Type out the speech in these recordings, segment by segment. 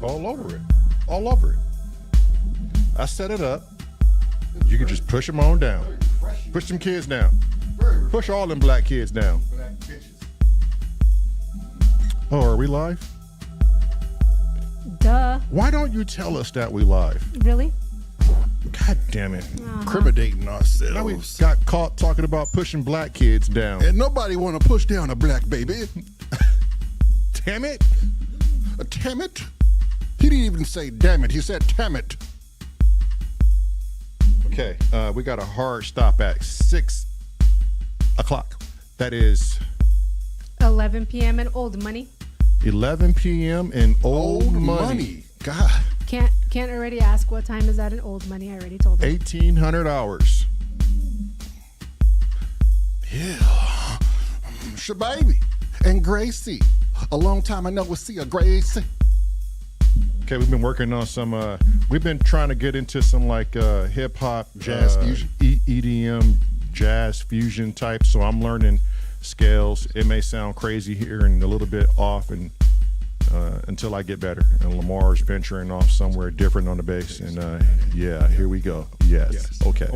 all over it. All over it. I set it up. You can just push them on down. Push them kids down. Push all them black kids down. Oh, are we live? Duh. Why don't you tell us that we live? Really? God damn it. Incriminating ourselves. Now we got caught talking about pushing black kids down. And nobody want to push down a black baby. Damn it. Damn it. He didn't even say damn it. He said damn it. Okay, we got a hard stop at 6 o'clock. That is 11 p.m. and old money. 11 p.m. in old money. God. Can't already ask what time is that in old money. I already told him. 1,800 hours. Yeah. Shababy and Gracie. A long time I never see a Gracie. Okay, we've been working on some, we've been trying to get into some like hip hop, jazz fusion, EDM, jazz fusion type. So I'm learning scales. It may sound crazy here and a little bit off, and until I get better. And Lamar's venturing off somewhere different on the bass. And yeah, here we go. Yes. Okay.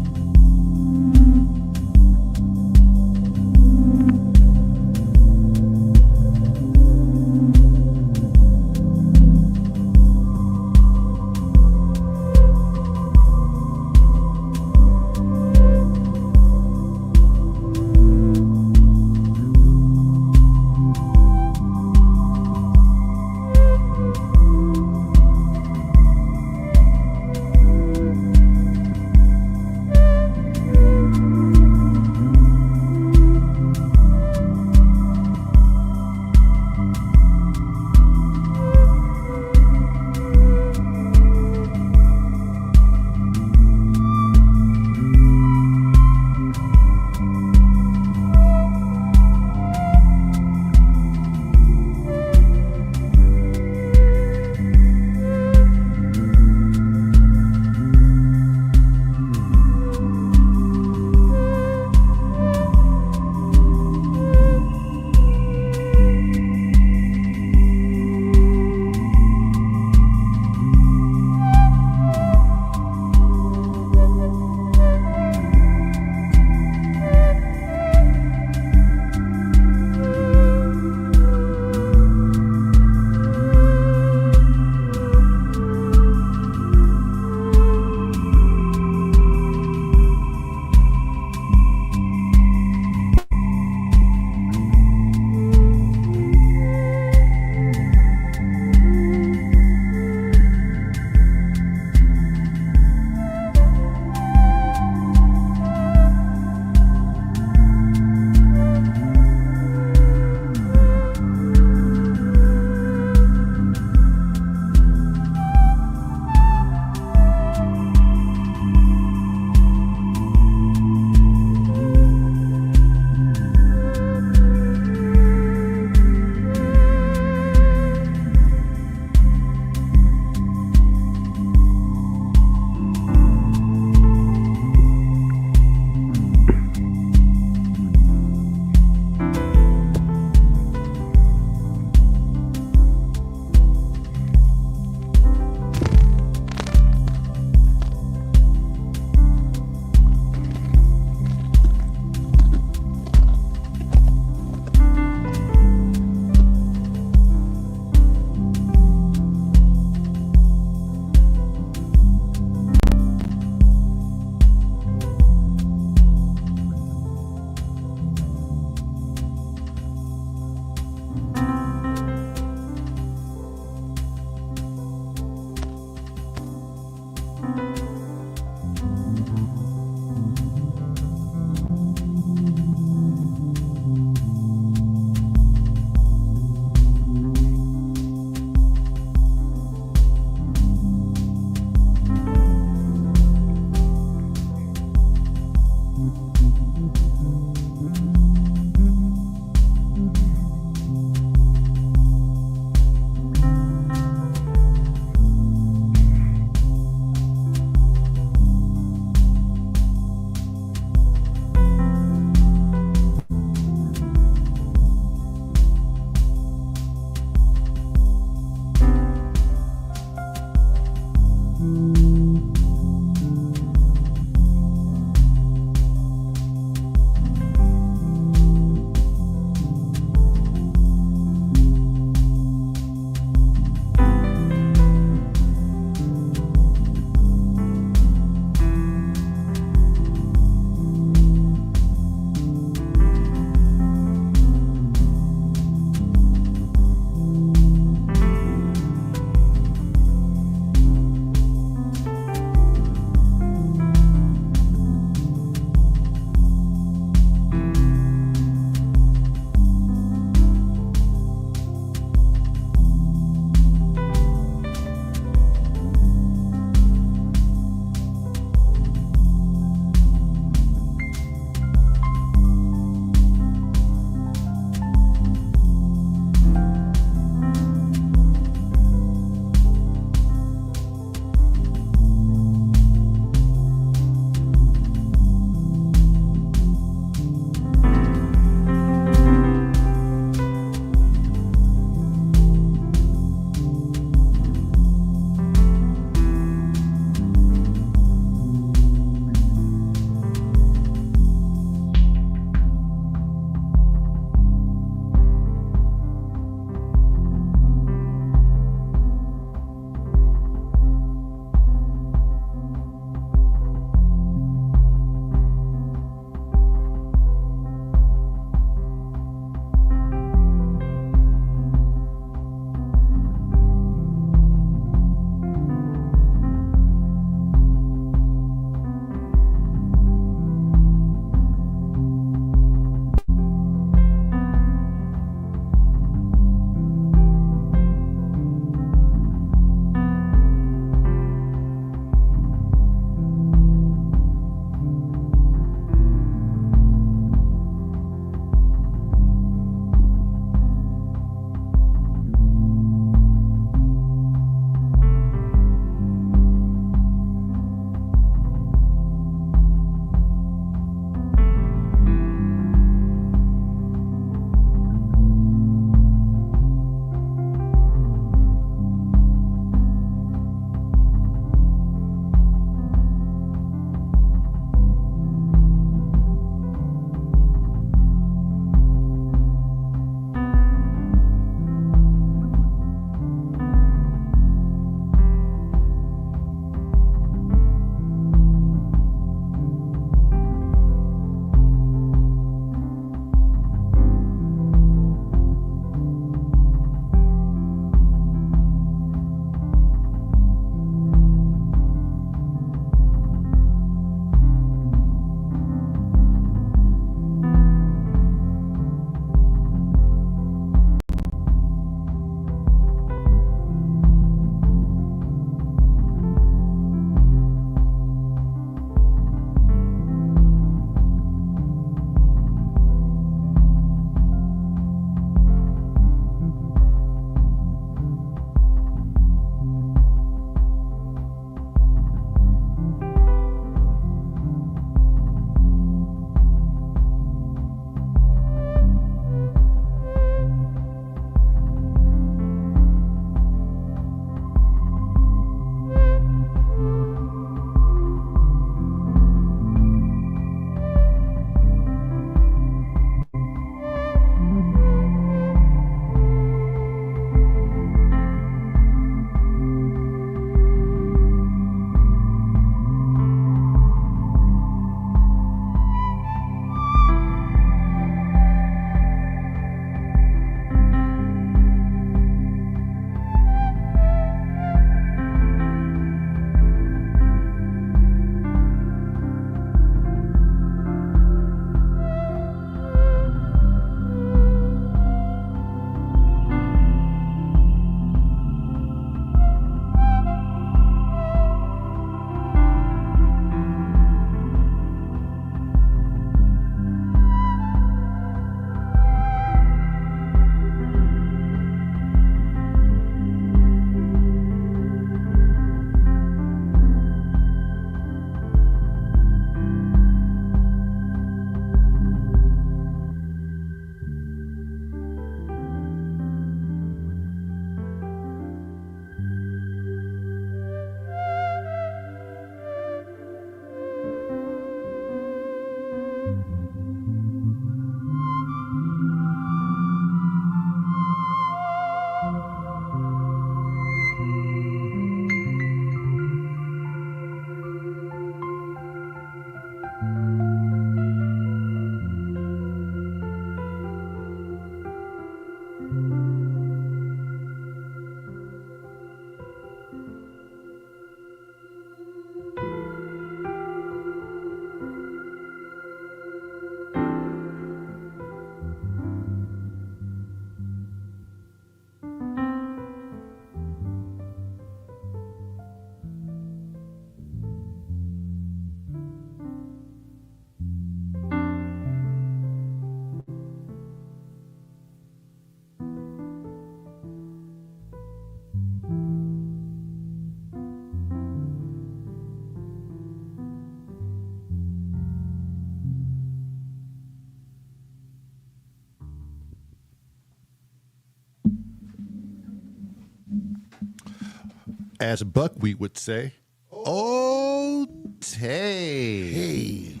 as Buckwheat would say, oh, tay.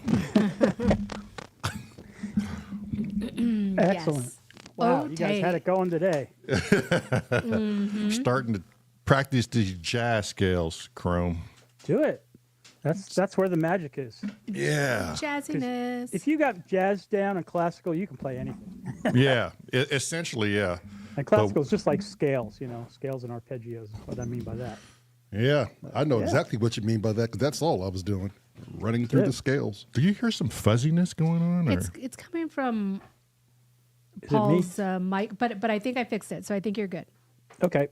Excellent. Yes. Wow, Oh, you guys had it going today. Starting to practice these jazz scales, Chrome. Do it. That's where the magic is. Yeah. Jazziness. If you got jazz down and classical, you can play anything. Yeah. Essentially, yeah. And classical is just like scales, scales and arpeggios is what I mean by that. Yeah, I know exactly what you mean by that because that's all I was doing, running through the scales. Do you hear some fuzziness going on? Or? It's coming from Is Paul's mic, but I think I fixed it, so I think you're good. Okay.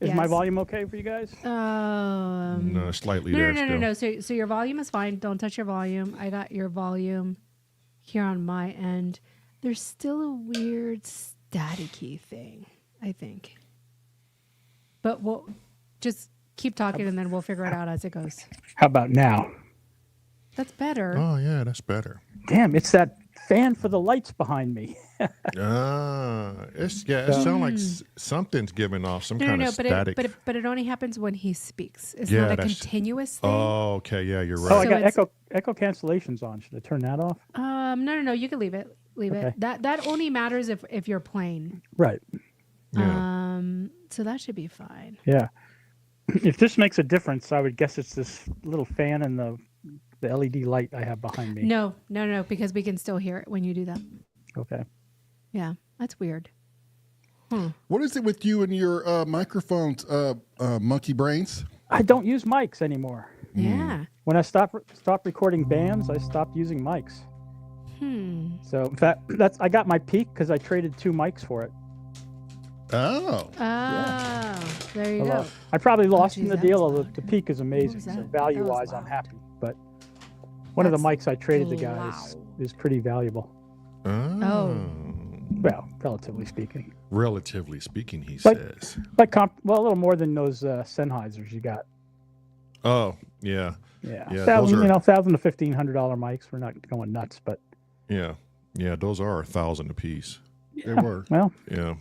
Is my Yes. volume okay for you guys? No, slightly No, there no, no, still. no, no. So your volume is fine. Don't touch your volume. I got your volume here on my end. There's still a weird staticky thing, I think. But we'll just keep talking and then we'll figure it out as it goes. How about now? That's better. Oh, yeah, that's better. Damn, it's that fan for the lights behind me. It sounds like something's giving off some kind of static. But it only happens when he speaks. It's Yeah, not a that's- continuous thing. Oh, okay, yeah, you're Oh, right. I So got it's- echo cancellations on. Should I turn that off? No. You can leave it. Leave Okay. it. That only matters if you're playing. Right. Yeah. So that should be fine. Yeah. If this makes a difference, I would guess it's this little fan and the LED light I have behind me. No, because we can still hear it when you do that. Okay. Yeah, that's weird. What is it with you and your microphones, monkey brains? I don't use mics anymore. Yeah. When I stopped recording bands, I stopped using mics. So in fact, I got my peak because I traded 2 mics for it. Oh. There you go. I probably lost geez, in the that deal, was although loud. the peak is amazing. was So that? That was value-wise, I'm loud. happy. But one of the That's mics I traded the guy loud. is pretty valuable. Oh. Well, relatively speaking. Relatively speaking, he Like- says. Like a little more than those Sennheisers you got. Oh, yeah. Yeah, Yeah, $1,000 those are- $1,000 to $1,500 mics. We're not going nuts, but Yeah. Yeah, those are 1,000 apiece. They were. well, Yeah.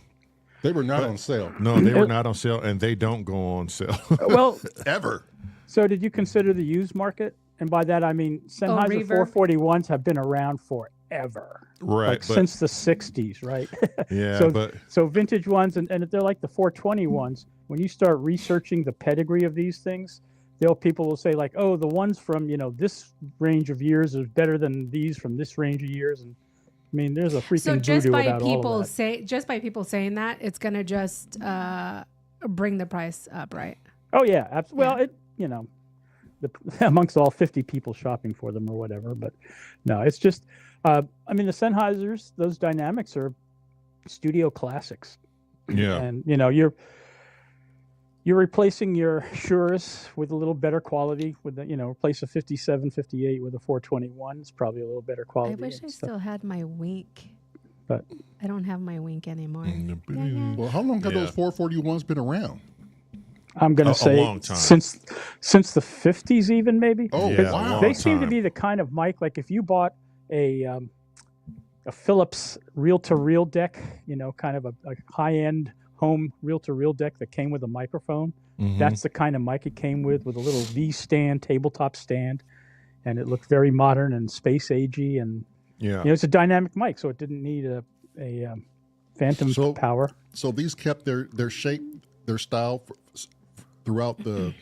They were not on sale. No, they were not on sale, and they don't go on sale well. ever. So, did you consider the used market? And by that, I mean Sennheiser Reverb? 441s have been around forever, Right. like but, since the 60s, right? yeah, so, but so vintage ones, and they're like the 420 ones. When you start researching the pedigree of these things, people will say like, oh, the ones from this range of years are better than these from this range of years, and I mean, there's a freaking So just voodoo by about all people of that. people saying that, it's gonna just bring the price up, right? Oh yeah, well, it amongst all 50 people shopping for them or whatever, but no, it's just I mean the Sennheisers, those dynamics are studio classics, yeah. and you're replacing your Sures with a little better quality with the, replace a 57, 58 with a 421. It's probably a little better quality. I wish I and stuff. still had my Wink, But I don't have my Wink anymore. Well, how long have Yeah. those 441s been around? I'm going A to say long time. since the 50s even maybe. Oh, Yeah, wow. a They long seem to time. be the kind of mic, like if you bought a Philips reel-to-reel deck, kind of a high-end home reel-to-reel deck that came with a microphone. That's the kind of mic it came with a little V stand, tabletop stand, and it looked very modern and space-agey, and Yeah. it's a dynamic mic, so it didn't need a phantom So- power. So these kept their shape, their style throughout the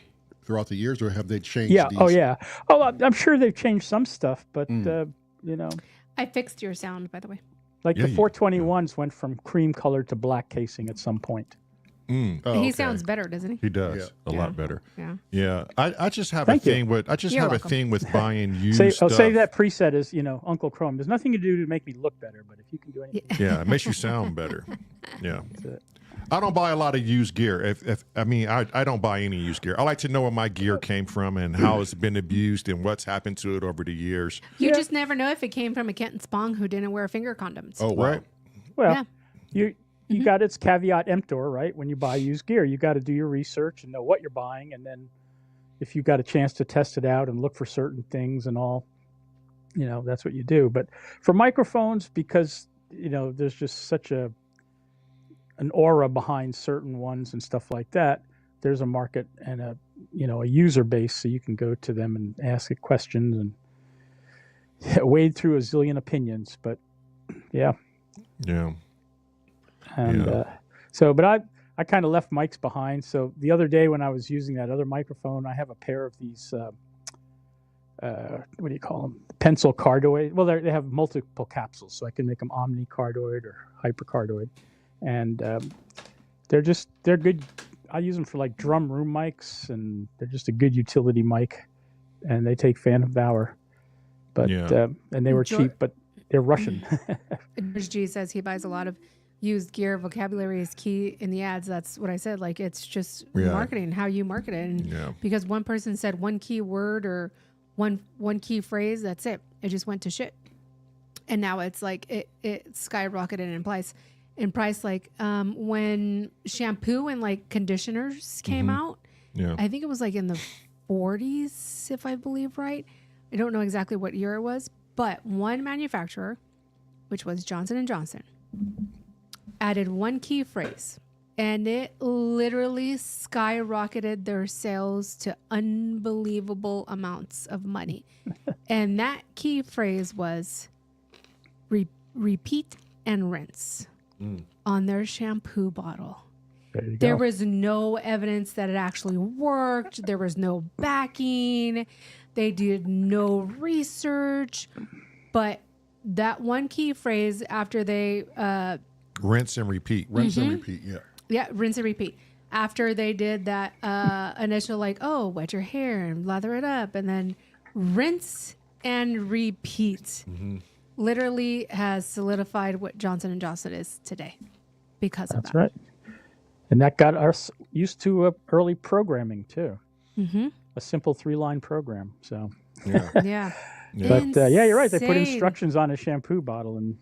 years, or have they changed? Yeah. These? Oh, yeah. Oh, I'm sure they've changed some stuff, but I fixed your sound, by the way. like Yeah, the you- 421s went from cream colored to black casing at some point. Mm, Oh, He okay. sounds better, doesn't he? he does a lot better. Yeah. Yeah. I just have Thank a you. thing with You're a welcome. thing with buying used Say, stuff. I'll say that preset is, Uncle Chrome. There's nothing to do to make me look better, but if you can do anything, Yeah, it makes you sound better. Yeah. that's it. I don't buy a lot of used gear. I don't buy any used gear. I like to know where my gear came from and how it's been abused and what's happened to it over the years. You just never know if it came from a Kenton Spong who didn't wear finger condoms. Oh, wow. Right? Well, Yeah. you got its caveat emptor, right? When you buy used gear, you got to do your research and know what you're buying, and then if you got a chance to test it out and look for certain things and all, that's what you do. But for microphones, because there's just such an aura behind certain ones and stuff like that, there's a market and a user base, so you can go to them and ask it questions and wade through a zillion opinions. But yeah. And but I kind of left mics behind. So the other day when I was using that other microphone, I have a pair of these what do you call them? Pencil cardioid. Well, they have multiple capsules, so I can make them omni cardioid or hypercardioid, and they're good. I use them for like drum room mics, and they're just a good utility mic, and they take phantom power. But and they were cheap, but they're Russian. George G says he buys a lot of used gear. Vocabulary is key in the ads. That's what I said. Like, it's just marketing, how you market it. And because one person said one key word or one key phrase, that's it. It just went to shit. And now it's like it skyrocketed in price. Like when shampoo and like conditioners came out, I think it was like in the 40s, if I believe right. I don't know exactly what year it was, but one manufacturer, which was Johnson & Johnson, added one key phrase, and it literally skyrocketed their sales to unbelievable amounts of money. And that key phrase was repeat and rinse on their shampoo bottle. There was no evidence that it actually worked. There was no backing. They did no research. But that one key phrase after they... rinse and repeat. Rinse and repeat, Yeah, rinse and repeat. After they did that initial wet your hair and lather it up, and then rinse and repeat. Literally has solidified what Johnson & Johnson is today because of that. That's right. And that got us used to early programming too. A simple 3-line program. So yeah. But you're right. They put instructions on a shampoo bottle and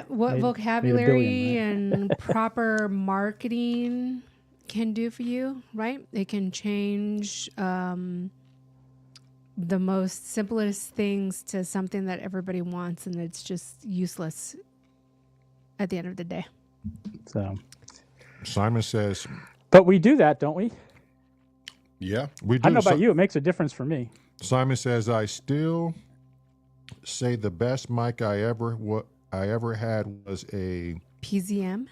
what vocabulary and proper marketing can do for you, right? It can change the most simplest things to something that everybody wants, and it's just useless at the end of the day. So Simon says, but we do that, don't we? Yeah, we do. I don't know about you. It makes a difference for me. Simon says, I still say the best mic I ever had was a PZM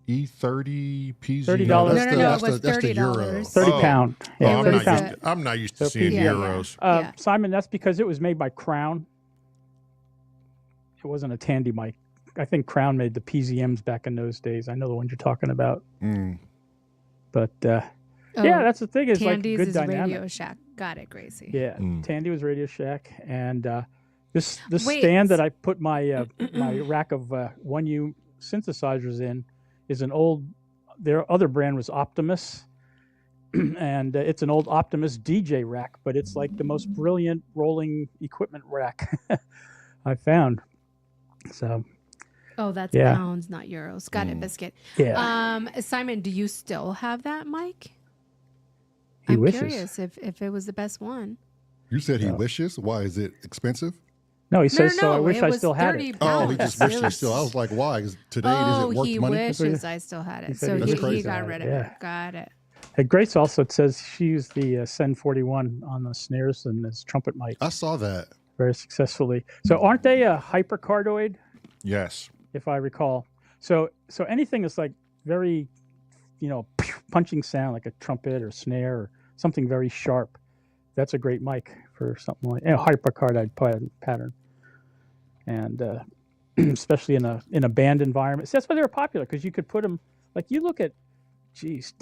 E30 PZM. $30. No, That's it was the euro. $30. 30 pound. Yeah, I'm 30 not pound. I'm not used to So seeing yeah, euros. yeah. Simon, that's because it was made by Crown. It wasn't a Tandy mic. I think Crown made the PZMs back in those days. I know the ones you're talking about. But that's the thing. Is Tandy's like good is dynamic. Radio Shack. Got it, Gracie. Yeah, Tandy was Radio Shack, and this stand that I put my my rack of 1U synthesizers in is an old. Their other brand was Optimus, and it's an old Optimus DJ rack, but it's like the most brilliant rolling equipment rack I found. So. Oh, that's pounds, not euros. Got it, Biscuit. Yeah. Simon, do you still have that mic? He I'm wishes. curious if it was the best one. You said he wishes. Why is it expensive? No, he says so. I it wish I was still had 30 it. Oh, he pounds. just wished he still. I was like, why? 'Cause today Oh, is it worth he money? wishes I still had it. said So he wishes he he got had rid it, of yeah. it. Got it. Hey, Grace also says she used the Sen 41 on the snares and his trumpet mic I saw that. very successfully. So aren't they a hypercardioid, Yes. if I recall? So anything that's like very, punching sound like a trumpet or snare or something very sharp, that's a great mic for something like a hypercardioid pattern. And especially in a band environment. So that's why they were popular, because you could put them, like you look at,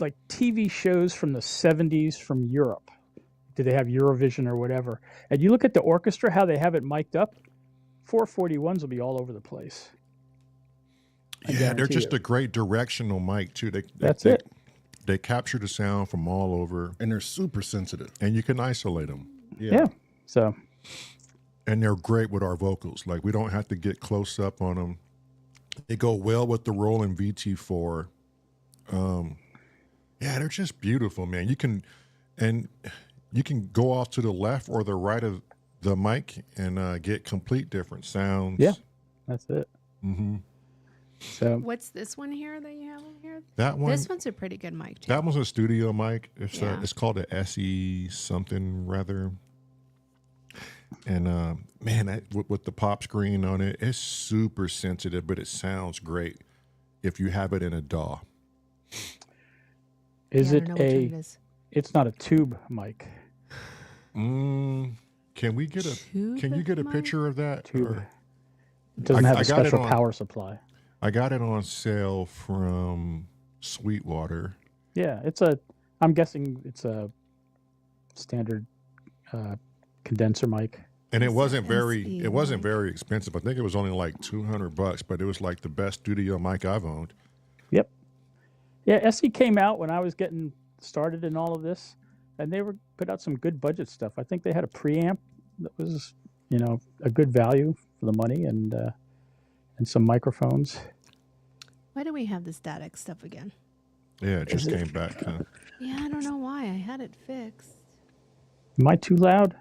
like TV shows from the 70s from Europe. Do they have Eurovision or whatever? And you look at the orchestra, how they have it mic'd up, 441s will be all over the place. Yeah, they're just a great directional mic too. That's it. They capture the sound from all over, And they're super sensitive. and you can isolate them. Yeah. So And they're great with our vocals. Like, we don't have to get close up on them. They go well with the Roland VT4. They're just beautiful, man. You can go off to the left or the right of the mic and get complete different sounds. Yeah. that's it. So What's this one here that you have over here? That one. This one's a pretty good mic too. That one's a studio mic. It's Yeah. it's called a SE something rather. And man, with the pop screen on it, it's super sensitive, but it sounds great if you have it in a DAW. is I it don't know which one it a? is. It's not a tube mic. Can we get a? Tube Can you get a mic? picture of that? Tube. Or- It doesn't have I a got it special on- power supply. I got it on sale from Sweetwater. Yeah, I'm guessing it's a standard condenser mic. And it It's wasn't a very SE it wasn't mic. very expensive. I think it was only like $200, but it was like the best studio mic I've owned. Yep. Yeah, SE came out when I was getting started in all of this, and they were put out some good budget stuff. I think they had a preamp that was, a good value for the money, and some microphones. Why do we have the static stuff again? Yeah, it just came back. Yeah, I don't know why. I had it fixed. Am I too loud?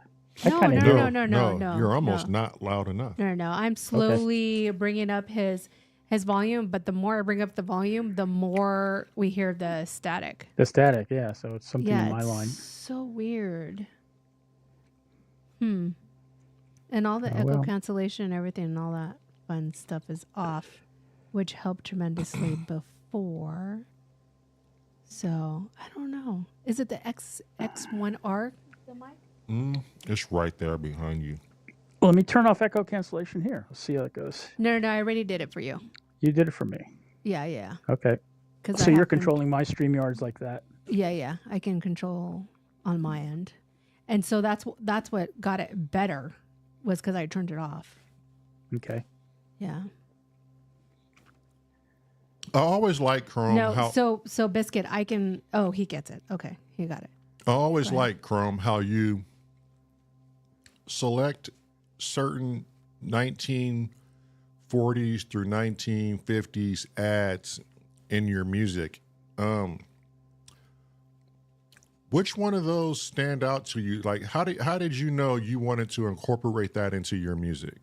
No, kinda no, do. You're almost no. not loud enough. No. I'm slowly bringing up his volume, but the more I bring up the volume, the more we hear the static. The static, yeah. So it's something Yeah, in my it's line. so weird. And all the Oh, echo well. cancellation and everything and all that fun stuff is off, which helped tremendously before. So I don't know. Is it the X1R? The mic? It's right there behind you. Well, let me turn off echo cancellation here. Let's see how it goes. No, I already did it for you. You did it for me. Yeah. Okay. 'Cause So I you're have controlling my StreamYards like that. Yeah. I can control on my end, and so that's what got it better, was because I turned it off. Okay. Yeah. I always like Chrome. No. So Biscuit, I can. Oh, he gets it. Okay, he got it. I always Go ahead. like Chrome how you select certain 1940s through 1950s ads in your music. Which one of those stand out to you? Like, how did you know you wanted to incorporate that into your music?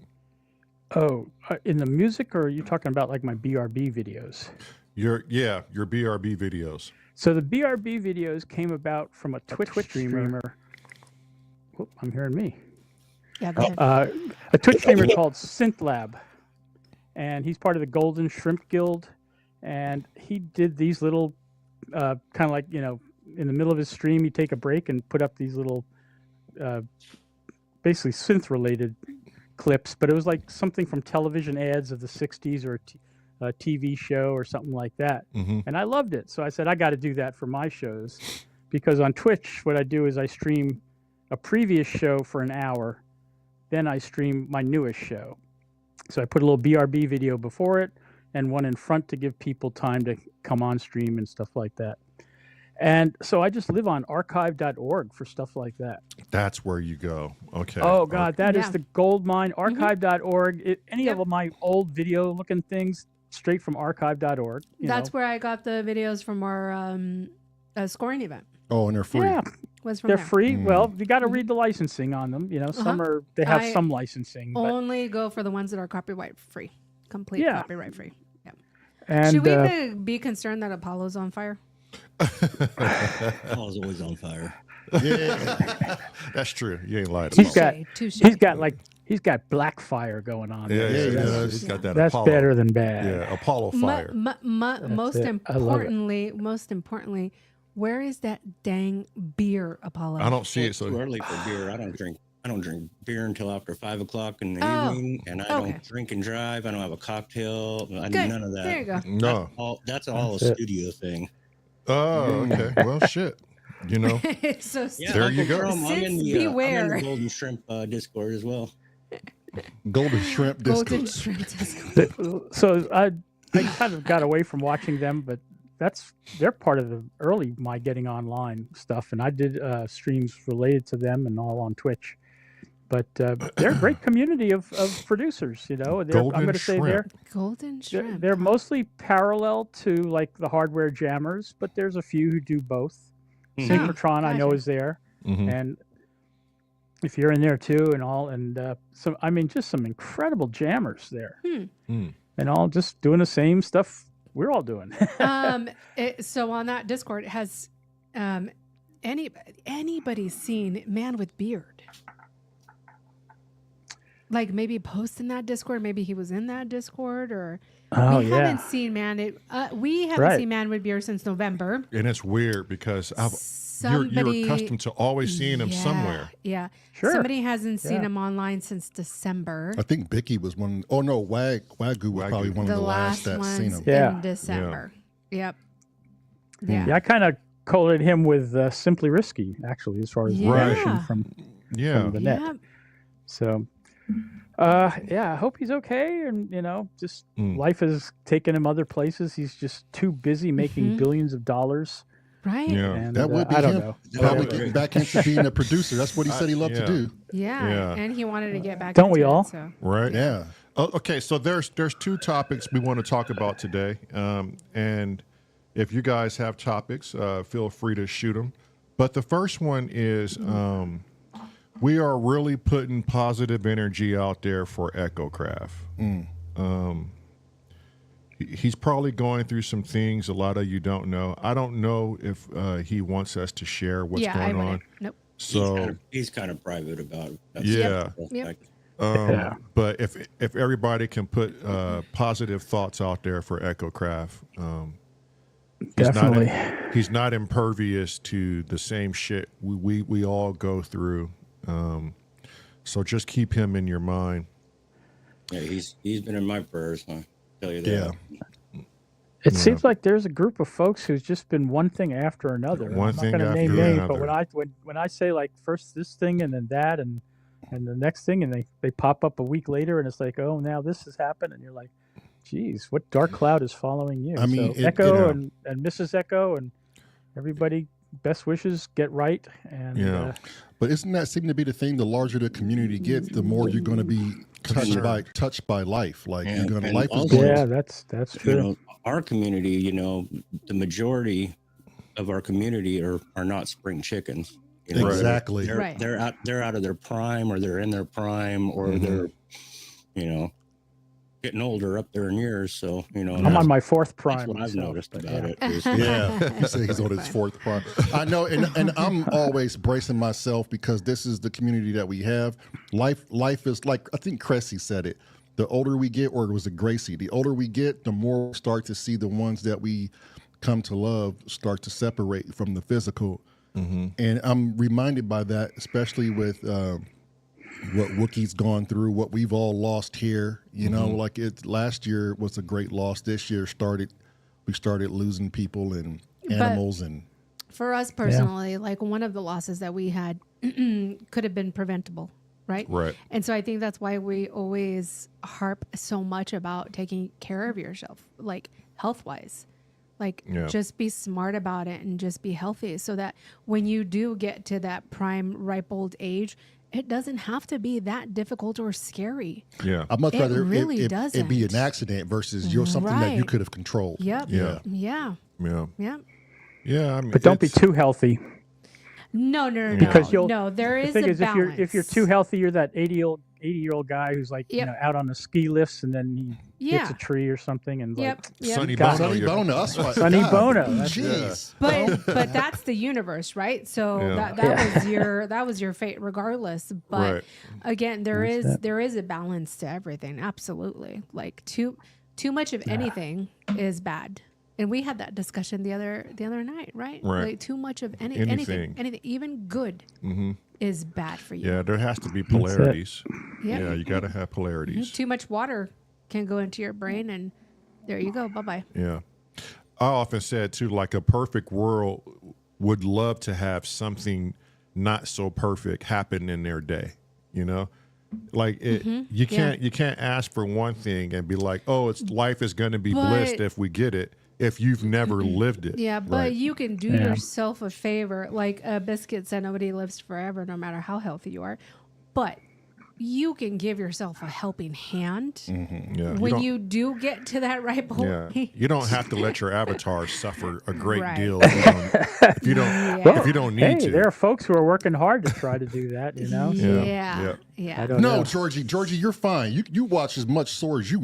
Oh, in the music, or are you talking about like my BRB videos? Your BRB videos. So the BRB videos came about from a Twitch streamer. Whoop, I'm hearing me. Yeah, go ahead. A Twitch streamer called SynthLab, and he's part of the Golden Shrimp Guild. And he did these little, kind of like, in the middle of his stream, he'd take a break and put up these little, basically synth-related clips. But it was like something from television ads of the 60s or a TV show or something like that. Mm-hmm. And I loved it. So I said, I got to do that for my shows. Because on Twitch, what I do is I stream a previous show for an hour. Then I stream my newest show. So I put a little BRB video before it and one in front to give people time to come on stream and stuff like that. And so I just live on archive.org for stuff like that. That's where you go. Okay. Oh, God, that is Yeah. the gold mine. Archive.org. Any of my old video looking things, straight from archive.org. That's where I got the videos from our scoring event. Oh, and they're free. Yeah, Was from they're there. free. Well, you got to read the licensing on them. Some are, they have I some licensing. But, Only go for the ones that are copyright free, complete Yeah. copyright free. Yeah. and Should we be concerned that Apollo's on fire? Paul's always on fire. Yeah, that's true. You ain't lied He's about got- Touche. he's got black fire going on. it. Yeah, there. he yeah, does. yeah. He's got that That's Apollo. better than bad. Yeah, Apollo fire. Most it. I love it. most importantly, where is that dang beer, Apollo? I don't see it. It's So too early for beer. I don't drink beer until after 5 o'clock in the Oh, evening, and I okay. don't drink and drive. I don't have a cocktail. Good. None of that. There you go. no. That's all That's a it. studio thing. Oh, okay. Well, shit. You know. It's so Yeah, There Uncle you go. Jerome, I'm in Since the, I'm in beware. the Golden Shrimp Discord as well. Golden shrimp disco. golden shrimp disco. So I kind of got away from watching them, but they're part of the early my getting online stuff, and I did streams related to them and all on Twitch. But they're a great community of producers. I'm Golden going to say Shrimp. Golden they're shrimp. they're mostly parallel to like the hardware jammers, but there's a few who do both. Mhm. Synchrotron I know gotcha. is there, Mhm. and if you're in there too, and all, and just some incredible jammers there. and all just doing the same stuff we're all doing. So on that Discord, has anybody seen man with beard? Like maybe post in that Discord. Maybe he was in that Discord, or we haven't seen man. We haven't seen man with beard since November. And it's weird because you're accustomed to always seeing him somewhere. Yeah, Sure. Somebody hasn't seen him online since December. I think Bicky was one. Oh no, Wagyu was probably one of the last that seen him. In December. Yep. Yeah, I kind of correlated him with Simply Risky, actually, as far as information from the net. Yeah. So, I hope he's okay. And, just life has taken him other places. He's just too busy making billions of dollars. Right. Yeah. And, That would be I don't him. know. Probably getting back into being a producer. That's what he said he loved to do. Yeah. And he wanted to get back Don't into we all? it, so. Right. Yeah. Okay, so there's two topics we want to talk about today, and if you guys have topics, feel free to shoot them. But the first one is we are really putting positive energy out there for EchoCraft. He's probably going through some things a lot of you don't know. I don't know if he wants us to share what's going on. Nope. So he's kind of private about it. Yeah. Yep. But if everybody can put positive thoughts out there for EchoCraft, Definitely. he's not impervious to the same shit we all go through. So just keep him in your mind. Yeah, he's been in my prayers. I'll tell you that. Yeah. It seems like there's a group of folks who's just been one thing after another. One I'm thing not going to after name names, but another. when I say like first this thing and then that and the next thing, and they pop up a week later and it's like, oh, now this has happened, and you're like, geez, what dark cloud is following you? I mean, so Echo and Mrs. Echo and everybody, best wishes, get right. And But isn't that seem to be the thing? The larger the community gets, the more you're going to be touched by life. Like And- you're going to and life is also- going. yeah, that's true. Our community, the majority of our community are not spring chickens. Exactly. They're out of their prime, or they're in their prime, or they're, getting older up there in years. So, I'm on my fourth prime. that's what I've myself, noticed but about yeah. it. Is, Yeah, he said he's on his fourth prime. I know, and I'm always bracing myself because this is the community that we have. Life is like, I think Cressy said it. The older we get, or it was a Gracie, the older we get, the more we start to see the ones that we come to love start to separate from the physical. And I'm reminded by that, especially with what Wookie's gone through, what we've all lost here. Like last year was a great loss. This year we started losing people and animals. And For us personally, like one of the losses that we had could have been preventable, right? Right. And so I think that's why we always harp so much about taking care of yourself, like health-wise. Like just be smart about it and just be healthy so that when you do get to that prime ripe old age, it doesn't have to be that difficult or scary. Yeah. I'd much rather really it be an accident versus something that you Right. could have controlled. Yep. Yeah. Yeah. Yeah. Yeah. Yeah. I mean, But don't be it's- too healthy. No. Because there is the thing a is, balance. if you're too healthy, you're that 80-year-old guy who's like out on the ski lifts and then he hits a tree or something and Yep. Sonny God. Bono. Sonny Bono. That's right. Sonny God, Bono, that's- Jeez. But that's the universe, right? So Yeah. that was your fate regardless. But Right. again, there is a balance to everything. Absolutely. Like too much of anything is bad. And we had that discussion the other night, right? Right. Like too much of Anything. anything, even good is bad for you. Yeah, there has to be polarities. Yep. Yeah, you got to have polarities. Too much water can go into your brain and there you go. Bye-bye. Yeah. I often said too, like a perfect world would love to have something not so perfect happen in their day, Like it, you can't ask for one thing and be like, oh, life is going to be blissed if we get it. If you've never lived it. Yeah, but Right. you can do yourself a favor. Like Biscuit said, nobody lives forever, no matter how healthy you are. But you can give yourself a helping hand Yeah. when you do get to that right point. Yeah, you don't have to let your avatar suffer a great Right. deal if you don't Yeah. if you don't need Hey, to. there are folks who are working hard to try to do that. You know. So Yeah. Yeah. I don't No, know. Georgie, you're fine. You watch as much S.O.R as you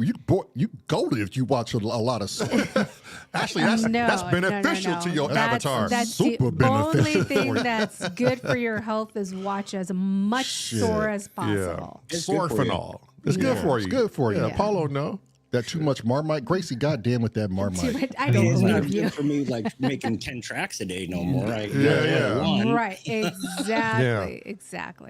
golden if you watch a lot of S.O.R. Actually, that's beneficial to your avatar. That's Super the only beneficial thing for you. that's good for your health is watch as much S.O.R as Yeah, possible. Sorfinol. It's good for you. It's good for you. Yeah, Yeah. Apollo, no. That too much Marmite, Gracie. Goddamn with that Marmite. I don't It's not believe you. good for me like making 10 tracks a day no more. Yeah. One. Right, exactly.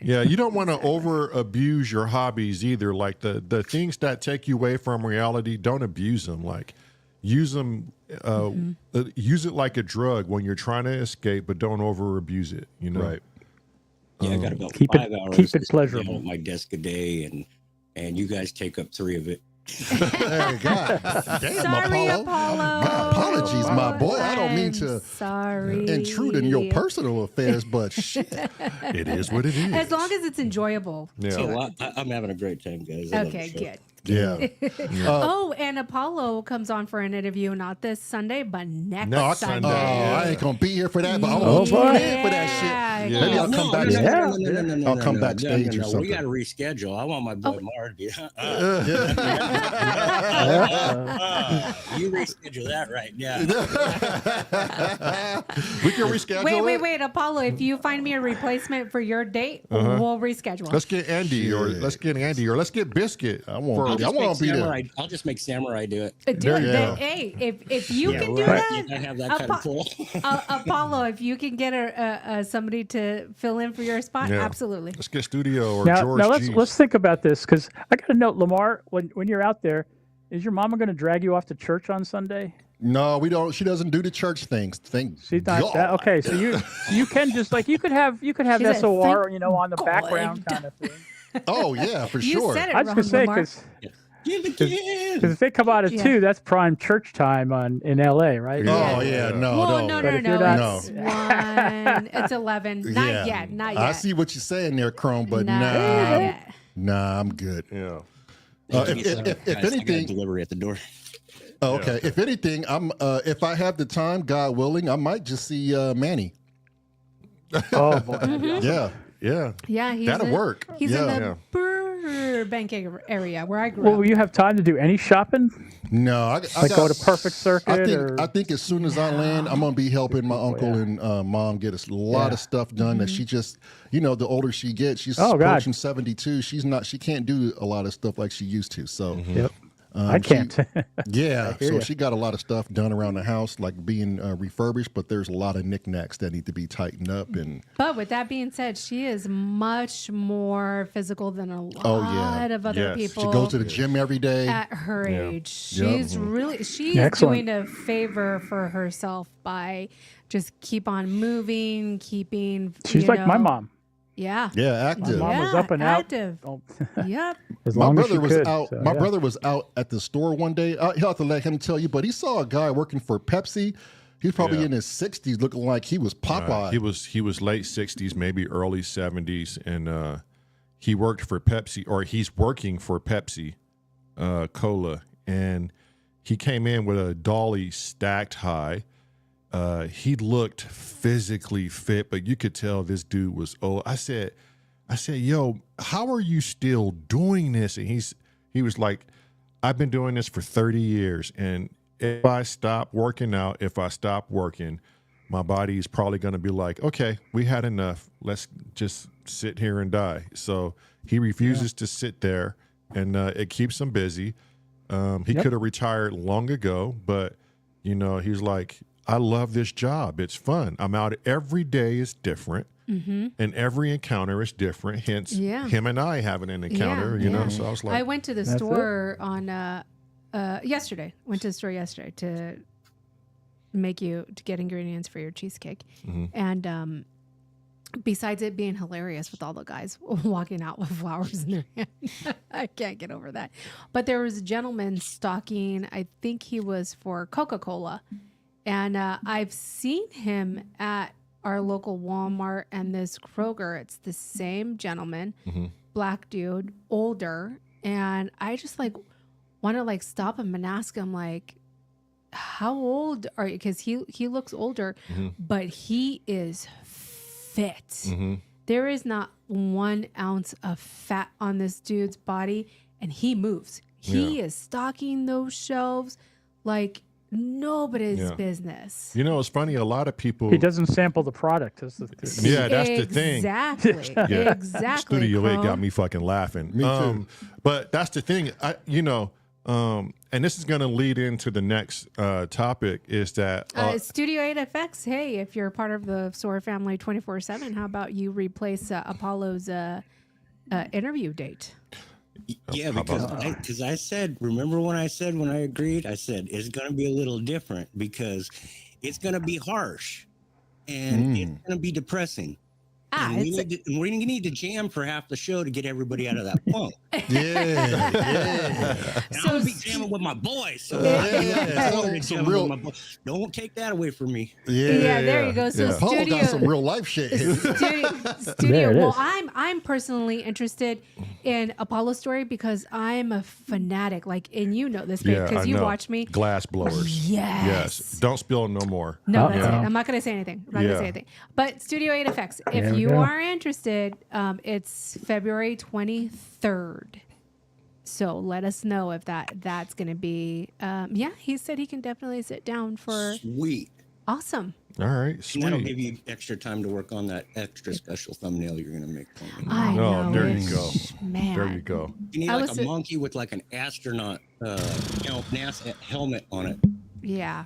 Yeah, you don't want to over abuse your hobbies either. Like the things that take you away from reality, don't abuse them. Like use them, use it like a drug when you're trying to escape, but don't over abuse it. You know, Right. Yeah, I got about Keep 5 it- hours keep it to sit pleasurable. down at my desk a day, and you guys take up 3 of it. Hey, God. Damn, Sorry, Apollo. Apollo. My apologies, my boy. I don't mean to Sorry. intrude in your personal affairs, but shit. it is what it is. As long as it's enjoyable. Yeah. too. So I'm having a great time, guys. I love Okay, the show. good. Yeah. Oh, and Apollo comes on for an interview not this Sunday, but next Next Sunday. Sunday. I ain't gonna be here for that, but I'm Oh, gonna boy. tune in for that shit. Yeah. Maybe I'll come back. Yeah. I'll come backstage or We something. got to reschedule. I want my boy Mar to be. You reschedule that right now. We can reschedule. Wait, Apollo. If you find me a replacement for your date, we'll reschedule. Let's get Andy, or Shit. let's get Biscuit. I won't. I won't be there. I'll just make Samurai do it. Do it. Yeah. Hey, if you can do right. that, I have that kind of pull. Apollo, if you can get somebody to fill in for your spot, Yeah. absolutely. Let's get Studio or Now, George. now G's. let's think about this, because I got to note, Lamar, when you're out there, is your mama going to drag you off to church on Sunday? No, we don't. She doesn't do the church things. Thank She's not God. that okay. So you can just like you could have She said, S.O.R. "Thank on the God." background kind of thing. Oh yeah, for You sure. said it I was wrong, gonna say Lamar. because Give the kid. if they come out at Yeah. 2, that's prime church time in L.A. right? Oh yeah, no, Well, no. no, if you're not- It's 1. It's 11. Not Yeah. yet. Not yet. I see what you're saying there, Chrome, but Not nah, yet. nah, I'm good. Yeah. If Guys, I got a anything, delivery at the door. oh, okay. If anything, I'm. If I have the time, God willing, I might just see Manny. Oh boy. Yeah. Yeah. Yeah, he's That'll work. He's Yeah. in the Yeah. Burbank area where I grew Well, up. will you have time to do any shopping? No, I Like got, go to Perfect Circuit I think as soon as I land, I'm gonna be helping my uncle and mom get a lot of stuff done that she just, the older she gets, she's Oh, God. approaching 72. She can't do a lot of stuff like she used to. So Yep. I can't. yeah, so ya. she got a lot of stuff done around the house, like being refurbished, but there's a lot of knickknacks that need to be tightened up. And But with that being said, she is much more physical than a lot Oh, yeah. of other Yes. She people. she goes to the gym every day. at her age. She's she's Excellent. doing a favor for herself by just keep on moving, keeping. She's like my mom. Yeah. Yeah, My active. mom was Yeah, up and out. active. Oh, Yep. as My long as she brother was could. out. So, My yeah. brother was out at the store one day. He'll have to let him tell you, but he saw a guy working for Pepsi. He's probably Yeah. in his 60s, looking like he was Popeye. He was late 60s, maybe early 70s, and he worked for Pepsi, or he's working for Pepsi Cola, and he came in with a dolly stacked high. He looked physically fit, but you could tell this dude was old. I said, yo, how are you still doing this? And he was like, I've been doing this for 30 years, and if I stop working out, if I stop working, my body is probably going to be like, okay, we had enough. Let's just sit here and die. So he refuses to sit there, and it keeps him busy. He could have retired long ago, but he's like, I love this job. It's fun. I'm out every day is different, and every encounter is different. Hence, him and I having an encounter. So I was like, I went to the That's store on yesterday. Went to the store yesterday to get ingredients for your cheesecake, and besides it being hilarious with all the guys walking out with flowers in their hand, I can't get over that. But there was a gentleman stocking. I think he was for Coca-Cola, and I've seen him at our local Walmart and this Kroger. It's the same gentleman, black dude, older, and I just like want to like stop him and ask him like, how old are you? Because he looks older, but he is fit. There is not 1 ounce of fat on this dude's body, and he moves. He is stocking those shelves like nobody's business. You know, it's funny. A lot of people. He doesn't sample the product. That's the thing. Yeah, that's the thing. Exactly. Exactly. Studio 8 Crow. got me fucking laughing. Me too. But that's the thing. And this is going to lead into the next topic is that Studio 8 FX, hey, if you're part of the S.O.R family 24/7, how about you replace Apollo's interview date? Yeah, because I said, remember when I said, when I agreed, I said it's going to be a little different because it's going to be harsh and it's going to be depressing. And we need to jam for half the show to get everybody out of that funk. Yeah. And I'm gonna be jamming with my boys. So don't take that away from me. Yeah, there you go. So Paul studio, got some real life shit. studio. Well, I'm personally interested in Apollo's story because I'm a fanatic. Like, and you know this because you watch me. Glass blowers. Yes. Don't spill no more. No, that's it. I'm not going to say anything. I'm not going to say anything. But Studio 8 FX, if you are interested, it's February 23rd. So let us know if that's going to be. He said he can definitely sit down for. Sweet. Awesome. All right, sweet. That'll give you extra time to work on that extra special thumbnail you're gonna make for me. I know. There you go. Man. There you go. You need like a monkey with like an astronaut, NASA helmet on it. Yeah.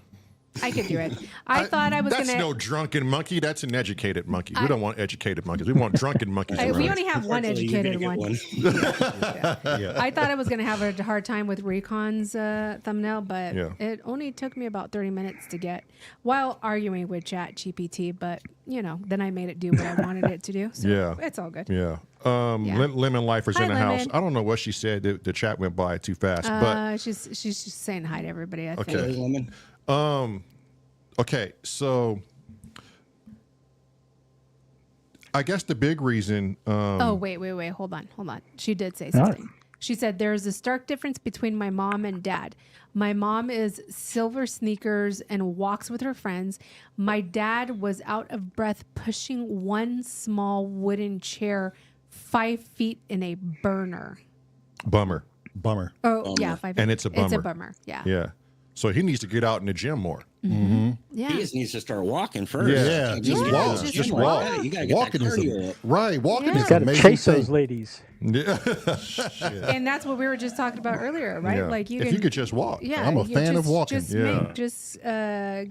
I could do it. I thought I was going to. That's no drunken monkey. That's an educated monkey. We don't want educated monkeys. We want drunken monkeys. We only have one educated one. Yeah. I thought I was going to have a hard time with Recon's thumbnail, but it only took me about 30 minutes to get while arguing with ChatGPT. But, then I made it do what I wanted it to do. So it's all good. Yeah. Lemon Lifer's in the house. I don't know what she said. The chat went by too fast. But she's just saying hi to everybody, I think. Okay. Lemon. Okay, so I guess the big reason. Wait. Hold on. She did say something. She said, there's a stark difference between my mom and dad. My mom is silver sneakers and walks with her friends. My dad was out of breath pushing one small wooden chair 5 feet in a burner. Bummer. Oh, yeah, 5 feet. And it's a bummer. It's a bummer, yeah. Yeah. So he needs to get out in the gym more. Mm-hmm. Yeah. He just needs to start walking first. Yeah, just walk. Just walk. You gotta get Walking that is cardio up. right. Walking You is got to amazing. chase thing. those ladies. Yeah. And that's what we were just talking about earlier, right? Yeah. Like If you could just walk. Yeah, I'm a fan of walking. Give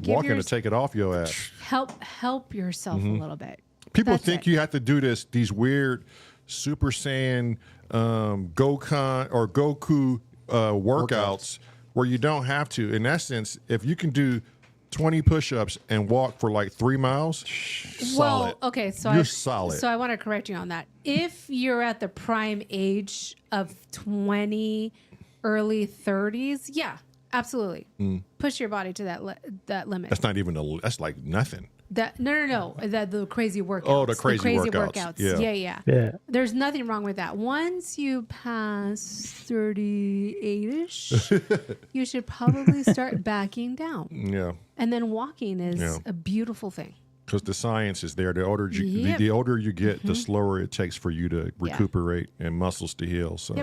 Walking to take it off your ass. help yourself a little bit. People That's think it. you have to do these weird Super Saiyan Goku workouts where you don't have to. In essence, if you can do 20 push-ups and walk for like 3 miles, solid. Well, okay, so You're solid. So I want to correct you on that. If you're at the prime age of 20, early 30s, yeah, absolutely. Push your body to that limit. That's not even that's like nothing. No. The crazy workouts. Oh, the crazy workouts. Yeah. There's nothing wrong with that. Once you pass 38-ish, you should probably start backing down. Yeah. And then walking is a beautiful thing. Because the science is there. The older you get, the slower it takes for you to recuperate and muscles to heal. So,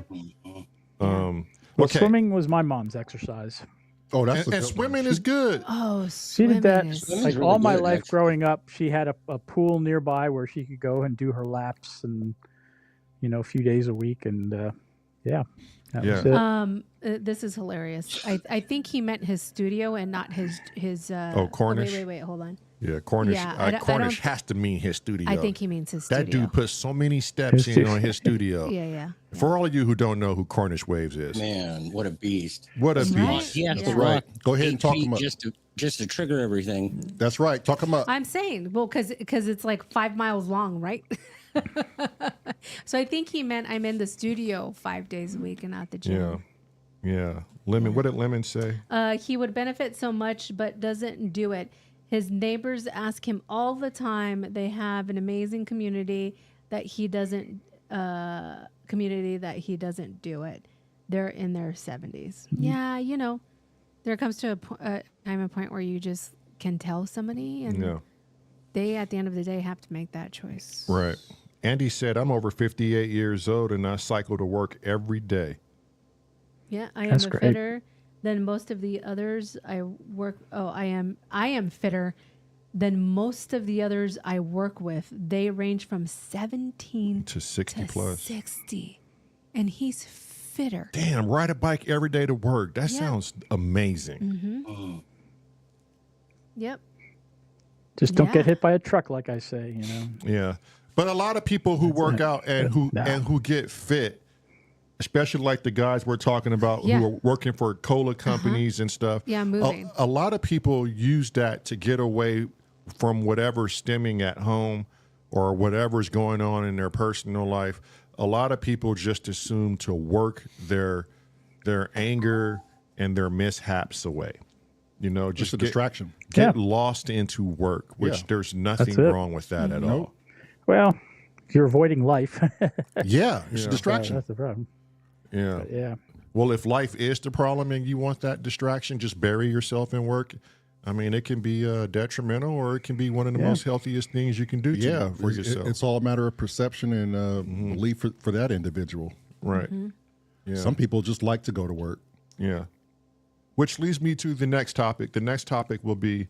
Well, okay. swimming was my mom's exercise. Oh, that's And swimming is good. Oh, She did that is- like really all my good, life actually. growing up. She had a pool nearby where she could go and do her laps and, a few days a week. And that was it. This is hilarious. I think he meant his studio and not his. Cornish? Wait. Hold on. Yeah, Cornish. Yeah, I don't- Cornish has to mean his studio. I think he means his studio. that dude puts so many steps His in on his studio. Yeah. For all of you who don't know who Cornish Waves is, Man, what a beast. what a Right. beast. He has Yeah. to Right. walk Go ahead and 8 talk feet him up. just to trigger everything. That's right. Talk him up. I'm saying, well, because it's like 5 miles long, right? So I think he meant I'm in the studio 5 days a week and not the gym. Yeah. Lemon. What did Lemon say? He would benefit so much, but doesn't do it. His neighbors ask him all the time. They have an amazing community that he doesn't do it. They're in their 70s. Yeah, you know, there comes to a time and point where you just can tell somebody, and they, at the end of the day, have to make that choice. Right. Andy said, I'm over 58 years old and I cycle to work every day. Yeah, I am That's a great. fitter than most of the others I work. Oh, I am fitter than most of the others I work with. They range from 17 To 60 plus. 60, and he's fitter. Damn, ride a bike every day to work. That sounds amazing. Yep. Just don't get Yeah. hit by a truck, like I say. You know. Yeah. But a lot of people who work out and who get fit, especially like the guys we're talking about Yeah. who are working for cola companies and stuff. Yeah, moving. A lot of people use that to get away from whatever's stemming at home or whatever's going on in their personal life. A lot of people just assume to work their anger and their mishaps away. You know, Just just a distraction. get lost into work, which Yeah. there's nothing That's it. wrong with that at all. Well, if you're avoiding life, Yeah, it's a distraction. that's the problem. Yeah. Yeah. Well, if life is the problem and you want that distraction, just bury yourself in work. I mean, it can be detrimental, or it can be one of the most healthiest things you can do for yourself. It's all a matter of perception and belief for that individual. Right. Yeah. Some people just like to go to work. Yeah. Which leads me to the next topic. The next topic will be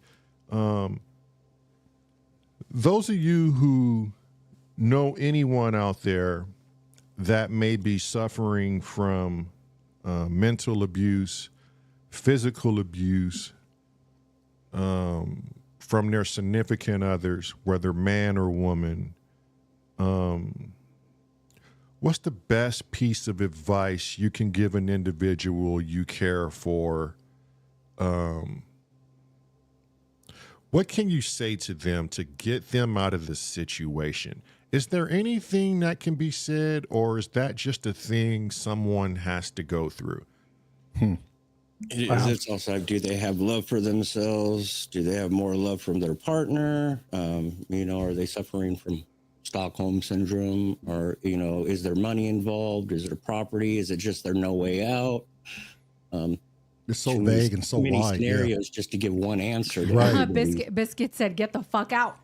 those of you who know anyone out there that may be suffering from mental abuse, physical abuse, from their significant others, whether man or woman. What's the best piece of advice you can give an individual you care for? What can you say to them to get them out of the situation? Is there anything that can be said, or is that just a thing someone has to go through? It's also like, do they have love for themselves? Do they have more love from their partner? You know, are they suffering from Stockholm syndrome? Or, you know, is there money involved? Is there property? Is it just their no way out? It's so vague and so too many wide. scenarios just to give one answer. To Right. everybody. Biscuit said, "Get the fuck out."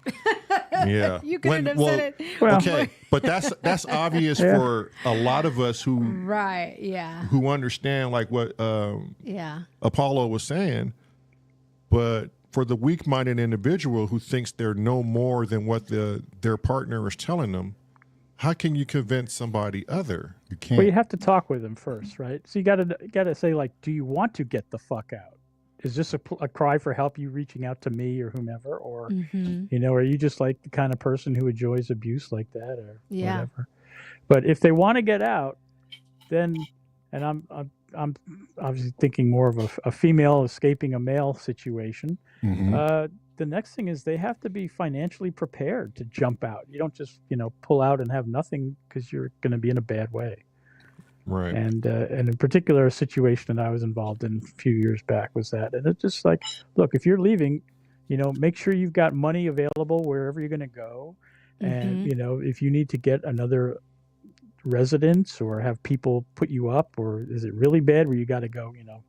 Yeah. You couldn't have said it. Well, Okay, but that's obvious for a lot of us who Right. Yeah. who understand like what Yeah. Apollo was saying, but for the weak-minded individual who thinks they're no more than what their partner is telling them, how can you convince somebody other? You can't. Well, you have to talk with them first, right? So you gotta say, like, do you want to get the fuck out? Is this a cry for help, you reaching out to me or whomever, or you know, are you just like the kind of person who enjoys abuse like that, or whatever? But if they want to get out, then, and I'm obviously thinking more of a female escaping a male situation. The next thing is they have to be financially prepared to jump out. You don't just, you know, pull out and have nothing, because you're going to be in a bad way. Right. And in particular, a situation that I was involved in a few years back was that. And it's just like, look, if you're leaving, you know, make sure you've got money available wherever you're going to go. And, you know, if you need to get another residence or have people put you up, or is it really bad where you got to go, you know,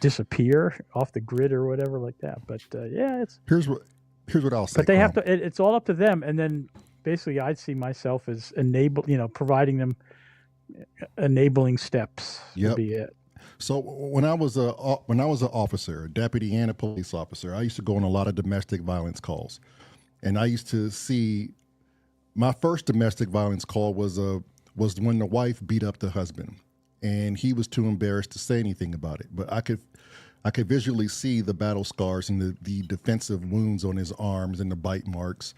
disappear off the grid or whatever like that. But yeah, it's Here's what I'll say. but they have Carl. to. It's all up to them. And then basically, I'd see myself as providing them enabling steps. Yep. Would be it. So when I was an officer, a deputy and a police officer, I used to go on a lot of domestic violence calls, and I used to see my first domestic violence call was when the wife beat up the husband, and he was too embarrassed to say anything about it. But I could visually see the battle scars and the defensive wounds on his arms and the bite marks.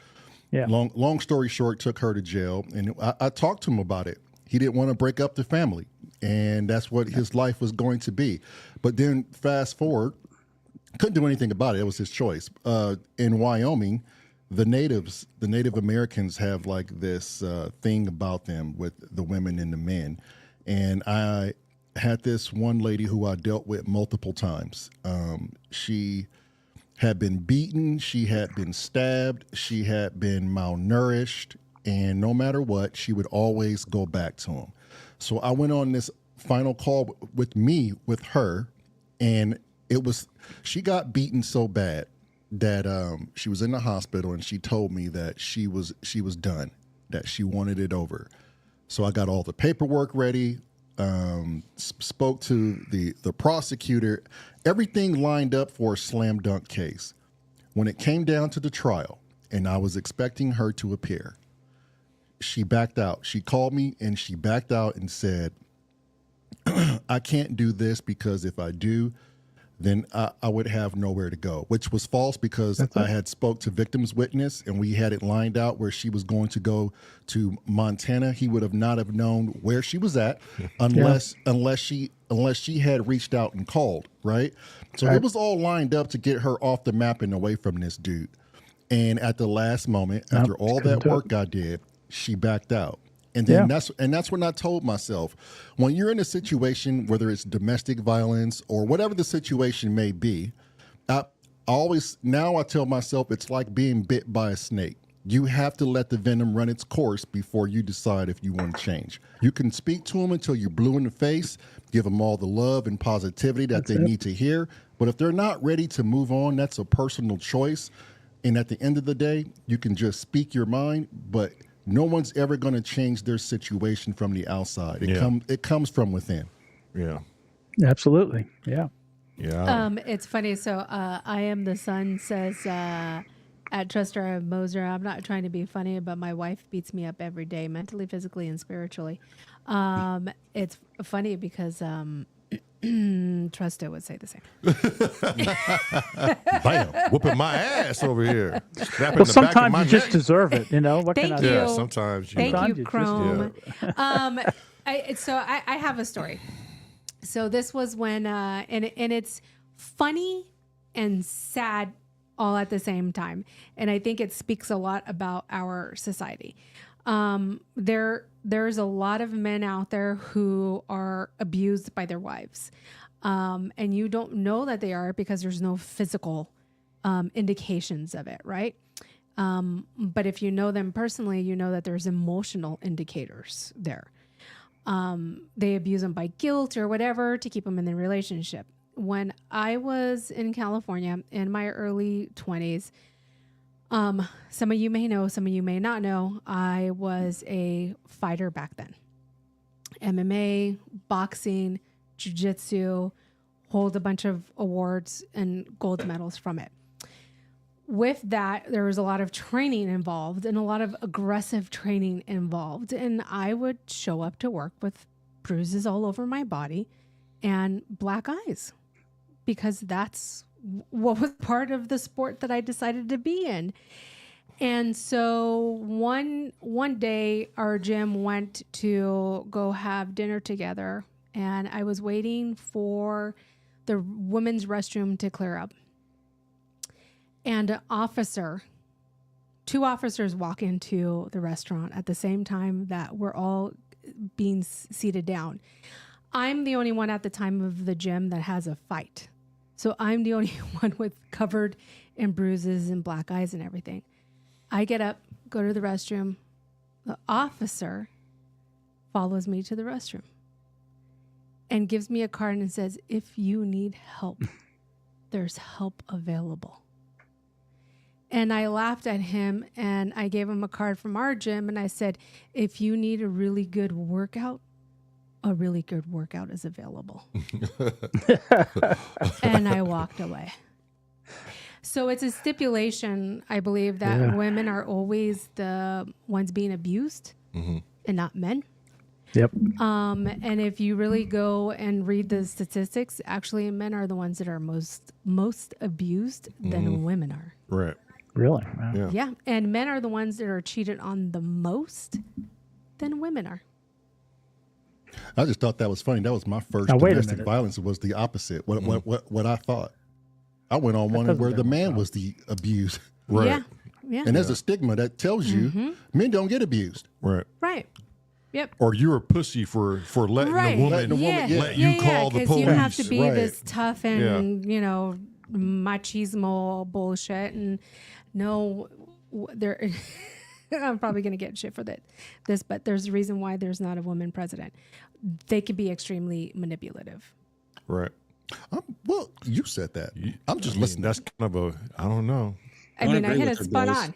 Yeah. Long story short, took her to jail, and I talked to him about it. He didn't want to break up the family, and that's what his life was going to be. But then fast forward, couldn't do anything about it. It was his choice. In Wyoming, the Native Americans have like this thing about them with the women and the men. And I had this one lady who I dealt with multiple times. She had been beaten, she had been stabbed, she had been malnourished, and no matter what, she would always go back to him. So I went on this final call with her, and she got beaten so bad that she was in the hospital, and she told me that she was done, that she wanted it over. So I got all the paperwork ready, spoke to the prosecutor, everything lined up for a slam dunk case. When it came down to the trial, and I was expecting her to appear, she backed out. She called me and she backed out and said, I can't do this because if I do, then I would have nowhere to go, which was false because I had spoke to victim's witness and we had it lined out where she was going to go to Montana. He would have not have known where she was at unless she had reached out and called, right? So it was all lined up to get her off the map and away from this dude. And at the last moment, after all that work I did, she backed out. And then that's when I told myself, when you're in a situation, whether it's domestic violence or whatever the situation may be, I tell myself it's like being bit by a snake. You have to let the venom run its course before you decide if you want to change. You can speak to them until you're blue in the face, give them all the love and positivity that they need to hear. But if they're not ready to move on, that's a personal choice. And at the end of the day, you can just speak your mind, but no one's ever going to change their situation from the outside. It comes from within. Yeah. Absolutely. Yeah. Yeah. It's funny. So I am the son says at Trustor Moser, I'm not trying to be funny, but my wife beats me up every day, mentally, physically, and spiritually. It's funny because Trusto would say the same. Bam, whooping my ass over here. Well, sometimes you just deserve it, you know. What Thank can I you. say? Yeah, sometimes you. Thank you, Chrome. Yeah. I have a story. So this was when, and it's funny and sad all at the same time. And I think it speaks a lot about our society. There's a lot of men out there who are abused by their wives. And you don't know that they are because there's no physical indications of it, right? But if you know them personally, you know that there's emotional indicators there. They abuse them by guilt or whatever to keep them in the relationship. When I was in California in my early 20s, some of you may know, some of you may not know, I was a fighter back then. MMA, boxing, jiu-jitsu, hold a bunch of awards and gold medals from it. With that, there was a lot of training involved and a lot of aggressive training involved. And I would show up to work with bruises all over my body and black eyes because that's what was part of the sport that I decided to be in. And so one day our gym went to go have dinner together and I was waiting for the women's restroom to clear up. And two officers walk into the restaurant at the same time that we're all being seated down. I'm the only one at the time of the gym that has a fight. So I'm the only one with covered in bruises and black eyes and everything. I get up, go to the restroom. The officer follows me to the restroom and gives me a card and says, if you need help, there's help available. And I laughed at him and I gave him a card from our gym and I said, if you need a really good workout is available. And I walked away. So it's a stipulation, I believe, that women are always the ones being abused and not men. Yep. And if you really go and read the statistics, actually men are the ones that are most abused than women are. Right. Really? Wow. Yeah. And men are the ones that are cheated on the most than women are. I just thought that was funny. That was my first domestic violence. It was the opposite. What I thought. I went on one where the man was the abused. Right. Yeah. Yeah. And there's a stigma that tells you men don't get abused. Right. Right. Yep. Or you're a pussy for letting Right. the woman Yeah. let you call the police. You have to be Right. this tough and, machismo bullshit. And no, there. I'm probably going to get shit for this, but there's a reason why there's not a woman president. They can be extremely manipulative. Right. Well, you said that. I'm just listening. That's kind of a, I don't know. I mean, I hit it spot on.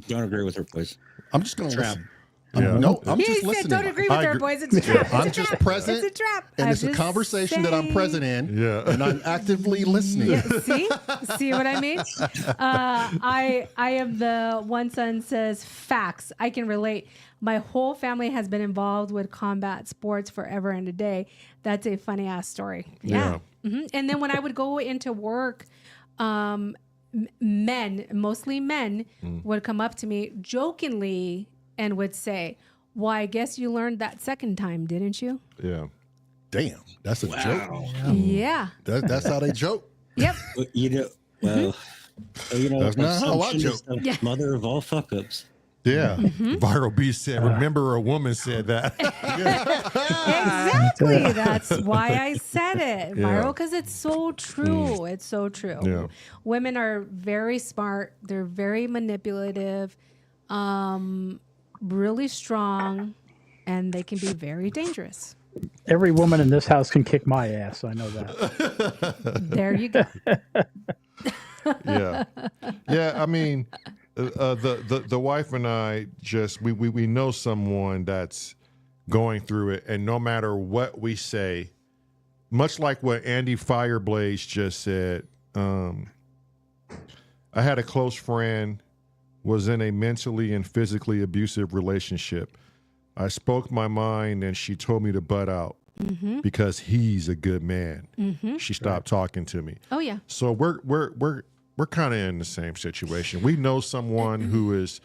Don't agree with her, please. I'm just going to listen. Yeah. I'm He just said, listening. don't agree with her, boys. It's a trap. I'm just present. It's a trap. And it's a conversation that I'm present in. Yeah. And I'm actively listening. Yeah, see what I mean? I am the one son says facts. I can relate. My whole family has been involved with combat sports forever and a day. That's a funny ass story. Yeah. And then when I would go into work, men, mostly men, would come up to me jokingly and would say, "Well, I guess you learned that second time, didn't you?" Yeah. Damn, that's a joke. Yeah. That's how they joke. Yep. Well, That's not how I assumption joke. is the mother of all fuck ups. Yeah. Viral B said, remember a woman said that. Exactly. That's why I said it. Yeah. Viral, because it's so true. It's so true. Yeah. Women are very smart. They're very manipulative, really strong, and they can be very dangerous. Every woman in this house can kick my ass. I know that. There you go. Yeah. Yeah. I mean, the wife and I just, we know someone that's going through it. And no matter what we say, much like what Andy Fireblaze just said, I had a close friend was in a mentally and physically abusive relationship. I spoke my mind and she told me to butt out because he's a good man. She stopped talking to me. Oh yeah. So we're kind of in the same situation. We know someone who is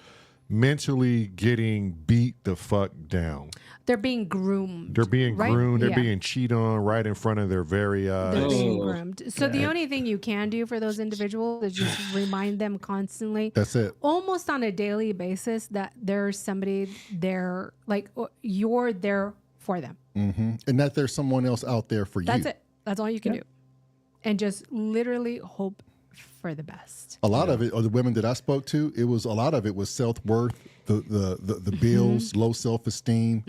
mentally getting beat the fuck down. They're being groomed. They're being right? groomed. They're Yeah. being cheated on right in front of their very eyes. They're being groomed. So the only thing you can do for those individuals is just remind them constantly. That's it. Almost on a daily basis that there's somebody there, like you're there for them. And that there's someone else out there for That's you. it. That's all you can do. And just literally hope for the best. A lot of it, or the women that I spoke to, a lot of it was self-worth, the bills, low self-esteem,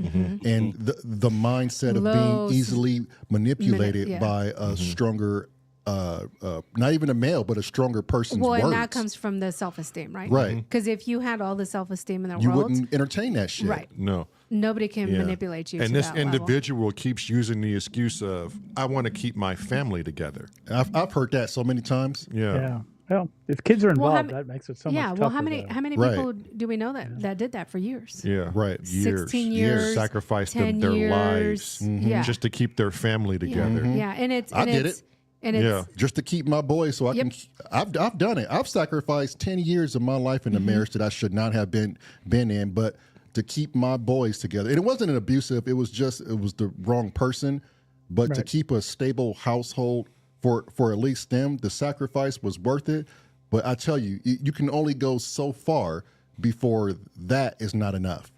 and the mindset of Low being easily manipulated yeah. by a stronger, not even a male, but a stronger person's Well, words. and that comes from the self-esteem, right? Right. Because if you had all the self-esteem in the you world, wouldn't entertain that shit. right? No. Nobody can Yeah. manipulate you. And to this that level. individual keeps using the excuse of, I want to keep my family together. I've heard that so many times. Yeah. Well, if kids are Well, involved, that makes it so much yeah. tougher. Well, how many Right. people do we know that did that for years? Yeah. Right. Years. 16 years, Sacrificed 10 their years. lives Yeah. just to keep their family together. Yeah, and it's I did it. And it's Yeah. Just to keep my boys, so I can. I've done it. I've sacrificed 10 years of my life in a marriage that I should not have been in, but to keep my boys together. And it wasn't an abusive. It was the wrong person, but to keep a stable household for at least them, the sacrifice was worth it. But I tell you, you can only go so far before that is not enough.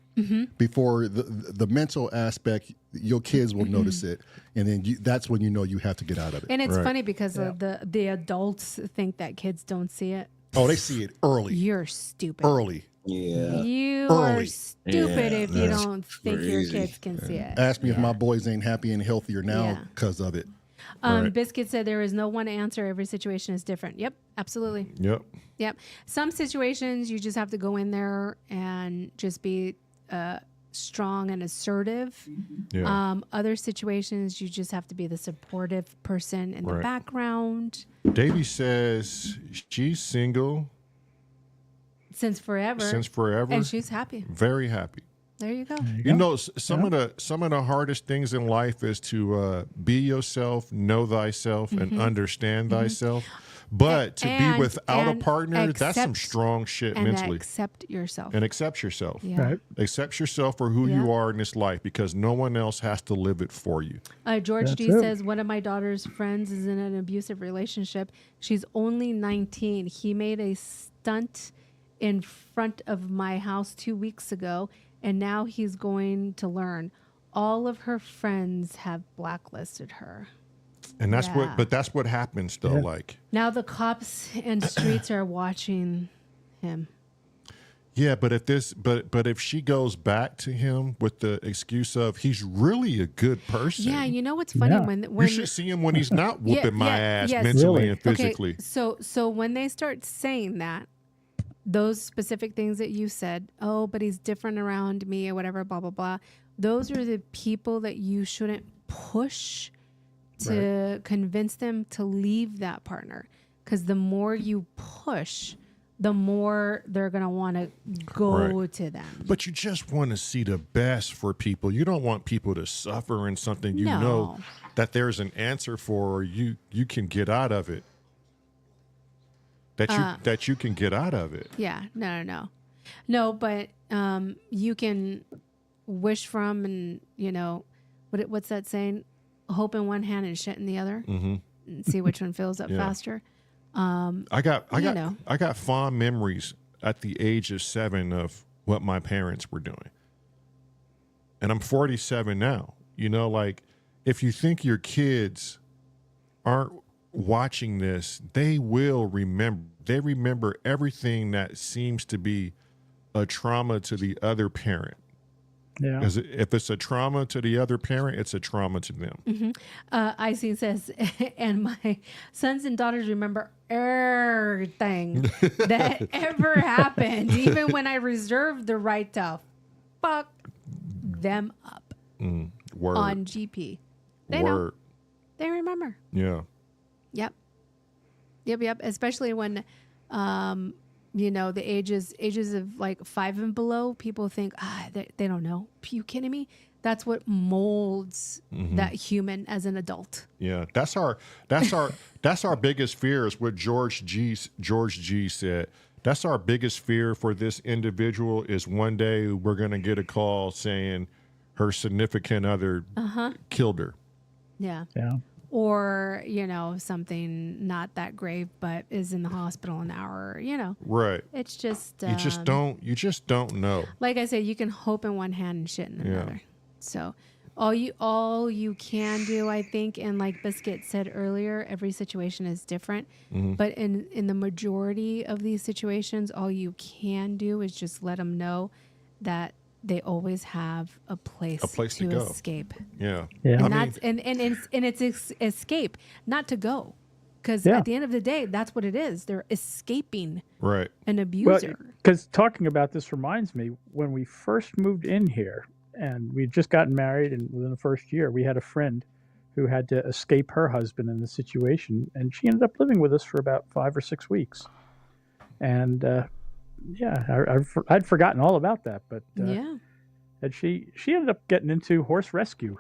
Before the mental aspect, your kids will notice it, and then that's when you know you have to get out of it. And it's funny because the adults think that kids don't see it. Oh, they see it early. You're stupid. Early. Yeah. You are stupid if you that's don't think your crazy. kids can see it. Ask me if my boys ain't happy and healthier now Yeah. because of it. Biscuit said there is no one answer. Every situation is different. Yep, absolutely. Yep. Yep. Some situations you just have to go in there and just be strong and assertive. Yeah. Other situations you just have to be the supportive person in the Right. background. Davey says she's single Since forever. and she's happy. very happy. There you go. You know, some of the hardest things in life is to be yourself, know thyself, and understand thyself. But to be without a partner, that's some strong shit And mentally. accept yourself. And accept yourself. Yeah. Right. Accept yourself for who Yeah. you are in this life, because no one else has to live it for you. George D That's it. says one of my daughter's friends is in an abusive relationship. She's only 19. He made a stunt in front of my house 2 weeks ago, and now he's going to learn. All of her friends have blacklisted her. And that's Yeah. that's what happens though. Yeah. Like, Now the cops and streets are watching him. yeah, but if she goes back to him with the excuse of he's really a good person. Yeah, you know what's funny Yeah. when You should see him when he's not whooping my ass yes. mentally Really? and physically. Okay, so when they start saying that, those specific things that you said, oh, but he's different around me or whatever, blah blah blah. Those are the people that you shouldn't push to convince them to leave that partner, because the more you push, the more they're gonna want to go to them. But you just want to see the best for people. You don't want people to suffer in something you No. know that there's an answer for, or you can get out of it. That you can get out of it. Yeah, no. But you can wish from, and what's that saying? Hope in one hand and shit in the other. Mm-hmm. And see which one fills up Yeah. faster. I got fond memories at the age of 7 of what my parents were doing. And I'm 47 now. Like, if you think your kids aren't watching this, they will remember. They remember everything that seems to be a trauma to the other parent. Yeah. Because if it's a trauma to the other parent, it's a trauma to them. Icy says, and my sons and daughters remember everything that ever happened, even when I reserved the right to fuck them up Word. on GP. They know. Word. They remember. Yeah. Yep. Especially when, the ages of like 5 and below, people think, they don't know. Are you kidding me? That's what molds that human as an adult. Yeah, that's our biggest fear, is what George G said. That's our biggest fear for this individual, is one day we're gonna get a call saying her significant other killed her. Yeah. Yeah. Or, something not that grave, but is in the hospital an hour, Right. It's just, You just don't know. like I said, you can hope in one hand and shit in another. So all you can do, I think, and like Biscuit said earlier, every situation is different. But in the majority of these situations, all you can do is just let them know that they always have a place to go. escape. Yeah. Yeah. And it's escape, not to go. Because at the end of the day, that's what it is. They're escaping Right. an abuser. Because talking about this reminds me, when we first moved in here and we'd just gotten married, and within the first year, we had a friend who had to escape her husband in the situation, and she ended up living with us for about 5 or 6 weeks. And I'd forgotten all about that, but and she ended up getting into horse rescue.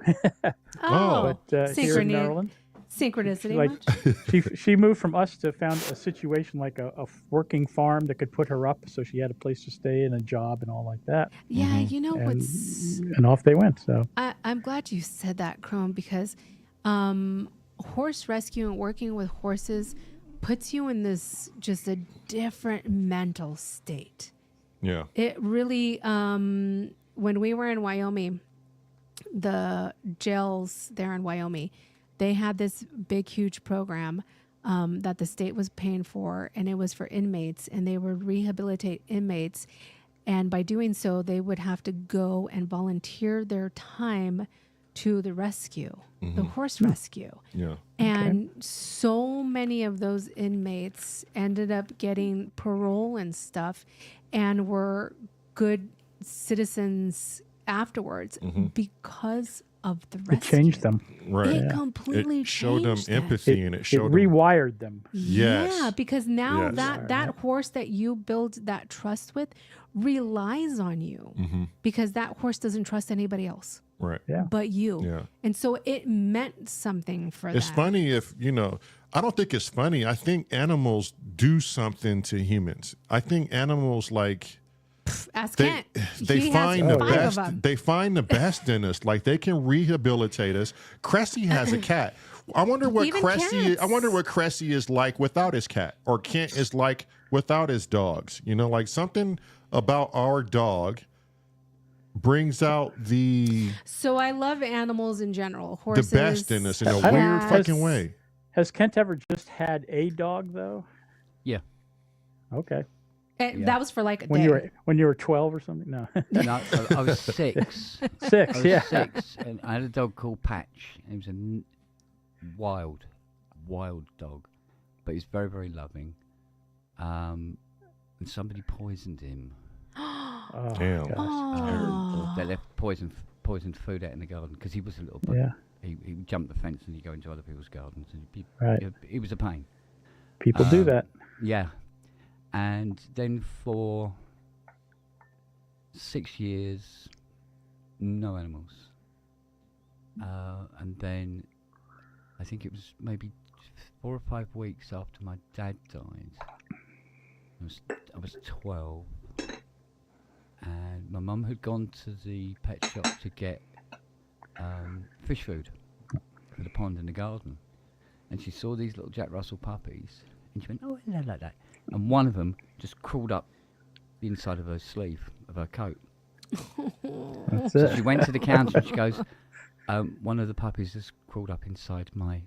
Oh, But here in Maryland, synchronicity. like much? she moved from us to found a situation like a working farm that could put her up, so she had a place to stay and a job and all like that. Yeah, you know And, what's. and off they went. So I'm glad you said that, Chrome, because horse rescue and working with horses puts you in this just a different mental state. Yeah. It really, when we were in Wyoming, the jails there in Wyoming, they had this big, huge program that the state was paying for, and it was for inmates, and they would rehabilitate inmates. And by doing so, they would have to go and volunteer their time to the rescue, the horse rescue. Yeah. And so many of those inmates ended up getting parole and stuff and were good citizens afterwards because of the rescue. it changed them. Right. It completely It showed them changed them. empathy, and it It showed them. rewired them. Yes. Yeah, because now Yes. that horse that you build that trust with relies on you because that horse doesn't trust anybody else Right. Yeah. but you. Yeah. And so it meant something for It's them. funny if, I don't think it's funny. I think animals do something to humans. I think animals, like, Ask they Kent. they He find has the 5 of best. them. They find the best in us. Like, they can rehabilitate us. Cressy has a cat. I wonder what Even Cressy. cats. I wonder what Cressy is like without his cat, or Kent is like without his dogs. Like something about our dog brings out the So I love animals in general. Horses. best in us in a I don't- weird cats. fucking way. Has Kent ever just had a dog though? Yeah. Okay. That was for like a When day. you were 12 or something? No. No, I was 6. I 6. was Yeah. 6, and I had a dog called Patch. He was a wild dog, but he's very, very loving. And somebody poisoned him. Oh, Damn. gosh. Oh. They left poisoned food out in the garden because he was a little bug. Yeah. He would jump the fence and he'd go into other people's gardens. And Right. He was a pain. People do that. Yeah. And then for 6 years, no animals. And then I think it was maybe 4 or 5 weeks after my dad died. I was 12. And my mum had gone to the pet shop to get fish food for the pond in the garden. And she saw these little Jack Russell puppies. And she went, oh, hello, like that. And one of them just crawled up the inside of her sleeve of her coat. That's So it. she went to the counter and she goes, one of the puppies has crawled up inside my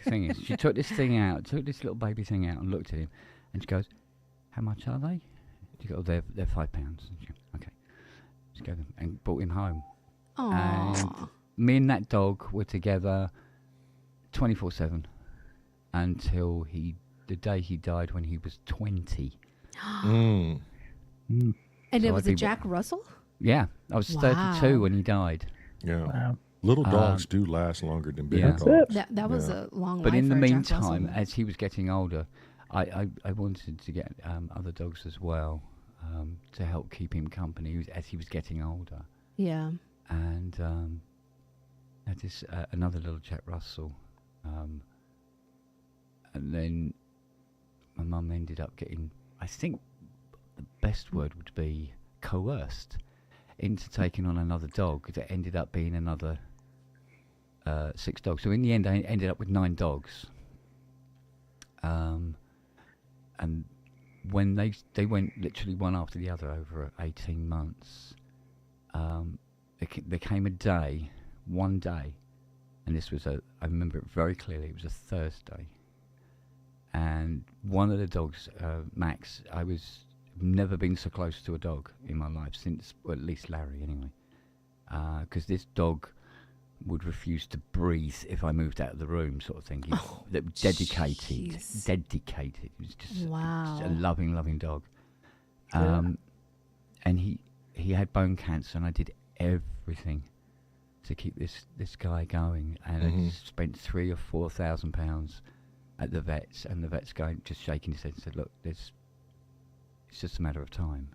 thing. She took this little baby thing out and looked at him. And she goes, how much are they? She goes, oh, they're £5. And she goes, okay. She goes and brought him home. And Aww. me and that dog were together 24/7 until the day he died when he was 20. Mm. And So it was I'd a be- Jack Russell? Yeah, I was 32 Wow. when he died. Yeah. Wow. Little dogs do last longer than bigger yeah. That's dogs. That was Yeah. a long But life in the for a Jack meantime, Russell. as he was getting older, I wanted to get other dogs as well to help keep him company as he was getting older. Yeah. And had this another little Jack Russell. And then my mum ended up getting, I think the best word would be coerced into taking on another dog that ended up being another 6 dogs. So in the end, I ended up with 9 dogs. And when they went literally one after the other over 18 months, there came one day, and this was I remember it very clearly, it was a Thursday. And one of the dogs, Max, never been so close to a dog in my life since, well, at least Larry anyway. Because this dog would refuse to breathe if I moved out of the room, sort of thing. Dedicated. jeez. Dedicated. He was just Wow. a loving dog. Yeah. And he had bone cancer, and I did everything to keep this guy going. And I spent £3,000 or £4,000 at the vets, and the vet's just shaking his head and said, look, it's just a matter of time.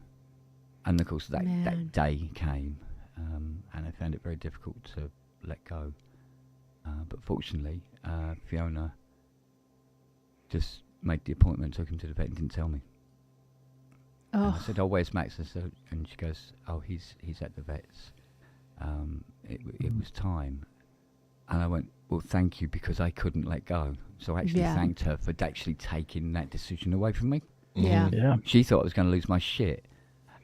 And of course that Man. day came, and I found it very difficult to let go. But fortunately, Fiona just made the appointment, took him to the vet and didn't tell me. And I Oh, said, oh, where's Max? And she goes, oh, he's at the vet's. It was time. And I went, well, thank you, because I couldn't let go. So I actually Yeah. thanked her for actually taking that decision away from me. yeah. Yeah. She thought I was going to lose my shit.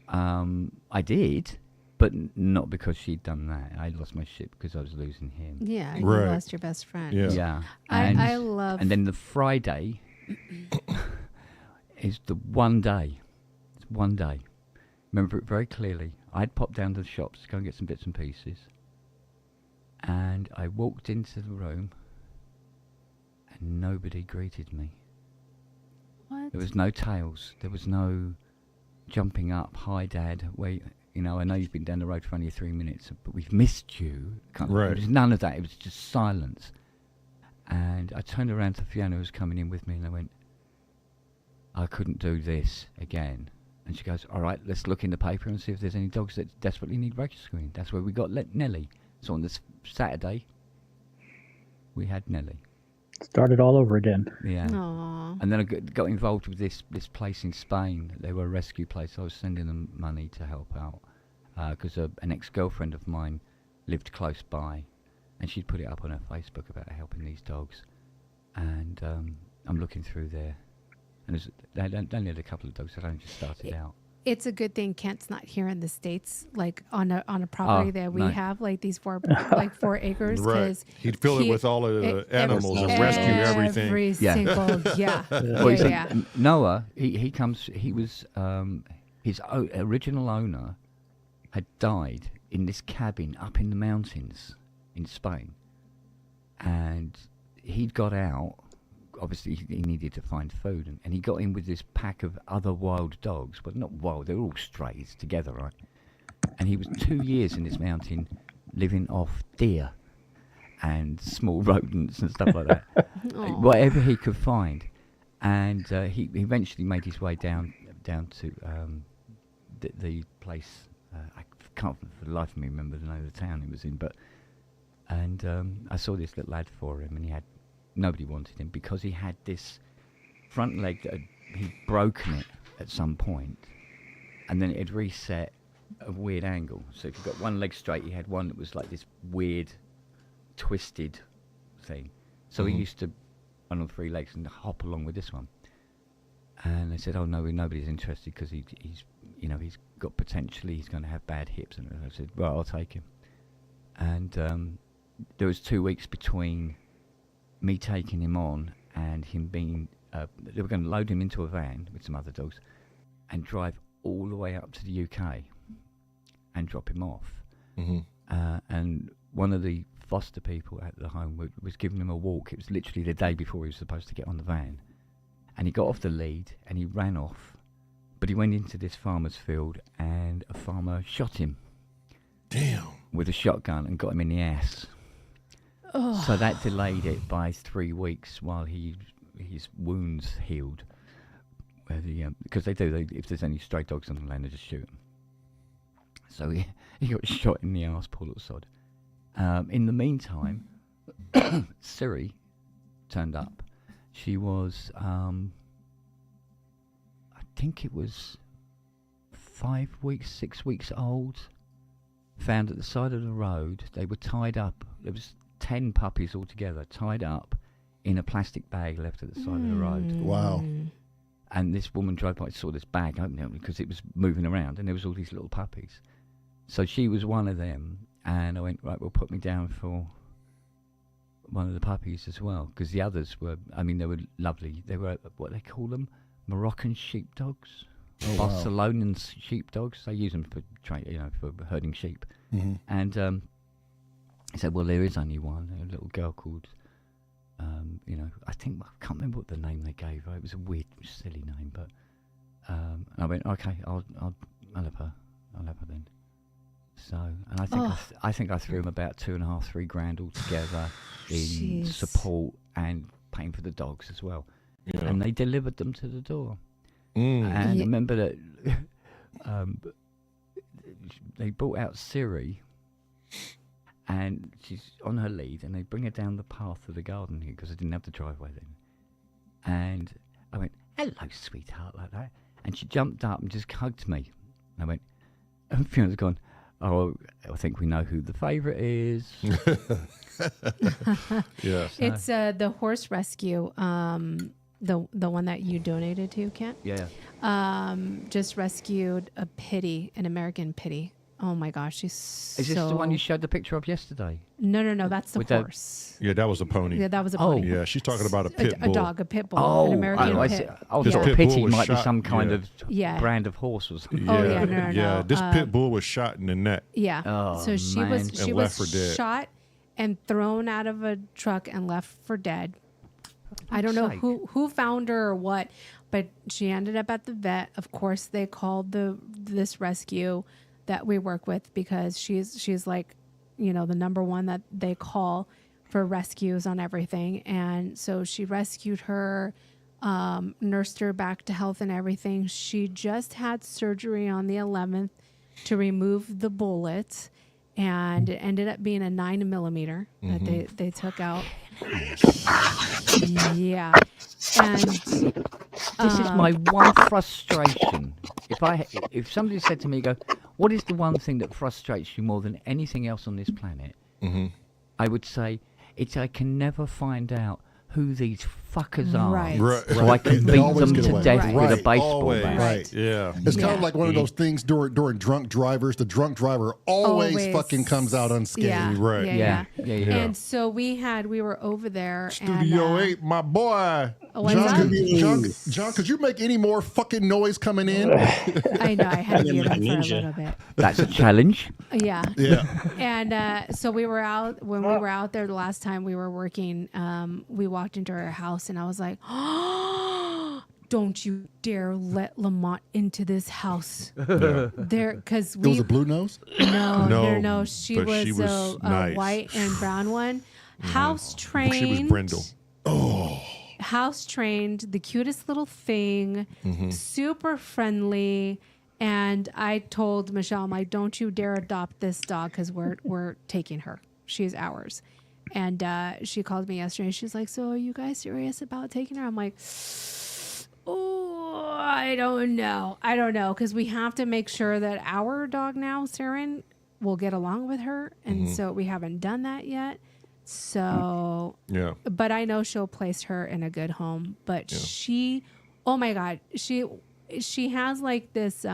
I did, but not because she'd done that. I lost my shit because I was losing him. Yeah. You Right. lost your best friend. Yeah. Yeah. I love. And then the Friday is the one day. It's one day. Remember it very clearly. I'd popped down to the shops to go and get some bits and pieces. And I walked into the room and nobody greeted me. What? There was no tails. There was no jumping up. Hi, Dad. Wait, I know you've been down the road for only 3 minutes, but we've missed you. Right. There was none of that. It was just silence. And I turned around to Fiona, who was coming in with me, and I went, I couldn't do this again. And she goes, all right, let's look in the paper and see if there's any dogs that desperately need rescuing. That's where we got Nelly. So on this Saturday, we had Nelly. Started all over again. Yeah. Aw. And then I got involved with this place in Spain. They were a rescue place. I was sending them money to help out because an ex-girlfriend of mine lived close by, and she'd put it up on her Facebook about helping these dogs. And I'm looking through there, and they only had a couple of dogs that only just started out. it's a good thing Kent's not here in the States, like on a property that we no. have, like these 4 acres. Right. 'Cause He'd fill it with all of the animals and rescue everything. Every Yeah. single, yeah. Well, he said yeah. Noah, he comes. He was his original owner had died in this cabin up in the mountains in Spain, and he'd got out. Obviously, he needed to find food, and he got in with this pack of other wild dogs. Well, not wild; they were all strays together, right? And he was 2 years in this mountain, living off deer and small rodents and stuff like that, whatever he could find. And he eventually made his way down to the place. I can't for the life of me remember the name of the town he was in, and I saw this little ad for him, and nobody wanted him because he had this front leg that he'd broken it at some point, and then it had reset a weird angle. So if you got one leg straight, he had one that was like this weird, twisted thing. So he used to run on 3 legs and hop along with this one. And they said, "Oh no, nobody's interested because he's got potentially he's going to have bad hips." And I said, "Well, I'll take him." And there was 2 weeks between me taking him on and him being. They were going to load him into a van with some other dogs and drive all the way up to the UK and drop him off. And one of the foster people at the home was giving him a walk. It was literally the day before he was supposed to get on the van. And he got off the lead and he ran off. But he went into this farmer's field and a farmer shot him. Damn. With a shotgun and got him in the ass. Oh. So that delayed it by 3 weeks while his wounds healed. Because if there's any stray dogs on the land, they just shoot them. So he got shot in the ass, poor little sod. In the meantime, Siri turned up. She was, I think it was 5 weeks, 6 weeks old. Found at the side of the road. They were tied up. There was 10 puppies altogether, tied up in a plastic bag left at the side of the road. Wow. And this woman drove by, saw this bag opening because it was moving around, and there was all these little puppies. So she was one of them, and I went, right, well, put me down for one of the puppies as well, because the others were, they were lovely. They were, what they call them, Moroccan sheepdogs. Oh, wow. Barcelonian sheepdogs. They use them for for herding sheep. And he said, well, there is only one, a little girl called, I can't remember what the name they gave her. It was a weird, silly name, but and I went, okay, I'll have her. I'll have her then. So, and I think I threw him about $2,500-3,000 altogether in support and paying for the dogs as well. Yeah. And they delivered them to the door. And I remember that they brought out Siri, and she's on her lead, and they bring her down the path of the garden here because I didn't have the driveway then. And I went, "Hello, sweetheart," like that, and she jumped up and just hugged me. And I went, and Fiona's gone, "Oh, I think we know who the favourite is." Yeah, it's the horse rescue. The one that you donated to, Kent? Yeah. Just rescued an American pitty. Oh my gosh, she's Is this the one you showed the picture of yesterday? No, that's the horse. Yeah, that was a pony. Yeah, that was a pony. Yeah, she's talking about a pit bull. A dog, a pit bull, an American pit. I This thought pit pitty bull was might be shot- some kind of Yeah. brand of horse or something. Yeah, no. This pit bull was shot in the neck. Yeah. Oh, so she man. was And left for dead. shot and thrown out of a truck and left for dead. I don't know who found her or what, but she ended up at the vet. Of course, they called this rescue that we work with because she's like, the number one that they call for rescues on everything. And so she rescued her, nursed her back to health and everything. She just had surgery on the 11th to remove the bullet, and it ended up being a 9mm that they took out. Yeah. And this is my one frustration. If somebody said to me, what is the one thing that frustrates you more than anything else on this planet? I would say I can never find out who these fuckers are. Right. Right. So I can They beat always them get to away. death with a Right. baseball Always. bat. Right. Yeah. It's kind of Yeah. like one of those things during drunk drivers. The drunk driver always fucking comes out unscathed. Yeah. Right. Yeah. Yeah. And so we were over there. Studio and, 8, my boy. What's John, up? John, could you make any more fucking noise coming in? I know. I had to mute him for a Ninja. little bit. That's a challenge. Yeah. Yeah. And so we were out when we were out there the last time we were working. We walked into our house, and I was like, "Oh, don't you dare let Lamont into this house!" There, because It was we a blue nose? no, she but was, she was a nice. white and brown one, house trained. She was Brindle. House trained, the cutest little thing, super friendly. And I told Michelle, I'm like, don't you dare adopt this dog because we're taking her. She's ours. And she called me yesterday. She's like, so are you guys serious about taking her? I'm like, oh, I don't know. Because we have to make sure that our dog now, Saren, will get along with her. And so we haven't done that yet. So, Yeah. but I know she'll place her in a good home. But she, oh my God, she has like this,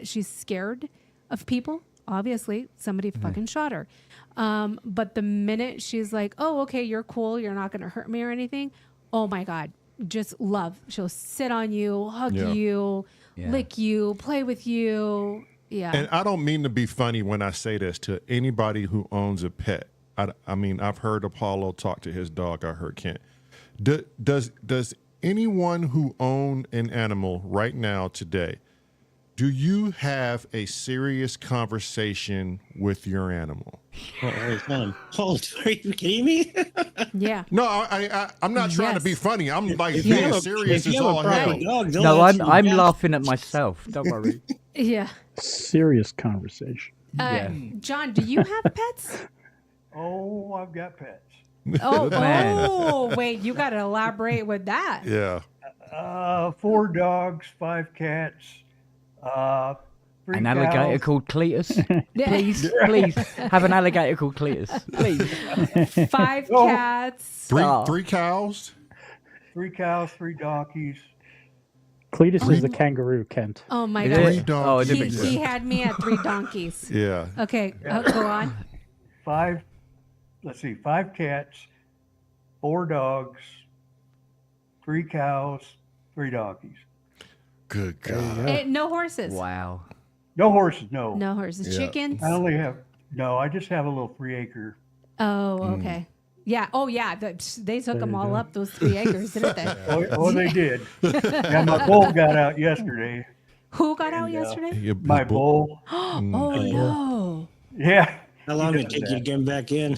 she's scared of people. Obviously, somebody fucking shot her. But the minute she's like, oh, okay, you're cool. You're not going to hurt me or anything. Oh my God, just love. She'll sit on you, hug you, lick you, play with you. Yeah. And I don't mean to be funny when I say this to anybody who owns a pet. I mean, I've heard Apollo talk to his dog. I heard Kent. Does anyone who own an animal right now today, do you have a serious conversation with your animal? Hold, are you kidding me? Yeah. No, I'm not trying to be funny. I'm like being serious as all hell. No, I'm laughing at myself. Don't worry. Yeah. Serious conversation. John, do you have pets? Oh, I've got pets. Oh, wait, you got to elaborate with that. Yeah. 4 dogs, 5 cats, 3 An alligator cows. called Cletus. Please have an alligator called Cletus. Please. 5 Oh. cats. Three cows. 3 cows, 3 donkeys. Cletus is the kangaroo, Kent. Oh my Is God. it? Oh, it didn't make sense. He had me at 3 donkeys. Yeah. Okay, go on. 5 cats, 4 dogs, 3 cows, 3 donkeys. Good God. No horses. Wow. No horses, no. No horses. Yeah. Chickens. I just have a little 3-acre. Oh, okay. Yeah. Oh, yeah. They took them all up, those 3 acres, didn't they? Oh, they did. Yeah, my bull got out yesterday. Who got out yesterday? My bull. Oh, no. Yeah. How long did it take you to get him back in?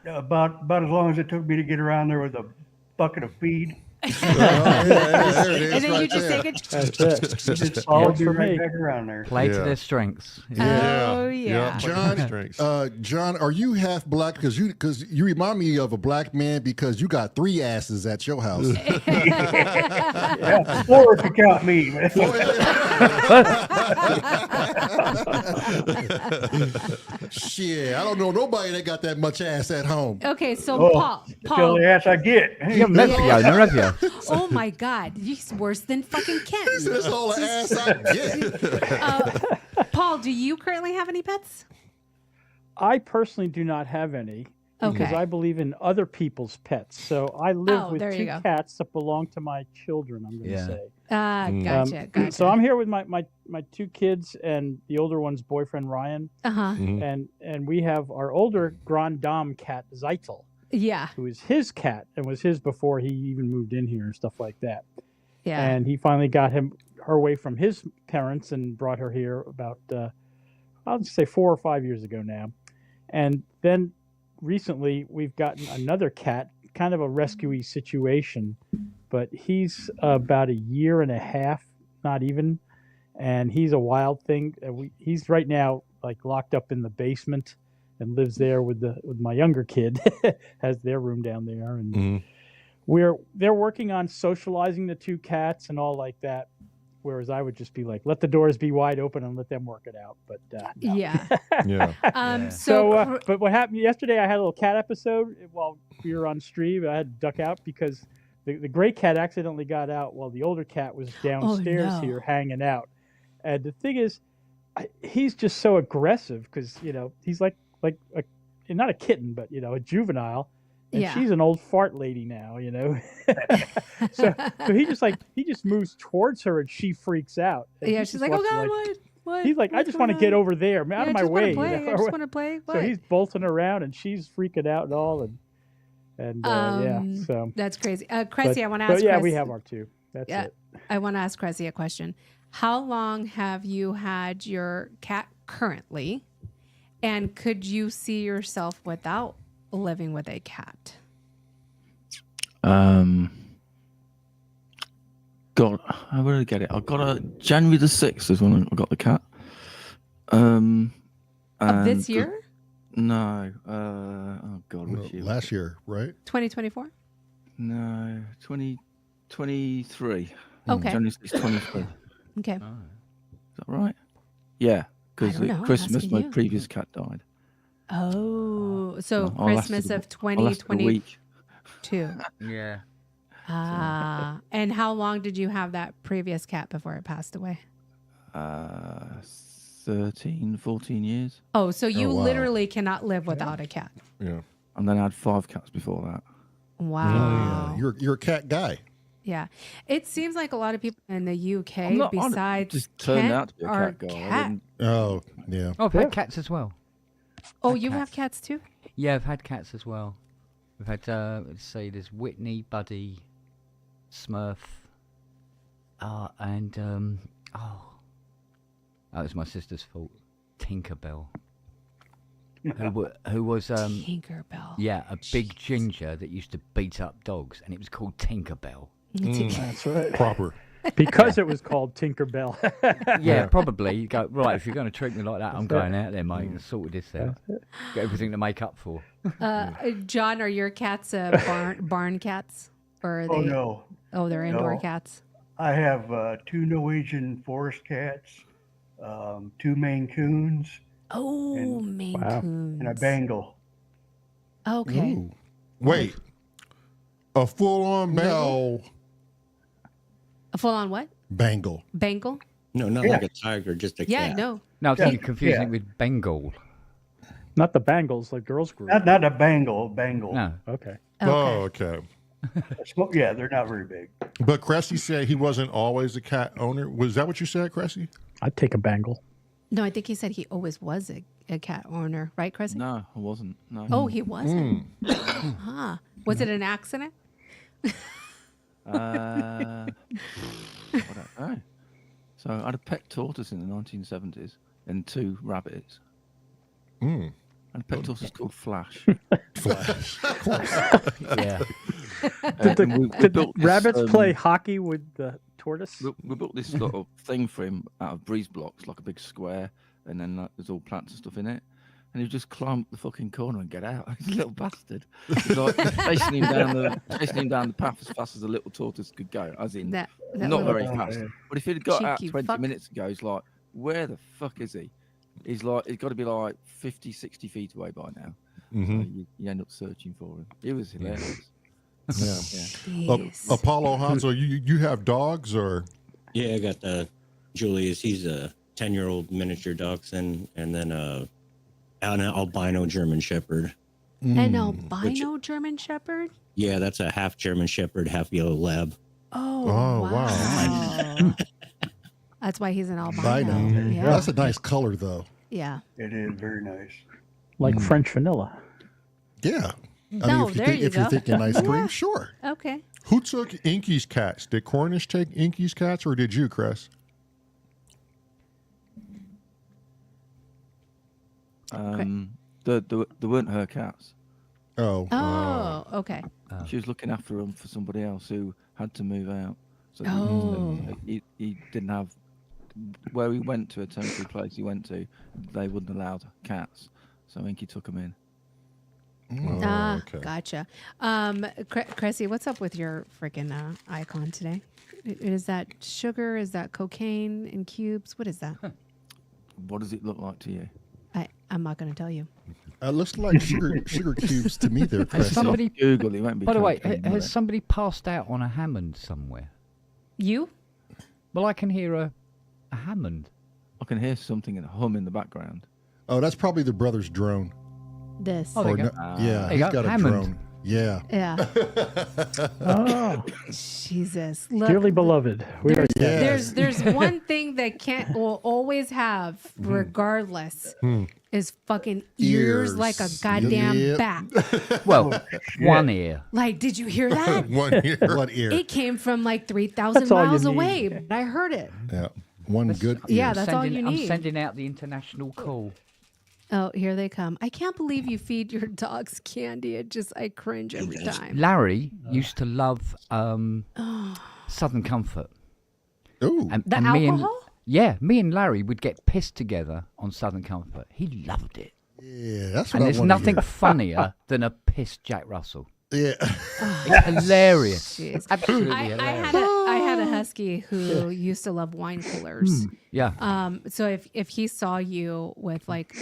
About as long as it took me to get around there with a bucket of feed. There it is. And then right you just there. take it. That's it. Just followed Works me for right me. back around there. Play to Yeah. their strengths. Oh, yeah. John, are you half black? Because you remind me of a black man because you got 3 asses at your house. Yeah, 4 if you count me. Shit, I don't know nobody that got that much ass at home. Okay, so Oh, Paul. That's the only ass I get. You haven't met Fiona, have you? Oh my God, he's worse than fucking Kent. That's all the ass I get. Paul, do you currently have any pets? I personally do not have any because Okay. I believe in other people's pets. So I live Oh, with there you 2 go. cats that belong to my children, I'm going to Yeah. say. Gotcha. So I'm here with my 2 kids and the older one's boyfriend, Ryan. Uh-huh. And we have our older Grand Dame cat, Zeitel, Yeah. who is his cat and was his before he even moved in here and stuff like that. Yeah. And he finally got her away from his parents and brought her here about, I'll just say 4 or 5 years ago now. And then recently we've gotten another cat, kind of a rescue situation, but he's about 1.5 years, not even. And he's a wild thing. He's right now like locked up in the basement and lives there with my younger kid, has their room down there. And they're working on socializing the 2 cats and all like that. Whereas I would just be like, let the doors be wide open and let them work it out. But no. Yeah. Yeah. But what happened yesterday? I had a little cat episode while we were on stream. I had to duck out because the gray cat accidentally got out while the older cat was downstairs no. here hanging out. And the thing is, he's just so aggressive because he's like not a kitten, but a juvenile. And Yeah. she's an old fart lady now, so he just moves towards her and she freaks out. And Yeah, he's she's just like, oh watching, God, what? He's like, I What's just want to going get on? over there, man, out of I my just way. want to play. I just want to play. So What? he's bolting around and she's freaking out and all, and yeah. So That's crazy. Cressy, I want to ask. But yeah, Cress, we have our two. That's Yeah, it. I want to ask Cressy a question. How long have you had your cat currently, and could you see yourself without living with a cat? God, where did I get it? I got a January the 6th is when I got the cat. Of this and year, No. Oh God, which year? Last year, right? 2024. No, 2023. Okay. January 6th, 23. Is Okay. that right? Yeah, because I don't know, at I'm Christmas asking my you. previous cat died. Oh, so I lasted Christmas of I lasted a 2022. week. Yeah. Ah, and how long did you have that previous cat before it passed away? 13, 14 years. Oh, so you Oh, wow. literally cannot live without a cat. Yeah. And then I had 5 cats before that. Wow. Yeah, you're a cat guy. Yeah. It seems like a lot of people in the UK, I'm not- I besides just turned Kent, out to be a are cat guy. I cat. didn't- Oh, yeah. Oh, I've had cats as well. Oh, had you have cats. cats too? Yeah, I've had cats as well. We've had, let's say, there's Whitney, Buddy, Smurf, and, that was my sister's fault, Tinkerbell. who was, Tinkerbell. yeah, a big ginger that used to beat up dogs, and it was called Tinkerbell. That's right. Proper. Because it was called Tinkerbell. Yeah, probably. You go, right, if you're going to treat me like that, I'm going out there, mate, and sorted this out. Got everything to make up for. John, are your cats barn cats? Or are they? Oh no, Oh, they're indoor No. cats. I have 2 Norwegian forest cats, 2 Maine Coons, Oh, And- Maine Wow. Coons. and a Bengal. Okay. Ooh. Wait. A full-on Bengal. A full on what? Bangle. Bengal? No, not Yeah. like a tiger, just a Yeah, cat. no. No, I think Yeah. you're confusing Yeah. it with Bengal. Not the Bangles, the girls group. Not a Bengal, Bengal. No. Okay. Oh, okay. Yeah, they're not very big. But Cressy said he wasn't always a cat owner. Was that what you said, Cressy? I'd take a Bangle. No, I think he said he always was a cat owner, right, Chris? No, I wasn't. No. Oh, he wasn't. Huh. Was it an accident? I don't know. So I had a pet tortoise in the 1970s and 2 rabbits. Mm. And a pet tortoise called Flash. Flash. Yeah. And we Did the built this, rabbits play hockey with the tortoise? We built this little thing for him out of breeze blocks, like a big square, and then there's all plants and stuff in it. And he would just climb up the fucking corner and get out. He's a little bastard. He's like chasing him down the path as fast as a little tortoise could go. As in, That not little- very fast. But if he'd got out Cheeky 20 fuck. minutes ago, he's like, where the fuck is he? He's got to be like 50, 60 feet away by now. Mm-hmm. So you end up searching for him. It was hilarious. Yeah. Jeez. Apollo Hanzo, you have dogs or? Yeah, I got the Julius. He's a 10-year-old miniature dachshund, and then an albino German Shepherd. An albino German Shepherd? Yeah, that's a half German Shepherd, half yellow lab. Oh, Oh, wow. wow. That's why he's an albino. Albino. Yeah. That's a nice color, though. Yeah. It is very nice. Like French vanilla. Yeah. No, there you if you're go. thinking ice cream, sure. Okay. Who took Inky's cats? Did Cornish take Inky's cats or did you, Cress? They weren't her cats. Oh. Oh, okay. She was looking after them for somebody else who had to move out. So Oh. he didn't have where he went to, a temporary place he went to, they wouldn't allow cats. So Inky took them in. Oh, okay. Gotcha. Cressy, what's up with your freaking icon today? Is that sugar? Is that cocaine in cubes? What is that? What does it look like to you? I'm not going to tell you. It looks like sugar cubes to me there, Has Cressy. somebody, Google, it won't be. by the way, cocaine, will has it? somebody passed out on a Hammond somewhere? You? Well, I can hear a Hammond. I can hear something in a hum in the background. Oh, that's probably the brother's drone. This. Oh, there you Or go. yeah, There you he's go, got a Hammond. drone. Yeah. Yeah. Oh, Jesus. Look, dearly beloved. We are Yes. there's one thing that will always have, regardless, is fucking ears like a goddamn Yep. bat. Well, one ear. Like, did you hear that? One year. What ear? It came from like 3,000 That's all you miles need. away, but I heard it. Yeah. One good Yeah, ear. that's all you I'm need. sending out the international call. Oh, here they come. I can't believe you feed your dogs candy. I cringe every time. Larry used to love Southern Comfort. Ooh. And, The and me and, alcohol? me and Larry would get pissed together on Southern Comfort. He loved it. Yeah, that's what And I there's wanna nothing hear. funnier than a pissed Jack Russell. Yeah. It's hilarious. Jeez. Absolutely I hilarious. had a husky who used to love wine coolers. Yeah. So if he saw you with like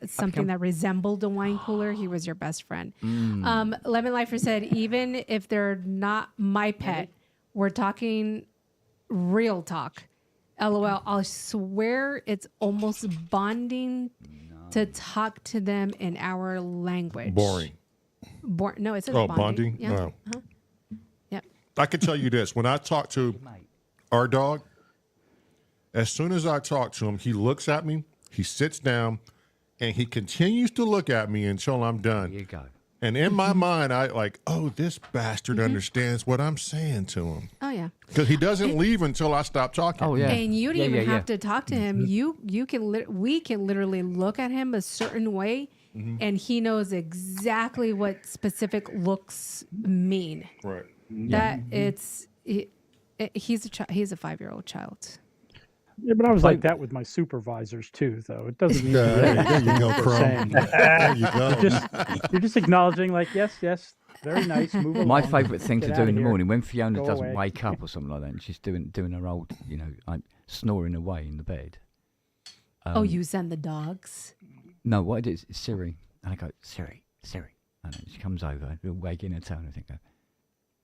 something that resembled a wine cooler, he was your best friend. Lemon Lifer said, even if they're not my pet, we're talking real talk. LOL. I'll swear it's almost bonding to talk to them in our language. Boring. No, it says Oh, bonding. bonding? Yeah. Oh. Uh-huh. Yep. I can tell you this. When I talk to our dog, as soon as I talk to him, he looks at me, he sits down, and he continues to look at me until I'm done. Here you go. And in my mind, I like, oh, this bastard understands what I'm saying to him. Oh yeah. Because he doesn't leave until I stop talking. Oh, yeah. And you don't Yeah, even yeah, have to talk to him. You can we can literally look at him a certain way, and he knows exactly what specific looks mean. Right. That he's a 5-year-old child. Yeah, but I was like that with my supervisors too, though. It doesn't mean There you go, Crow. saying. There you go. You're just acknowledging, like, yes, very nice. Move along. My favourite thing to Get do outta in the here. morning when Fiona Go doesn't away. wake up or something like that, and she's doing her old, like snoring away in the bed. You send the dogs. No, what I do is Siri, and I go Siri, and then she comes over, wagging her tail, and I think,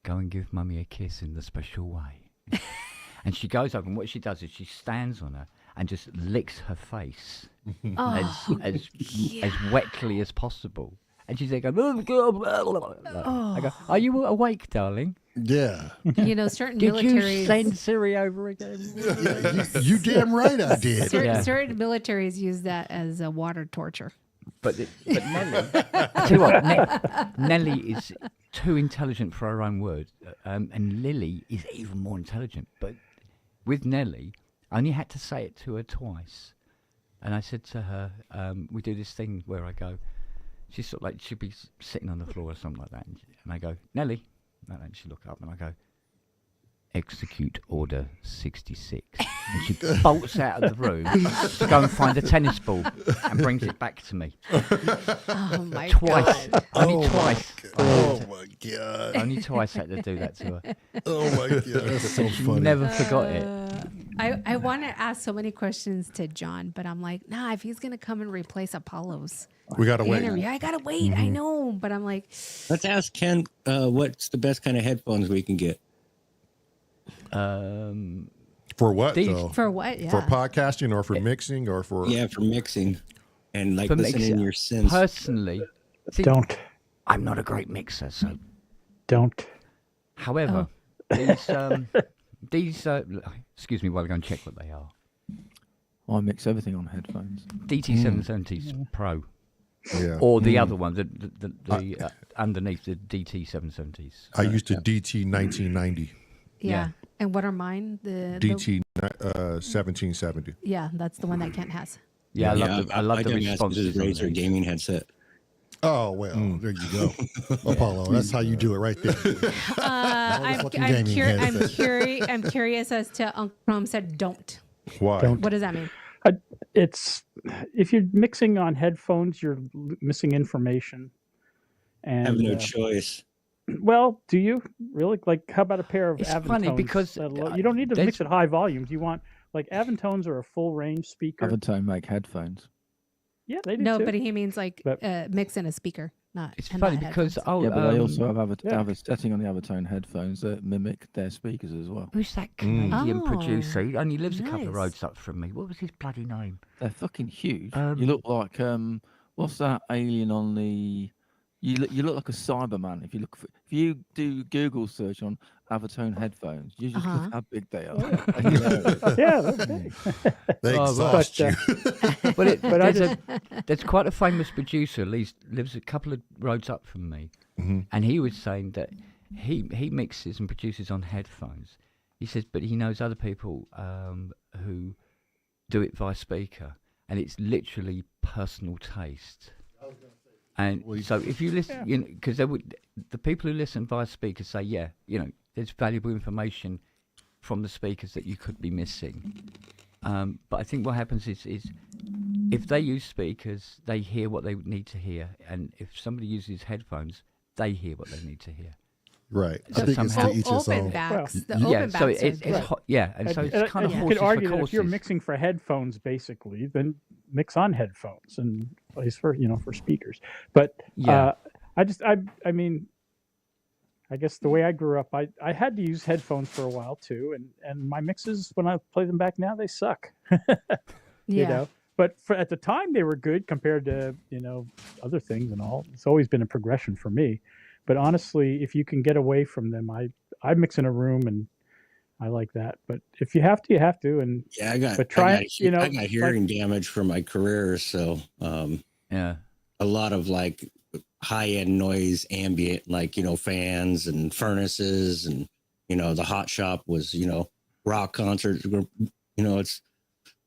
go and give Mummy a kiss in the special way. And she goes over, and what she does is she stands on her and just licks her face as wetly as possible. And she's like, I go, are you awake, darling? Yeah. Certain Did you militaries. send Siri over again? You damn right I did. Yeah. Certain militaries use that as a water torture. But Nelly, I tell you what, Nelly is too intelligent for her own word, and Lily is even more intelligent. But with Nelly, I only had to say it to her twice, and I said to her, we do this thing where I go, she's sort of like she'd be sitting on the floor or something like that, and I go, Nelly, and then she look up and I go, execute order 66. And she bolts out of the room to go and find a tennis ball and brings it back to me. Oh my Twice. god. Only twice. Oh my god. Only twice I had to do that to her. Oh my god. That's so She funny. never forgot it. I want to ask so many questions to John, but I'm like, nah, if he's going to come and replace Apollo's We got to wait. interview, I got to wait. I know, but I'm like, Let's ask Ken what's the best kind of headphones we can get. For what, These- though? for what? Yeah. For podcasting or for mixing or for... Yeah, for mixing and like For listening mixing. your synths. Personally, see, Don't. I'm not a great mixer, so. Don't. However, these excuse me while I go and check what they are. I mix everything on headphones. DT770s Pro, Yeah. or the other one, the underneath the DT770s. I used a DT 1990. yeah. yeah. And what are mine? The DT 1770. yeah, that's the one that Kent has. Yeah, I love the dumbass uses responses. on Razer these. gaming headset. Oh well, there you go, Apollo. That's how you do it right there. fucking gaming headset. I'm curious as to Uncle Chrome said don't. Why? Don't. What does that mean? It's if you're mixing on headphones, you're missing information. And Have no choice. well, do you really? Like, how about a pair of It's Avantones? funny because, you don't need to there's- mix at high volumes. You want like Avantones are a full range speaker. Avantone make headphones. Yeah, they do No, too. but he means like But- mix in a speaker, not. It's and funny not because headphones. Yeah, but they also have yeah. a setting on the Avatone headphones that mimic their speakers as well. who's that Canadian Oh, producer? He only lives a couple of nice. roads up from me. What was his bloody name? They're fucking huge. Um, You look like what's that alien on the? You look like a Cyberman if you do Google search on Avatone headphones. You just look how big they are. They're hilarious. Yeah, they're big. They Oh, exhaust but, you. But there's quite a famous producer, lives a couple of roads up from me, and he was saying that he mixes and produces on headphones. He says, but he knows other people who do it via speaker, and it's literally personal taste. And so if you listen, you know, because the people who listen via speakers say, yeah, you know, there's valuable information from the speakers that you could be missing. But I think what happens is if they use speakers, they hear what they need to hear, and if somebody uses headphones, they hear what they need to hear. Right. So I think it's somehow- to each his Open own. backs. The Yeah, open so backs. it's are good. hot, yeah, and so it's kind of you horses could argue for that if you're courses. mixing for headphones, basically, then mix on headphones, and at least for for speakers. But Yeah. I mean, I guess the way I grew up, I had to use headphones for a while too, and my mixes when I play them back now, they suck. Yeah. But at the time they were good compared to other things and all. It's always been a progression for me. But honestly, if you can get away from them, I mix in a room and I like that. But if you have to, you have to. And Yeah, I got hearing damage from my career, so Yeah. a lot of like high end noise, ambient, like fans and furnaces, and the hot shop was rock concerts. It's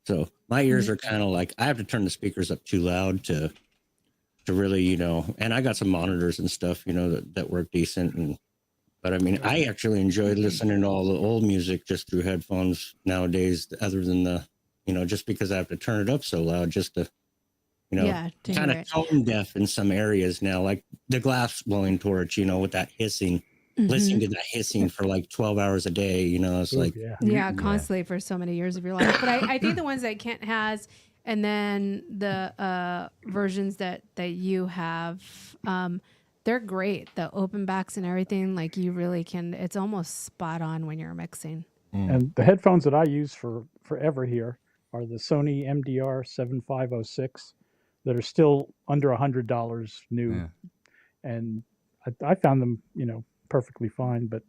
so my ears are kind of like I have to turn the speakers up too loud to really and I got some monitors and stuff that work decent, but I mean I actually enjoy listening to all the old music just through headphones nowadays, other than the just because I have to turn it up so loud just to to kind hear of it. tone deaf in some areas now, like the glass blowing torch with that hissing, listening to that hissing for like 12 hours a day, it's like Yeah, constantly for so many years of your life. But I think the ones that Kent has, and then the versions that you have, they're great. The open backs and everything, like you really can. It's almost spot on when you're mixing. And the headphones that I use for forever here are the Sony MDR 7506 that are still under $100 new. Yeah. And I found them, perfectly fine. But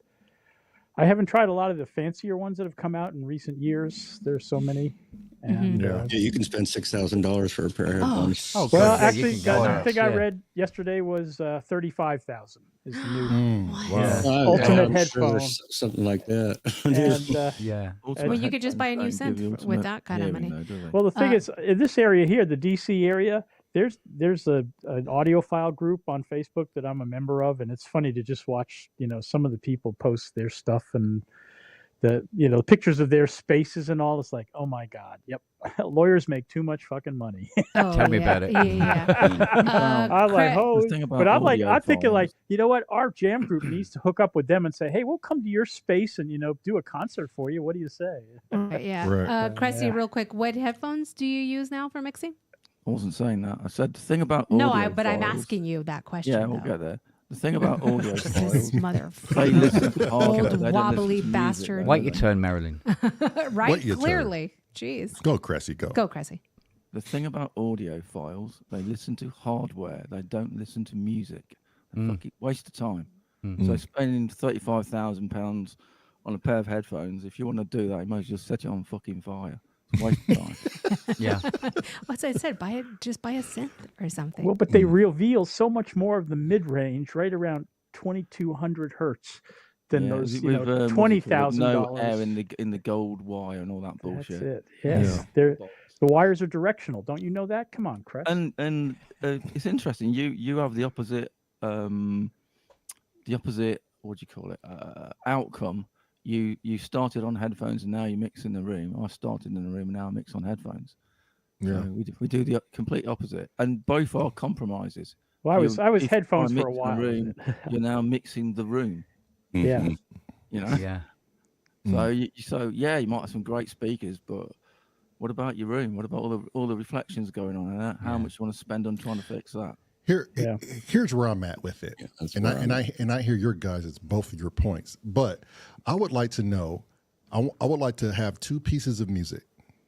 I haven't tried a lot of the fancier ones that have come out in recent years. There's so many. And yeah, you can spend $6,000 for a pair of headphones. Oh, well, God, yeah, actually, you can go the nuts, thing I yeah. read yesterday was 35,000 is the new Wow. ultimate I'm sure headphone. there's something like that. And Yeah. Well, you could just buy a new synth with that kind of money. well, the thing is, in this area here, the DC area, there's an audiophile group on Facebook that I'm a member of, and it's funny to just watch, some of the people post their stuff and the pictures of their spaces and all. It's like, oh my God, yep, lawyers make too much fucking money. Oh, Tell me about it. Yeah. I'm like, The thing about but I'm thinking audiophiles- like, you know what, our jam group needs to hook up with them and say, hey, we'll come to your space and do a concert for you. What do you say? Right, yeah. Right. Cressy, Yeah. real quick, what headphones do you use now for mixing? I wasn't saying that. I said the thing about No, audio but I'm files- asking you that question. Yeah, we'll though. get there. The thing about audio This files, motherfucker. they listen to hardware, Old they don't listen wobbly to music, bastard. though, Wait do your they? turn, Marilyn. Right? Wait your turn. Clearly. Jeez. Go, Cressy, go. Go, Cressy. The thing about audio files, they listen to hardware. They don't listen to music. Fucking waste of time. So spending £35,000 on a pair of headphones, if you want to do that, you might as well set it on fucking fire. It's a waste of time. Yeah. What's I said? Just buy a synth or something. Well, but they reveal so much more of the mid-range, right around 2200 hertz, than Yeah, those with, $20,000. no air in the gold wire and all that That's bullshit. it. Yes, the wires are directional. Don't you know that? Come on, Cress. And it's interesting. You have the opposite. What do you call it? Outcome. You started on headphones and now you mix in the room. I started in the room and now I mix on headphones. Yeah. So we do the complete opposite, and both are compromises. Well, I was If headphones I for a mix in while. the room, you're now mixing the room. Yeah. You know. Yeah. So you might have some great speakers, but What about your room? What about all the reflections going on in that? How much you want to spend on trying to fix that? Here's where I'm at with it, and I hear your guys' both of your points, but I would like to know, I would like to have two pieces of music,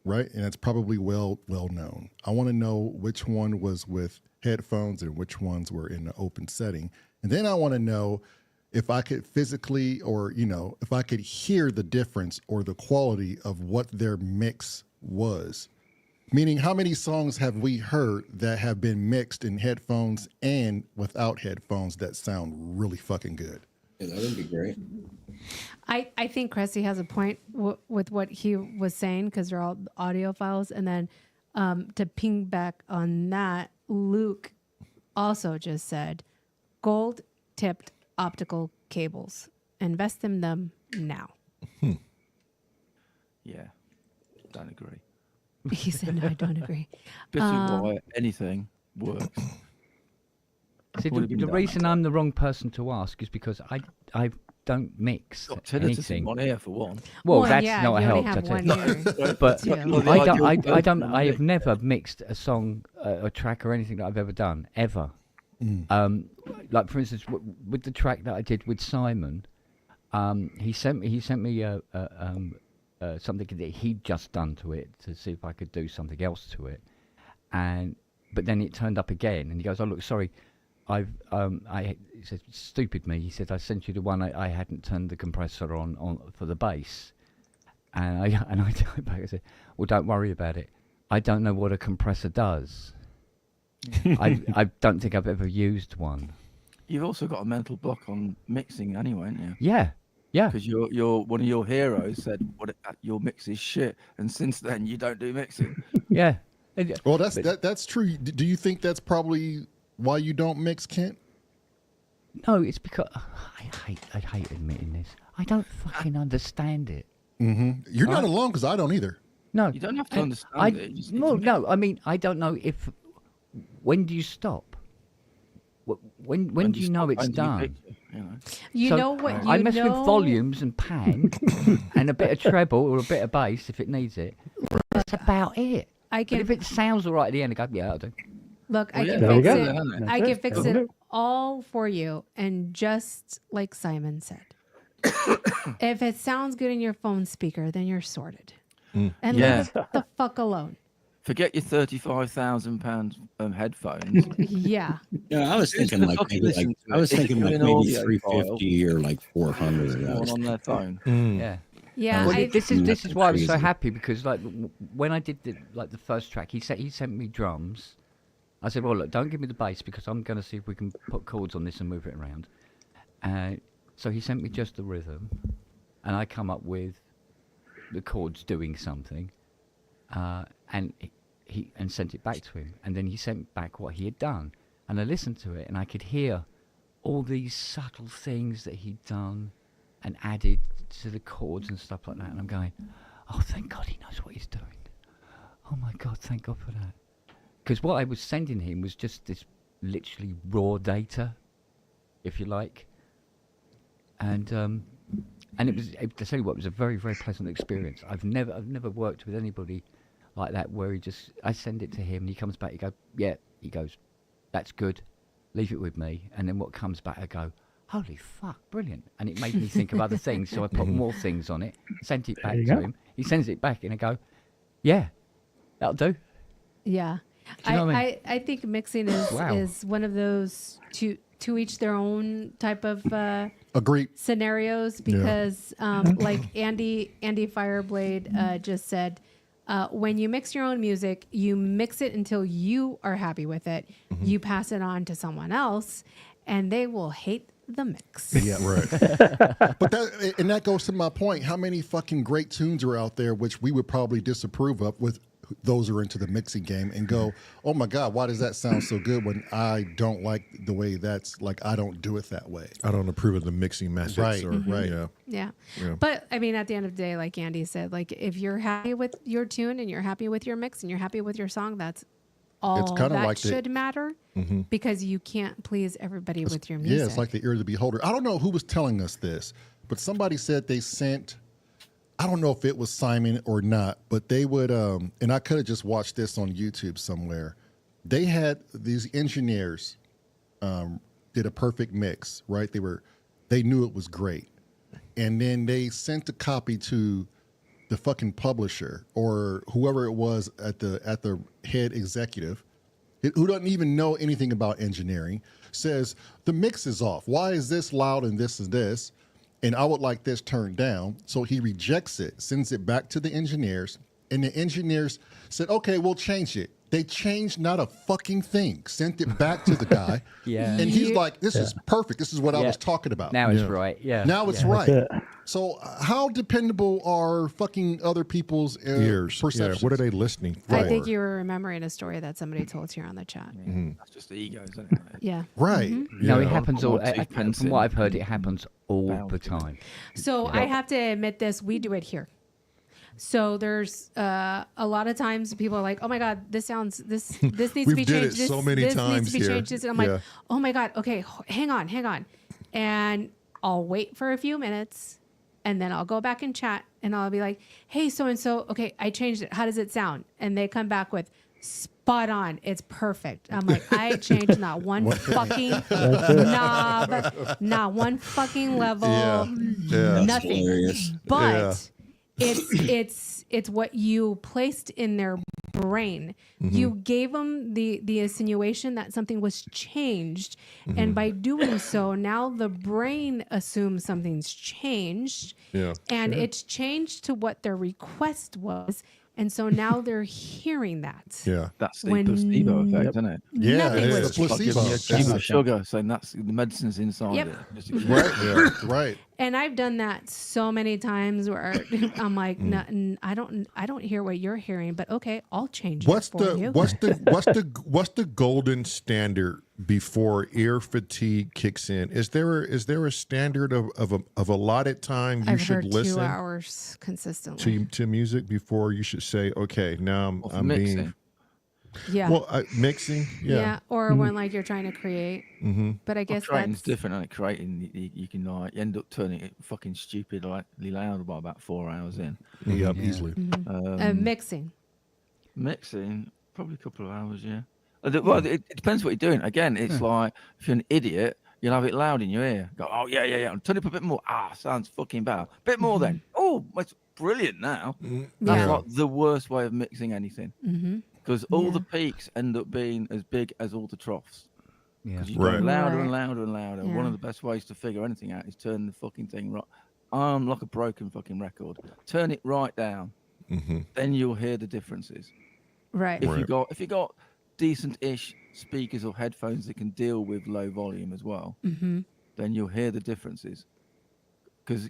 right? And it's probably well known. I want to know which one was with headphones and which ones were in the open setting, and then I want to know if I could physically, or if I could hear the difference or the quality of what their mix was. Meaning, how many songs have we heard that have been mixed in headphones and without headphones that sound really fucking good? Yeah, that would be great. I think Cressy has a point with what he was saying, because they're all audio files. And then to ping back on that, Luke also just said, gold-tipped optical cables. Invest in them now. Yeah, don't agree. He said, no, I don't agree. Bit of wire, anything works. See, the reason I'm the wrong person to ask is because I don't mix anything. On air for one. Well, that's not a help. But I have never mixed a song, a track, or anything that I've ever done ever. Like for instance, with the track that I did with Simon, he sent me something that he'd just done to it to see if I could do something else to it, but then it turned up again, and he goes, "Oh look, sorry, he said, stupid me." He said, "I sent you the one I hadn't turned the compressor on for the bass," and I told back, I said, "Well, don't worry about it. I don't know what a compressor does. I don't think I've ever used one." You've also got a mental block on mixing anyway, haven't you? Yeah. Yeah, because you're one of your heroes said your mix is shit, and since then you don't do mixing. Yeah. Well, that's true. Do you think that's probably why you don't mix, Kent? No, it's because I hate admitting this. I don't fucking understand it. Mm-hmm. You're not alone, because I don't either. No, you don't have to understand it. No, I mean, I don't know if. When do you stop? When do you know it's done? You know what? I mess with volumes and pan and a bit of treble or a bit of bass if it needs it. That's about it. But if it sounds all right at the end, I go, yeah, I'll do. Look, I can fix it. I can fix it all for you. And just like Simon said, if it sounds good in your phone speaker, then you're sorted. And leave it the fuck alone. Forget your £35,000 headphones. Yeah. Yeah, I was thinking like maybe 350 or like 400. On their phone. Yeah. Yeah. Well, this is why I was so happy, because like when I did the first track, he sent me drums. I said, well, look, don't give me the bass because I'm going to see if we can put chords on this and move it around. So he sent me just the rhythm, and I come up with the chords doing something. And he sent it back to him, and then he sent back what he had done, and I listened to it, and I could hear all these subtle things that he'd done and added to the chords and stuff like that, and I'm going, oh, thank God he knows what he's doing. Oh my God, thank God for that. Because what I was sending him was just this literally raw data, if you like, and it was, to tell you what, it was a very, very pleasant experience. I've never worked with anybody like that, where I send it to him and he comes back, he goes, that's good, leave it with me. And then what comes back, I go, holy fuck, brilliant. And it made me think of other things, so I put more things on it, sent it back to him. He sends it back and I go, yeah, that'll do. Yeah. Do you know what I mean? I think mixing is one of those to each their own type of scenarios, because like Andy Fireblade just said, when you mix your own music, you mix it until you are happy with it. Mm-hmm. You pass it on to someone else, and they will hate the mix. Yeah, right. But that goes to my point. How many fucking great tunes are out there which we would probably disapprove of with those who are into the mixing game and go, oh my God, why does that sound so good when I don't like the way that's, like, I don't do it that way. I don't approve of the mixing methods. Right, right. You know. Yeah. But I mean, at the end of the day, like Andy said, like if you're happy with your tune and you're happy with your mix and you're happy with your song, that's all that like should matter, because you can't please everybody with your music. Yeah, it's like the ear of the beholder. I don't know who was telling us this, but somebody said they sent, I don't know if it was Simon or not, but they would, and I could have just watched this on YouTube somewhere. They had these engineers did a perfect mix, right? They knew it was great, and then they sent a copy to the fucking publisher or whoever it was at the head executive, who doesn't even know anything about engineering, says the mix is off. Why is this loud and this is this? And I would like this turned down. So he rejects it, sends it back to the engineers, and the engineers said, okay, we'll change it. They changed not a fucking thing, sent it back to the guy. Yeah. And he's like, this is perfect. This is what I was talking about. Now it's right. Yeah. Now it's right. So how dependable are fucking other people's Ears. perceptions? Yeah. What are they listening for? I think you were remembering a story that somebody told here on the chat. That's just the egos, isn't it? Yeah. Right. No, Yeah. it happens all. Steve From Penson. what I've heard, it happens all the time. So I have to admit this, we do it here. So there's a lot of times people are like, oh my God, this needs to We've be did changed. it so many this times needs to be here. changed. And I'm Yeah. like, oh my God, okay, hang on. And I'll wait for a few minutes and then I'll go back and chat and I'll be like, hey, so-and-so, okay, I changed it. How does it sound? And they come back with spot on. It's perfect. I'm like, I changed not one fucking knob, not one fucking level, Yeah. nothing. hilarious. But it's what you placed in their brain. You gave them the insinuation that something was changed, and by doing so, now the brain assumes something's changed, and it's changed to what their request was. And so now they're hearing that. Yeah. That's the When placebo effect, isn't it? Yeah, Nothing it's was the Like giving placebo. you a cube of sugar, saying that's the medicine's inside Yep. it. Just Right. Right. And I've done that so many times where I'm like, no, I don't hear what you're hearing, but okay, I'll change What's it for you. what's the golden standard before ear fatigue kicks in? Is there a standard of allotted time you I've should heard 2 listen hours consistently. to music before you should say, okay, now Or for I'm being mixing. Yeah. mixing? yeah. Yeah. Or when like you're trying to create. Mm-hmm. But I guess Creating's that's different, and creating you can like end up turning it fucking stupidly loud by about 4 hours in. Yep. Yeah. Easily. mixing. Mixing probably a couple of hours, yeah. Well, it depends what you're doing. Again, it's like if you're an idiot, you'll have it loud in your ear. Go, oh yeah, and turn it up a bit more. Sounds fucking bad. Bit more then. Oh, it's brilliant now. That's Yeah. like the worst way of mixing anything, because all the peaks end up being as big as all the troughs. Yeah. Because you Right. go louder Right. and louder and louder. Yeah. One of the best ways to figure anything out is turn the fucking thing right. I'm like a broken fucking record. Turn it right down. Then you'll hear the differences. Right. If you got decent-ish speakers or headphones that can deal with low volume as well, then you'll hear the differences. Because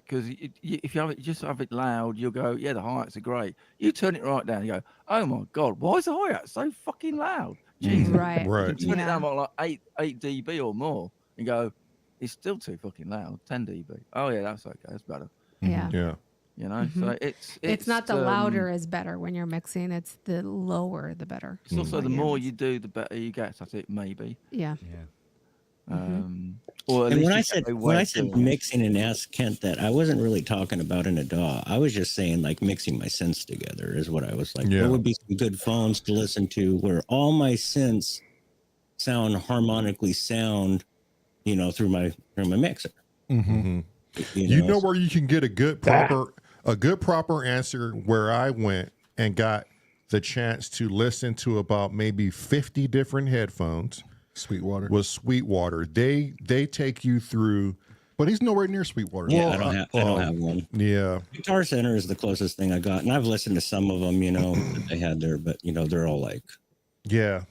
if you just have it loud, you'll go, yeah, the hi-hats are great. You turn it right down, you go, oh my God, why is the hi-hat so fucking loud? Jesus. Right. Right. You turn it Yeah. down by like 8 dB or more and go, it's still too fucking loud, 10 dB. Oh yeah, that's okay, that's better. Yeah. Yeah. You know, so It's not the louder is better when you're mixing. It's the lower the better. It's also the What more you're you do, the better you get at it. Maybe. Yeah. Yeah. Or at And least when you I get said a when way I of said doing it. mixing and asked Kent that, I wasn't really talking about in a DAW. I was just saying like mixing my synths together is what I was like. Yeah. What would be some good phones to listen to where all my synths sound harmonically sound, through my mixer. You know where you can get a good proper answer where I went and got the chance to listen to about maybe 50 different headphones Sweetwater. was Sweetwater. They take you through. But he's nowhere near Sweetwater. Yeah, I don't have one. Yeah. Guitar Center is the closest thing I got, and I've listened to some of them, that they had there, but they're all like, Yeah.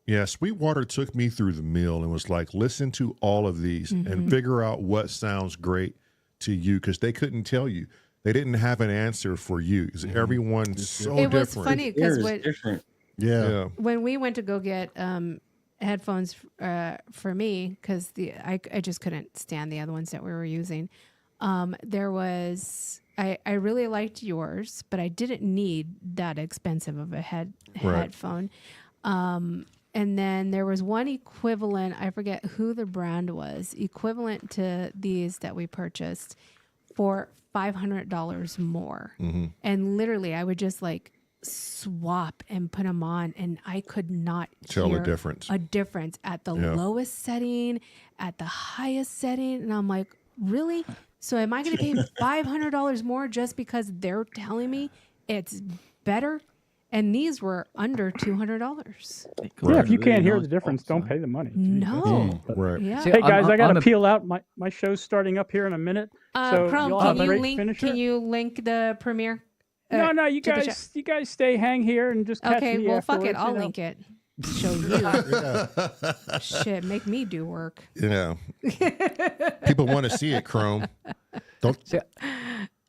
Yeah. Sweetwater took me through the mill and was like, listen to all of these and figure out what sounds great to you, because they couldn't tell you. They didn't have an answer for you, because everyone's so It was different. funny because ears different. Yeah. when we went to go get headphones for me, because I just couldn't stand the other ones that we were using. There was I really liked yours, but I didn't need that expensive of a headphone. And then there was one equivalent, I forget who the brand was, equivalent to these that we purchased for $500 more. Mm-hmm. And literally, I would just like swap and put them on, and I could not Tell hear a difference. a difference at the lowest setting, at the highest setting. And I'm like, really? So am I going to pay $500 more just because they're telling me it's better? And these were under $200. Yeah, if you can't hear the difference, don't pay the money. No. Right. Yeah. See, Hey guys, I got I'm to a- peel out. My show's starting up here in a minute. So Chrome, y'all have can a you great link? finisher? Can you link the premiere? No, you to the guys, stay, hang here, and just catch Okay, me well, fuck afterwards, it. I'll you know? link it. Show you. Shit, make me do work. Yeah. People want to see it, Chrome. See,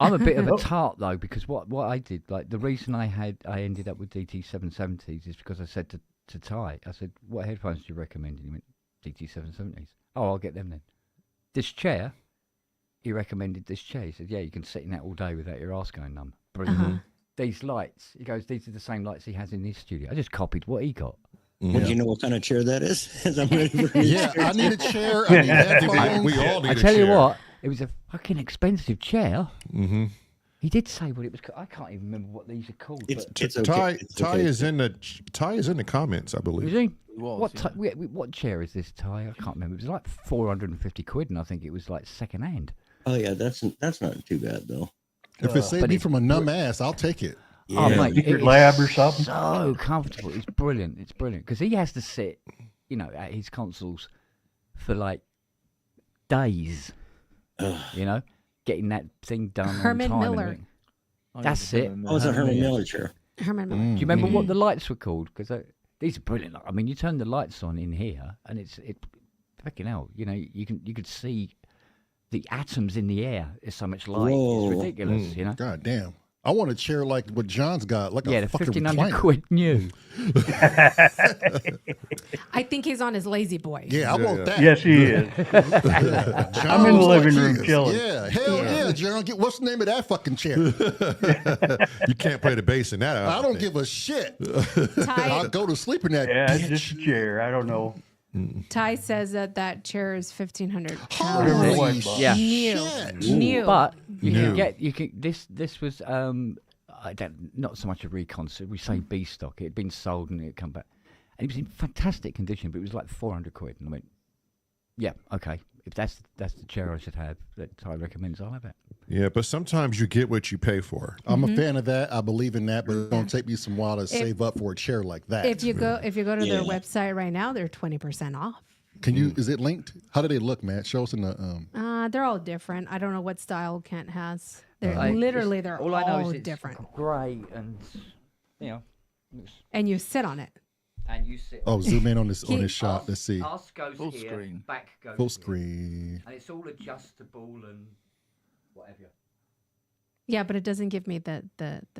I'm a bit of a tart though, because what I did, like the reason I ended up with DT 770s is because I said to Ty, I said, what headphones do you recommend? And he went, DT 770s. Oh, I'll get them then. This chair, he recommended this chair. He said, yeah, you can sit in that all day without your ass going numb. Brilliant. These lights, he goes, these are the same lights he has in his studio. I just copied what he got. Well, do you know what kind of chair that is? I'm ready for Yeah, I need a chair. I need headphones. We all need I a tell you chair. what, it was a fucking expensive chair. Mm-hmm. He did say what it was. I can't even remember what these are called. It's, but it's okay. Ty is in the comments, I is believe. he? was, What chair is this, Ty? I can't remember. It was like 450 quid, and I think it was like second hand. Oh yeah, that's not too bad though. If it saved But me it's from a numb ass, I'll take it. Yeah. Oh, mate, Secret it is lab or something? So comfortable. It's brilliant. It's brilliant because he has to sit, at his consoles for like days. You know, getting that thing done. Herman on time Miller. and everything. That's it. Oh, it's a Herman Miller chair. Herman Miller. Do you remember what the lights were called? Because these are brilliant. I mean, you turn the lights on in here, and it fucking hell. You could see the atoms in the air. There's so much light. Whoa. It's ridiculous. You know. God damn. I want a chair like what John's got, like Yeah, a the fucking 1,500 recliner. quid new. I think he's on his lazy boy. Yeah, I want that. Yes, he is. John I'm in the was living like, room "Yes." chilling. Yeah, hell yeah, John. What's the name of that fucking chair? You can't play the bass in that I outfit. don't give a shit. Ty, I'll go to sleep in that Yeah, it's bitch. just a chair. I don't know. Ty says that chair is $1,500. Holy Holy Yeah. shit. New. But you New. can get this was not so much a recon. So we say B stock. It had been sold and it had come back, and it was in fantastic condition. But it was like 400 quid, and I went, yeah, okay. If that's the chair I should have that Ty recommends, I'll have it. Yeah, but sometimes you get what you pay for. I'm a fan of that. I believe in that, but it's gonna take me some while to save up for a chair like that. If you go to their Yeah. website right now, they're 20% off. Can you? Is it linked? How do they look, Matt? Show us in the. They're all different. I don't know what style Kent has. They're Like, literally they're all I know all is it's different. grey and looks- And you sit on it. and you sit. Oh, zoom in on this He- shot. Let's see. Ask goes Full here, screen. back goes Full here. screen. And it's all adjustable and whatever. Yeah, but it doesn't give me the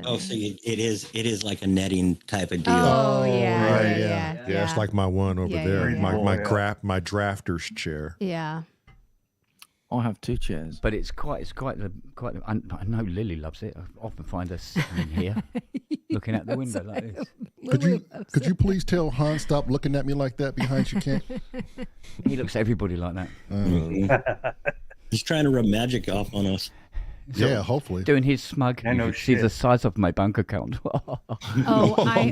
Oh, so it is like a netting type of deal. Oh, Oh, yeah, right, yeah, yeah. yeah. Yeah, it's like my one over Yeah, there. yeah, My yeah. my drafter's chair. Yeah. I have two chairs. But it's quite I know Lily loves it. I often find her sitting in here looking out the window like this. Could you please tell Hans stop looking at me like that behind you, Kent? He looks at everybody like that. He's trying to rub magic off on us. Yeah, hopefully. Doing his smug. I know You could see the shit. size of my bank account. Oh, I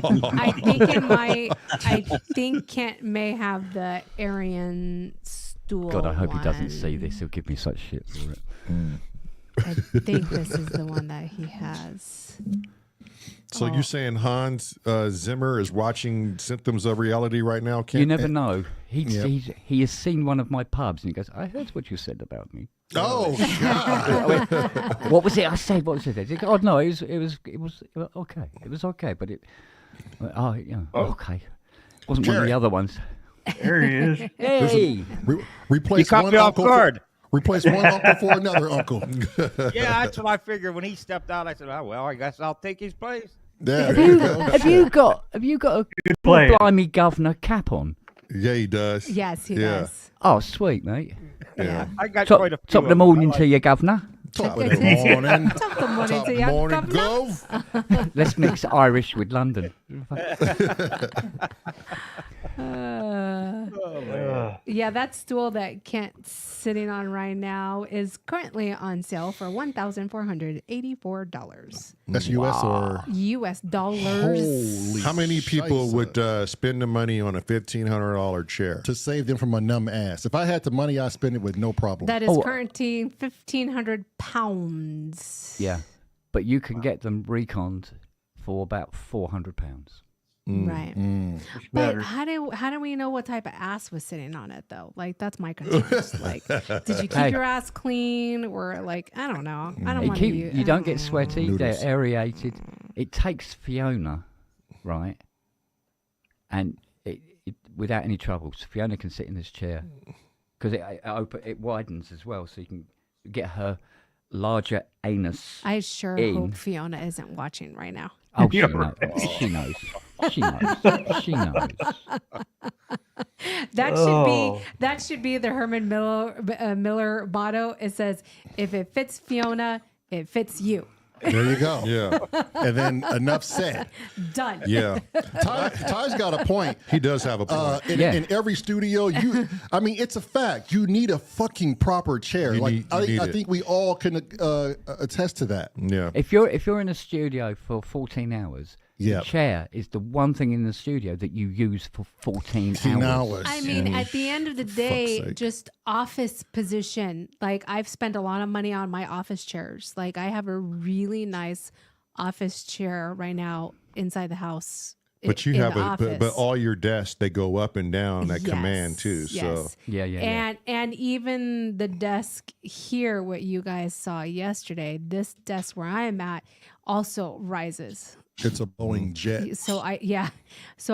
think Kent may have the Aryan stool. God, I hope he doesn't one. see this. He'll give me such shit for it. I think this is the one that he has. So Oh. you saying Hans Zimmer is watching Symptoms of Reality right now, Ken? You never know. He has seen one of my pubs and he goes, I heard what you said about me. Oh God! What was it I said? What was it? He goes, oh no, it was okay. It was okay, but okay. Wasn't one of the other ones. There he is. Hey, Replace caught one me off uncle. guard. Replace one uncle for another uncle. Yeah, that's what I figured when he stepped out. I said, "Oh well, I guess I'll take his place." Yeah, there you go. have you got a player. blimey governor cap on? Yeah, he does. Yes, he Yeah. does. Oh, sweet, mate. Yeah. I got Top, quite a few. top of the them. morning to you, governor. Top of the morning. Top the morning Top to you, morning, governor. Gov. Let's mix Irish with London. Yeah, that stool that Kent's sitting on right now is currently on sale for $1,484. That's U.S. or U.S. dollars. holy. How many people shiza. would spend the money on a $1,500 chair? to save them from a numb ass? If I had the money, I'd spend it with no problem. That is currently 1,500 pounds. Yeah, but you can get them reconned for about £400. Right. It's But better. how do we know what type of ass was sitting on it though? Like that's my concern. Like, did you keep Hey. your ass clean or like I don't know. I don't want to. You don't get sweaty. Noodles. They're aerated. It takes Fiona, right? And it without any troubles, Fiona can sit in this chair because it widens as well, so you can get her larger anus. I sure in. hope Fiona isn't watching right now. Oh, she knows. She knows. She knows. She knows. That should be the Herman Miller motto. It says, "If it fits Fiona, it fits you." There you go. Yeah. And then enough said. Done. Yeah. Ty's got a point. He does have a point. In every studio, it's a fact. You need a fucking proper chair. You need I it. think we all can attest to that. Yeah. If you're in a studio for 14 hours, Yep. the chair is the one thing in the studio that you use for 14 14 hours. hours. I mean, at the end of the day, sake. just office position. Like I've spent a lot of money on my office chairs. Like I have a really nice office chair right now inside the house. But you in have the but office. all your desks, they go up and down at Yes, command too. So yes. Yeah. And even the desk here, what you guys saw yesterday, this desk where I'm at also rises. It's a Boeing jet. So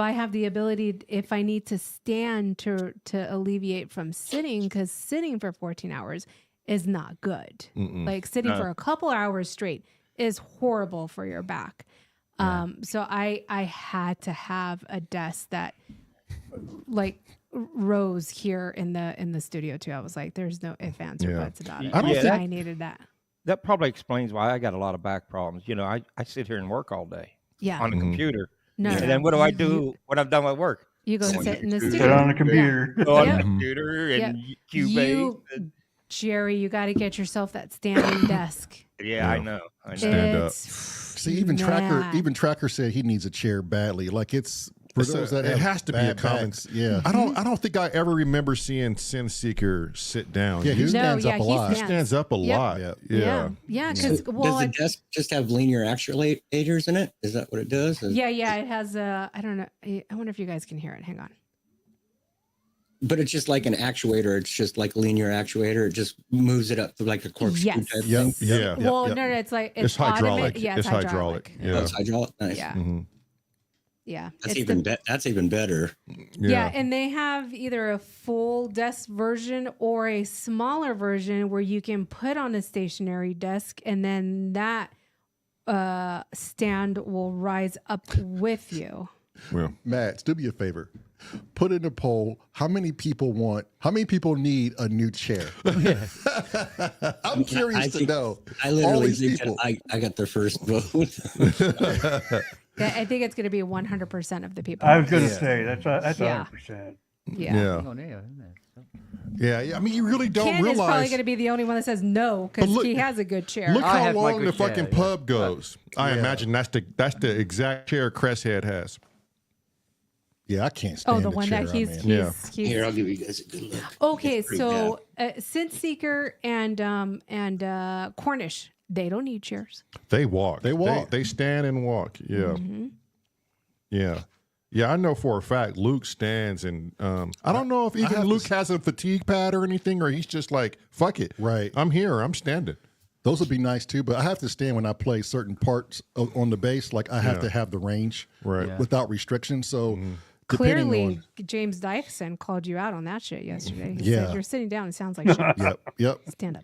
I have the ability if I need to stand to alleviate from sitting, because sitting for 14 hours is not good. Like sitting for a couple hours straight is horrible for your back. So I had to have a desk that like rose here in the studio too. I was like, there's no ifs, ands, or Yeah. buts about it. I don't Yeah, think I needed that. That probably explains why I got a lot of back problems. You know, I sit here and work all day Yeah. on the computer. No. And then what do I do when I'm done with work? You go sit in the Sit studio. on the computer. Go on Yeah. the computer and Cubase. You, Jerry, you got to get yourself that standing desk. Yeah, I know. Stand up. See, even mad. Tracker said he needs a chair badly. Like it's for those that it have has to be a bad common. backs. Yeah. I don't think I ever remember seeing Sin Seeker sit down. Yeah, he stands up a he lot. He stands up a lot. Yeah. Yeah. Yeah, So because does the desk just have linear actuators in it? Is that what it does? yeah, it has a. I don't know. I wonder if you guys can hear it. Hang on. But it's just like an actuator. It's just like a linear actuator. It just moves it up to like a corkscrew Yes. type Yep. thing. Yeah. Well, yep. no, it's like It's hydraulic. Yeah, it's hydraulic. Oh, Yeah. it's hydraulic. Nice. Yeah, Mhm. yeah. That's It's even the- that's even better. Yeah, and they have either a full desk version or a smaller version where you can put on a stationary desk, and then that stand will rise up with you. Well, Matt, do me a favor. Put in a poll. How many people need a new chair? I'm curious to think- know. I All literally these think people. that I got the first vote. I think it's going to be 100% of the people. I was going to say that's Yeah. 100%. Yeah. yeah. On here, isn't it? Yeah. I mean, you really don't Ken is probably realize. going to be the only one that says no But because look- he has a good chair. Look I how have my long good the fucking chair, yeah. pub goes. I imagine that's the exact chair Cresshead has. Yeah, I can't stand Oh, the the one chair that I'm he's, in. Yeah. he's Here, I'll give you guys a good look. okay. It's pretty So Scent Seeker and Cornish, they don't need chairs. They walk. They walk. They stand and walk. Yeah. Yeah. Yeah, I know for a fact Luke stands and I don't know if even have Luke to- has a fatigue pad or anything, or he's just like, fuck it. Right. I'm here. I'm standing. Those would be nice too, but I have to stand when I play certain parts on the bass. Like I have to have the range Right. Yeah. without restriction. So depending Clearly, on- James Dyson called you out on that shit yesterday. He Yeah. said, you're sitting down. It sounds like shit. Yep. Stand up.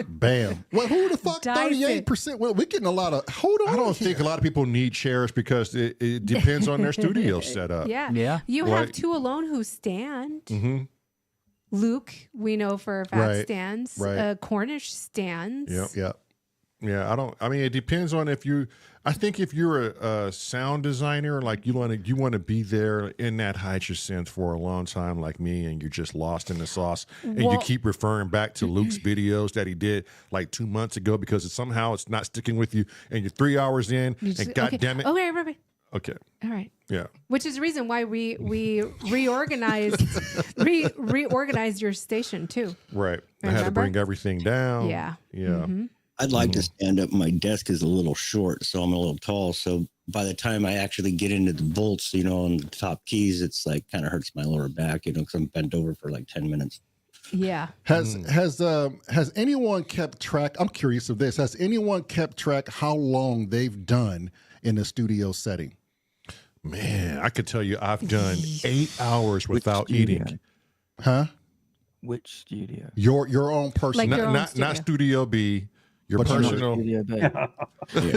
Bam. Well, who the fuck? Dyson. 38%. Well, we're getting a lot of. Hold on. I don't here. think a lot of people need chairs because it depends on their studio setup. Yeah. Yeah. You have Right. two alone who stand. Mm-hmm. Luke, we know for a fact, Right. stands. Right. Cornish stands. Yep. Yep. Yeah, I don't. I mean, it depends on if you. I think if you're a sound designer, like you want to be there in that hydrocenth for a long time, like me, and you're just lost in the sauce, and you keep referring back to Luke's videos that he did like 2 months ago because somehow it's not sticking with you, and you're 3 hours in, and God damn it. Okay, right. Okay. All right. Yeah. Which is the reason why we reorganized your station too. Right. I had to Remember? bring everything down. Yeah. Yeah. Mm-hmm. I'd like to stand up. My desk is a little short, so I'm a little tall. So by the time I actually get into the bolts, on the top keys, it's like kind of hurts my lower back, because I'm bent over for like 10 minutes. Yeah. Has anyone kept track? I'm curious of this. Has anyone kept track how long they've done in the studio setting? Man, I could tell you I've done 8 hours without eating. Huh? Which studio? Your own personal, Like your own not Studio B. Your But personal. Studio B.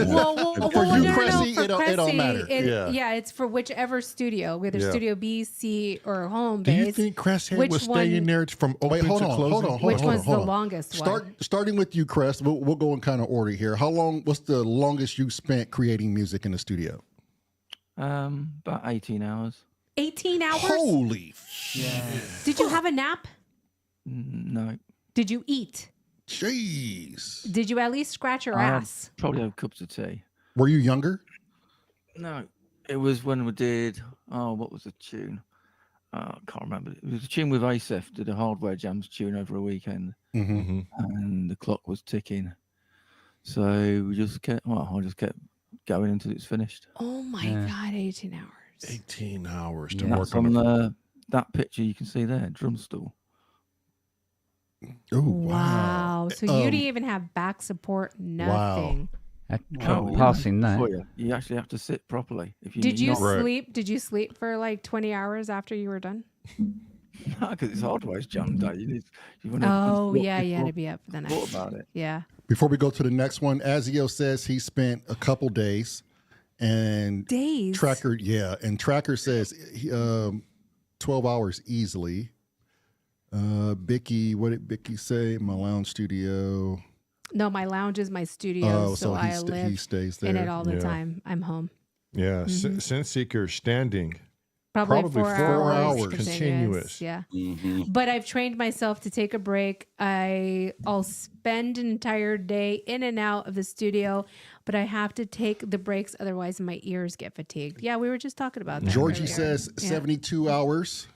Well, For you, no, Cressy, for it don't matter. Yeah, it's for whichever studio, whether Studio B, C, or home Do base. you think Cresshead Which was staying one- there from open Wait, hold to on, closing? hold on. Which one's the longest one? Starting with you, Crest. We'll go in kind of order here. How long? What's the longest you spent creating music in the studio? About 18 hours. 18 hours? Holy! Did you have a nap? No. Did you eat? Jeez. Did you at least scratch your ass? Probably have cups of tea. Were you younger? No. It was when we did, what was the tune? I can't remember. It was a tune with Asef, did a Hardware Jams tune over a weekend. Mm-hmm. And the clock was ticking. So we just kept, I just kept going until it's finished. Oh my God, 18 hours. 18 hours to That's work on on that picture you can see there, drum stool. Oh, Wow. So you didn't even have back support, nothing. Passing that. You actually have to sit properly. If you Did you not, sleep? Did you sleep for like 20 hours after you were done? because it's Hardware Jam day. You had to be up for the night. Thought about it. Yeah. Before we go to the next one, Azio says he spent a couple days, and Tracker says 12 hours easily. Bicky, what did Bicky say? My lounge studio. No, my lounge is my studio, so I live he stays there in it all the time. I'm home. Yeah. Sense Seeker standing. Probably 4 hours continuous. Yeah. Mm-hmm. But I've trained myself to take a break. I'll spend an entire day in and out of the studio, but I have to take the breaks, otherwise my ears get fatigued. Yeah, we were just talking about that. Georgie earlier. says 72 hours.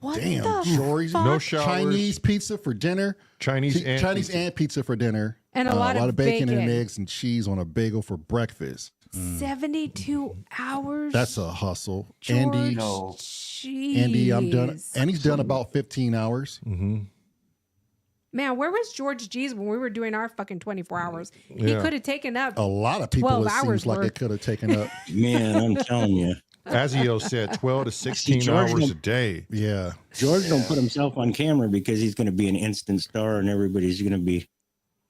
What Damn, the Georgie. fuck? No showers. Chinese pizza for dinner. Chinese and pizza for dinner. And a lot of bacon and bacon. eggs and cheese on a bagel for breakfast. 72 hours. That's a hustle. George, Andy, No. Andy, I'm done. Andy's done about 15 hours. Mm-hmm. Man, where was George G's when we were doing our fucking 24 hours? He Yeah. could have taken up A lot of people, 12 it hours seems like worth. it could have taken up. Man, I'm telling you. Azio said 12 to 16 George hours don't- a day. Yeah. George don't put himself on camera because he's going to be an instant star and everybody's going to be,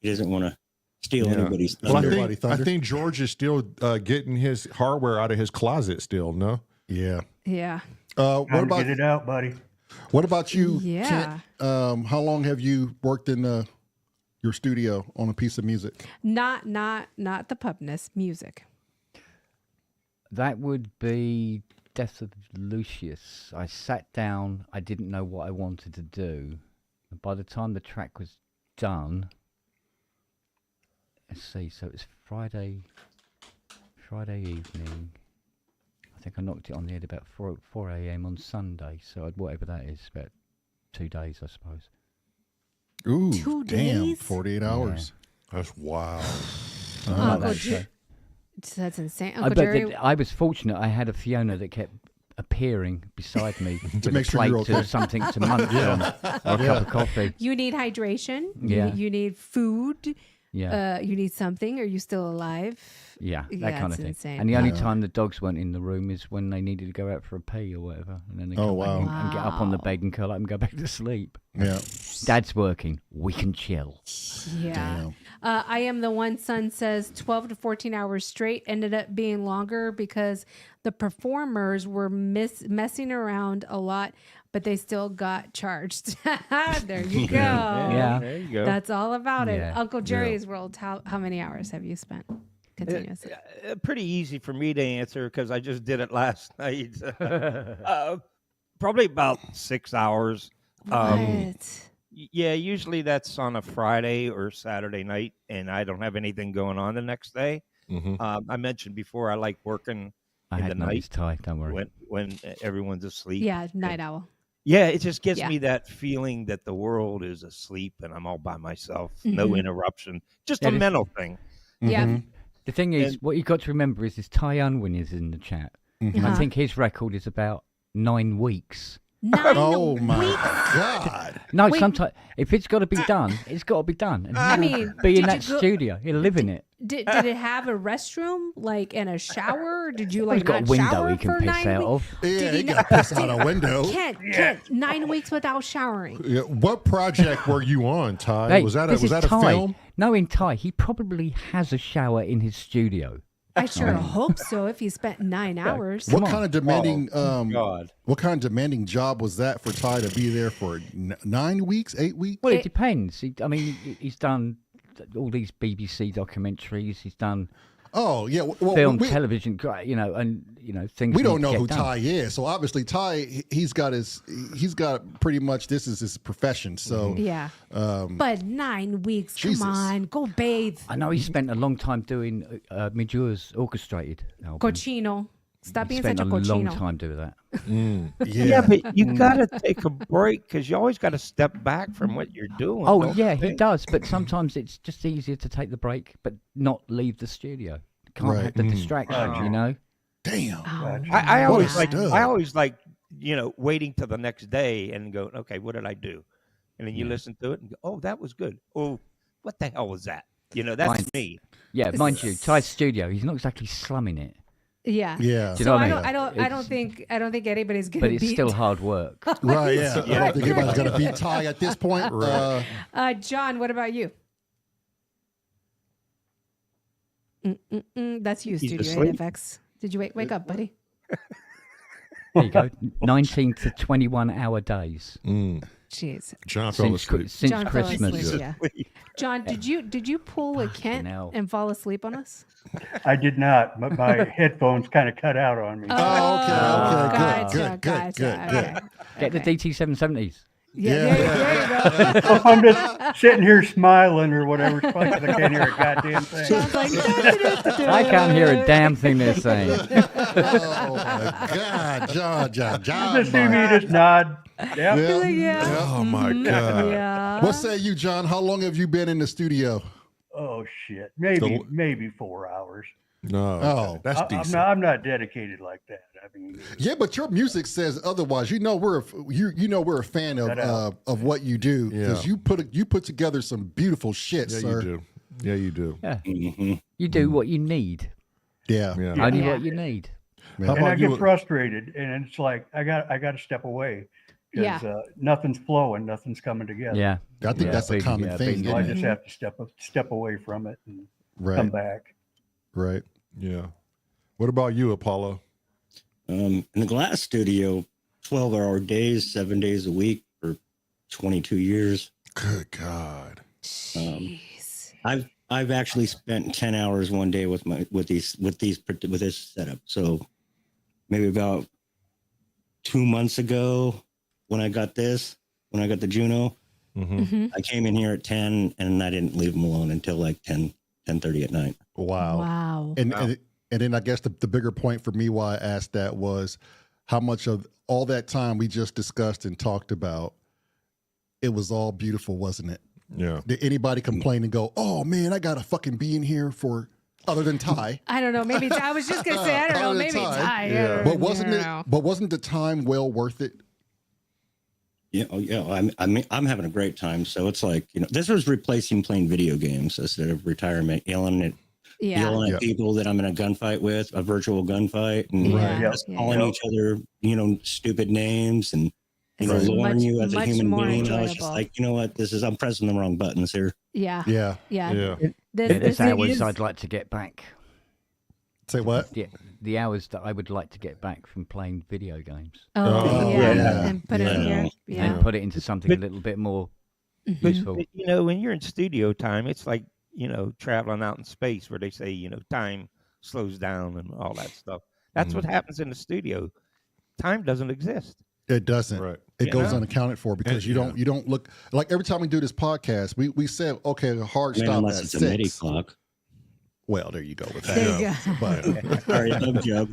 he doesn't want to steal anybody's Well, thunder. I think George is still getting his hardware out of his closet still, no? Yeah. Yeah. What Time to about get it out, buddy. What about you? Yeah. Kent? How long have you worked in your studio on a piece of music? Not the pubness music. That would be Death of Lucius. I sat down. I didn't know what I wanted to do. And by the time the track was done, let's see. So it was Friday evening. I think I knocked it on the head about 4 a.m. on Sunday. So whatever that is, about 2 days, I suppose. Ooh, 2 damn, days? 48 hours. That's wild. Uncle that's insane. Uncle Jerry. I was fortunate. I had a Fiona that kept appearing beside me with make a sure plate you're okay. to something to munch on, or a cup of coffee. You need hydration. Yeah. You need food. Yeah. You need something. Are you still alive? Yeah, that Yeah, kind of it's thing. insane. And the only time the dogs weren't in the room is when they needed to go out for a pee or whatever. And then they come back and get up on the bed and curl up and go back to sleep. Yeah. Dad's working. We can chill. Yeah. Damn. I am the one son says 12 to 14 hours straight ended up being longer because the performers were messing around a lot but they still got charged. There you go. Yeah. There you go. That's all about it. Yeah. Uncle Jerry's World, how many hours have you spent continuously? Pretty easy for me to answer because I just did it last night. Probably about 6 hours. What? Yeah, usually that's on a Friday or Saturday night, and I don't have anything going on the next day. I mentioned before I like working I in the had night nights tie. Don't worry. when everyone's asleep. Yeah, night owl. Yeah, it just gives Yeah. me that feeling that the world is asleep and I'm all by myself, no interruption, just a mental thing. Yeah. The thing is, And- what you've got to remember is Ty Unwin is in the chat. I think his record is about 9 weeks. 9 Oh my weeks? God. No, Wait. sometimes if it's got to be done, it's got to be done. And I he will mean, be in did that you go- studio. He'll live in it. Did it have a restroom, like, and a shower? Did you, Well, like, he's got a not window shower he can for piss 9 out weeks? of. Yeah, Did he he got not- pissed out a window. Can't 9 weeks without showering. Yeah, what project were you on, Ty? Hey, was that this is a Ty. film? No, in Ty, he probably has a shower in his studio. I sure hope so. If he spent 9 hours. What kind of demanding God. what kind of demanding job was that for Ty to be there for 9 weeks, 8 weeks? Well, it depends. He's done all these BBC documentaries. He's done Oh yeah, well, film, we, television, things. we don't need to know get who done. Ty is, so obviously Ty he's got pretty much this is his profession. So Yeah. But 9 weeks. Jesus. Come on. Go bathe. I know he spent a long time doing Midge's orchestrated album. Cochino. Stop He being spent such a a long cochino. time doing that. Yeah, but you gotta take a break because you always got to step back from what you're doing. Oh don't yeah, you he think? does. But sometimes it's just easier to take the break, but not leave the studio. Can't Right. have the distraction, you know. damn. Oh, I What always a like stud. I always like waiting till the next day and go, okay, what did I do? And then you listen to it and go, oh, that was good. Oh, what the hell was that? That's Mine- me. Yeah, mind you, Ty's studio, he's not exactly slumming it, Yeah. Yeah. Do you So know I what I don't, mean? I don't, I don't think, anybody's gonna but it's beat. still hard work. Right, yeah. I don't think anybody's gonna beat Ty at this point. John, what about you? That's you, He's Studio asleep. AFX. Did you wake up, buddy? There you go, 19 to 21 hour days Jeez. John fell asleep. since John fell Christmas. asleep, yeah. John, did you pull a Kent hell. and fall asleep on us? I did not, but my headphones kind of cut out on me. Oh, okay, Gotcha, good. okay. Get the DT 770s. Yeah, there you go. If I'm just sitting here smiling or whatever, it's probably 'cause I can't hear a goddamn thing. John's like, I can't hear a damn thing they're saying. Oh my God, John. Just see me just nod. Yep. yeah. Oh my God. Yeah. What say you, John? How long have you been in the studio? Oh shit, maybe 4 hours. No, Oh. that's decent. I'm not dedicated like that. I mean, Yeah, but your music says otherwise. We're a fan of what you do because Yeah. you put together some beautiful shit, Yeah, sir. you do. Yeah, you do. Yeah, Mm-hmm. you do what you need. Yeah. Yeah. Only Yeah. what you need. Man. How and I about you? get frustrated, and it's like I got to step away because nothing's flowing, nothing's coming together. Yeah, I think that's a big- common yeah, thing. big So I Isn't just it? have to step away from it and come Right. back. Right. Yeah. What about you, Apollo? In the glass studio, 12-hour days, 7 days a week for 22 years. Good God. Jeez. I've actually spent 10 hours one day with this setup. So maybe about 2 months ago when I got the Juno, I came in here at 10 and I didn't leave them alone until like 10:30 at night. Wow. Wow. And then I guess the bigger point for me why I asked that was how much of all that time we just discussed and talked about, it was all beautiful, wasn't it? Yeah. Did anybody complain and go, "Oh man, I gotta fucking be in here for"? Other than Ty, I don't know. Maybe I was just gonna say I don't know. Other than Maybe Ty. Ty. Yeah. but wasn't the time well worth it? Yeah, I'm having a great time. So it's like, this was replacing playing video games instead of retirement, yelling at Yeah. people that I'm in a gunfight with, a virtual gunfight, and Yeah. Right. just calling each other, stupid names and lowering you as a much human more being. I was just enjoyable. like, you know what, I'm pressing the wrong buttons here. Yeah. Yeah. Yeah. Yeah. This There's hours is- I'd like to get back. Say what? The hours that I would like to get back from playing video games. Oh, yeah. And put it in here. Yeah. And put it into something a little bit more useful. But, you know, when you're in studio time, it's like, you know, traveling out in space where they say, you know, time slows down and all that stuff. That's what happens in the studio. Time doesn't exist. It doesn't. Right. It goes unaccounted for because you don't look like every time we do this podcast, we said, okay, a hard stop unless at it's a MIDI 6. clock. Well, there you go with that. There you go. But All right, no joke.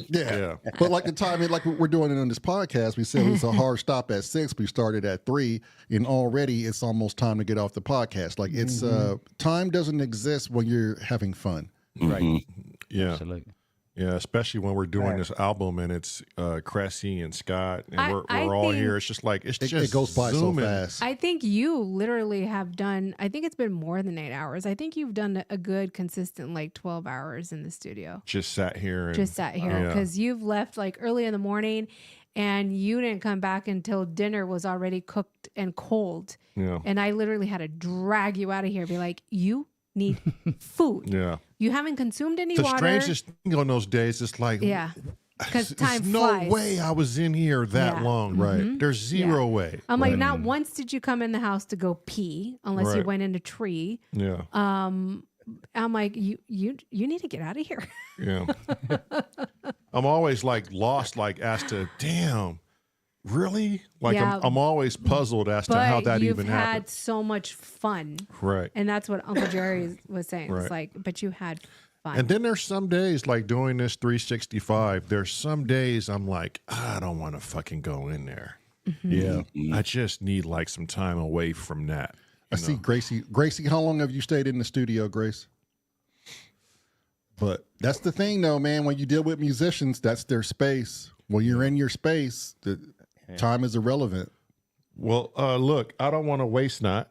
yeah. But like the time, like we're doing it on this podcast, we said it's a hard stop at 6. We started at 3, and already it's almost time to get off the podcast. Like it's time doesn't exist when you're having fun. Right. Yeah. Absolutely. Yeah, especially when we're doing this album and it's Cressy and Scott and I we're all think- here. It's just like it goes by zooming. so fast. I think you literally have done, I think it's been more than 8 hours. I think you've done a good, consistent, like 12 hours in the studio. Just sat here and Just sat here because you've left like early in the morning and you didn't come back until dinner was already cooked and cold. Yeah. And I literally had to drag you out of here, be like, you need food. Yeah. You haven't consumed any The water. strangest thing on those days is like, Yeah. Because there's time no flies. way I was in here that Yeah. long. Right. There's zero way. I'm like, not once did you come in the house to go pee unless you Right. went in a tree. Yeah. I'm like, you need to get out of here. Yeah. I'm always like lost, like as to, damn, really? Like Yeah. I'm always puzzled as to how But that you've even had happened. so much fun. Right. And that's what Uncle Jerry was saying. It's Right. like, but you had fun. And then there's some days like doing this 365, there's some days I'm like, I don't want to fucking go in there. Yeah. I just need like some time away from that. I see Gracie. Gracie, how long have you stayed in the studio, Grace? But that's the thing, though, man. When you deal with musicians, that's their space. When you're in your space, the time is irrelevant. Well, look, I don't want to waste not.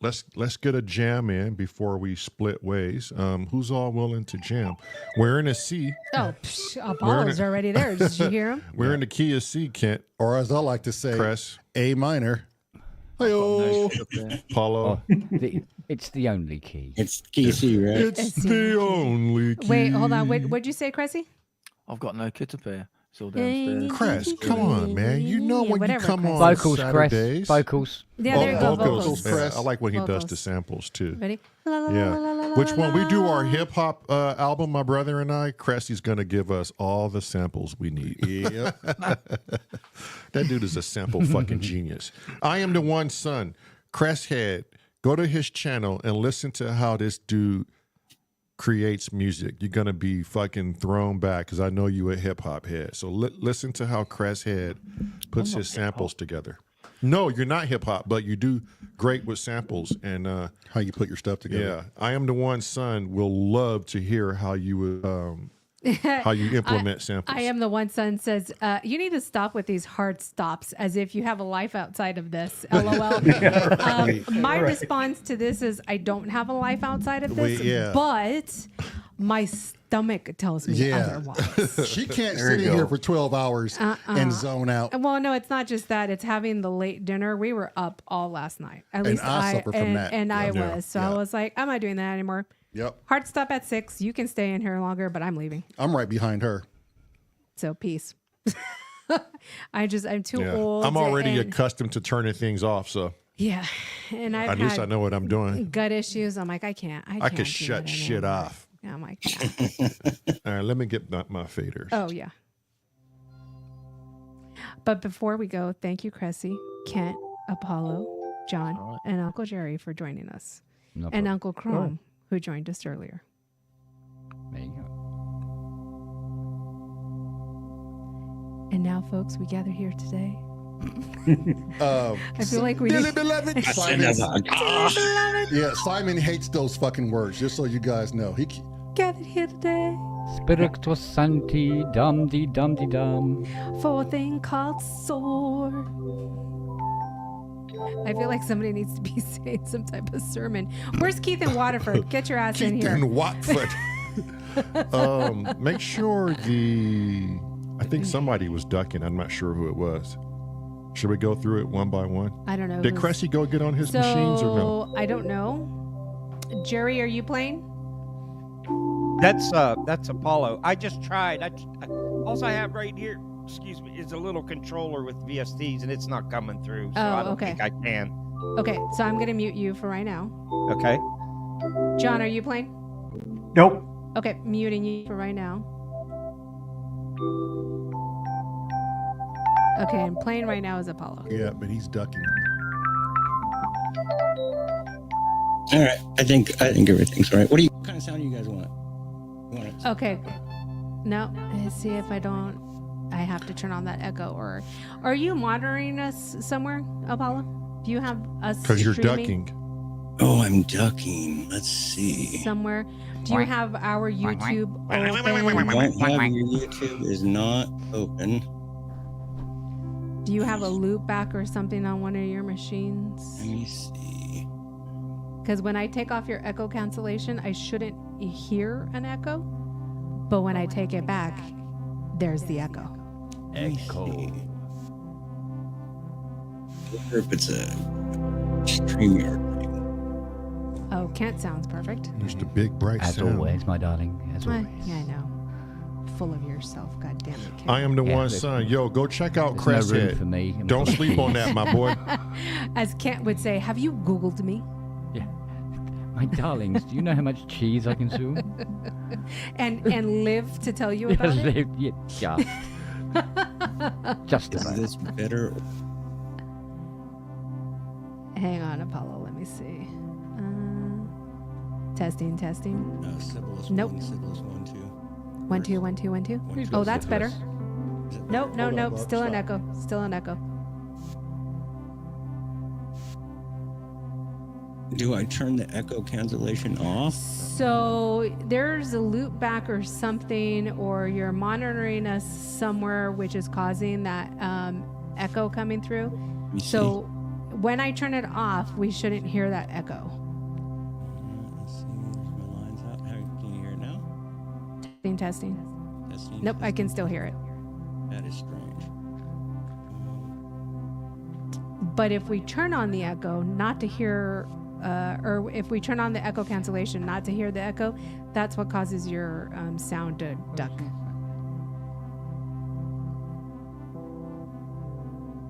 Let's get a jam in before we split ways. Who's all willing to jam? We're in a C. Oh, Apollo's already there. Did you hear him? We're in the key of C, Kent. Or as I like to say, Cress, A minor. Hey-oh. Paulo. It's the only key. It's key C, right? It's the only key. Wait, hold on. What'd you say, Cressy? I've got no kit up here. It's all downstairs. Cress, come on, man. You know when Whatever, you come Cress. on Vocals, Cress. Saturdays. Vocals. Yeah, there you go. vocals. Vocals. Yeah, I like when he does the Vocals. samples too. Ready? Yeah. Which one? We do our hip hop album, my brother and I. Cressy's going to give us all the samples we need. Yeah. That dude is a sample fucking genius. I am the one son. Cress Head. Go to his channel and listen to how this dude creates music. You're going to be fucking thrown back because I know you a hip hop head. So listen to how Cress Head puts his samples together. No, you're not hip hop, but you do great with samples. And How you put your stuff together. yeah, I am the one son will love to hear how you implement samples. I am the one son says, you need to stop with these hard stops as if you have a life outside of this. LOL. My response to this is I don't have a life outside of this, yeah. but my stomach tells me Yeah. otherwise. She can't sit in here for 12 hours and zone out. Well, no, it's not just that. It's having the late dinner. We were up all last night. At least I suffer from that. And I Yeah. was. So Yeah. I was like, I'm not doing that anymore. Yep. Hard stop at 6. You can stay in here longer, but I'm leaving. I'm right behind her. So peace. I'm too Yeah. old. I'm already and- accustomed to turning things off, so Yeah. And I've at least I had know what I'm doing. gut issues. I'm like, I can't I do could it shut shit anymore. off. Yeah, I'm like, All right, let me get my faders. oh, yeah. But before we go, thank you, Cressy, Kent, Apollo, John, All right. and Uncle Jerry for joining us. No And problem. Uncle Chrome, who joined us earlier. There you go. And now, folks, we gather here today. I feel like we Dearly need... beloved, Simon. Yeah, Simon hates those fucking words, just so you guys know. He gathered here today Spiritus Sancti, dum de dum de dum. for a thing called S.O.R. I feel like somebody needs to be saying some type of sermon. Where's Keith in Waterford? Get your ass in Keith here. in Watford. Make sure I think somebody was ducking. I'm not sure who it was. Should we go through it one by one? I don't know. Did who's- Cressy go get on his machines or no? I don't know. Jerry, are you playing? That's Apollo. I just tried. All I have right here, excuse me, is a little controller with VSTs, and it's not coming through. So I don't think I can. Okay, so I'm gonna mute you for right now. Okay. John, are you playing? Nope. Okay, muting you for right now. Okay, and playing right now is Apollo. Yeah, but he's ducking. All right, I think everything's all right. What kind of sound do you guys want? Okay. No, let's see if I have to turn on that echo. Or are you monitoring us somewhere, Apollo? Do you have us? Because you're streaming ducking. Oh, I'm ducking. Let's see. somewhere? Do you have our YouTube I don't open? have your YouTube is not open. Do you have a loop back or something on one of your machines? Let me see. Because when I take off your echo cancellation, I shouldn't hear an echo. But when I take it back, there's the echo. Echo. I wonder if it's a Streamyard thing. Oh, Kent sounds perfect. Just a big bright As sound. always, my darling. As always. Yeah, I know. Full of yourself, God damn it, Kent. I am the Yeah, one there's- son. Yo, go check out There's no room Cresthead. for me. I'm Don't full of sleep on cheese. that, my boy. As Kent would say, have you Googled me? Yeah. My darlings, do you know how much cheese I consume? And live to tell you about it? Yeah. Just Is about. this better? Hang on, Apollo. Let me see. Testing. Syphilis Nope. 1, Syphilis 1, 2. 1 2 1 2 1 2. One, two. Oh, that's better. Is it- Nope. Hold on, Bob, Still an stop. echo. Still an echo. Do I turn the echo cancellation off? So there's a loop back or something, or you're monitoring us somewhere, which is causing that echo coming through. Let me So when I turn it off, we shouldn't hear that echo. Let's see. There's my lines out. Can you hear it now? Testing. Testing, Nope, I can testing. still hear it. That is strange. But if we turn on the echo, not to hear, or if we turn on the echo cancellation, not to hear the echo, that's what causes your sound to duck.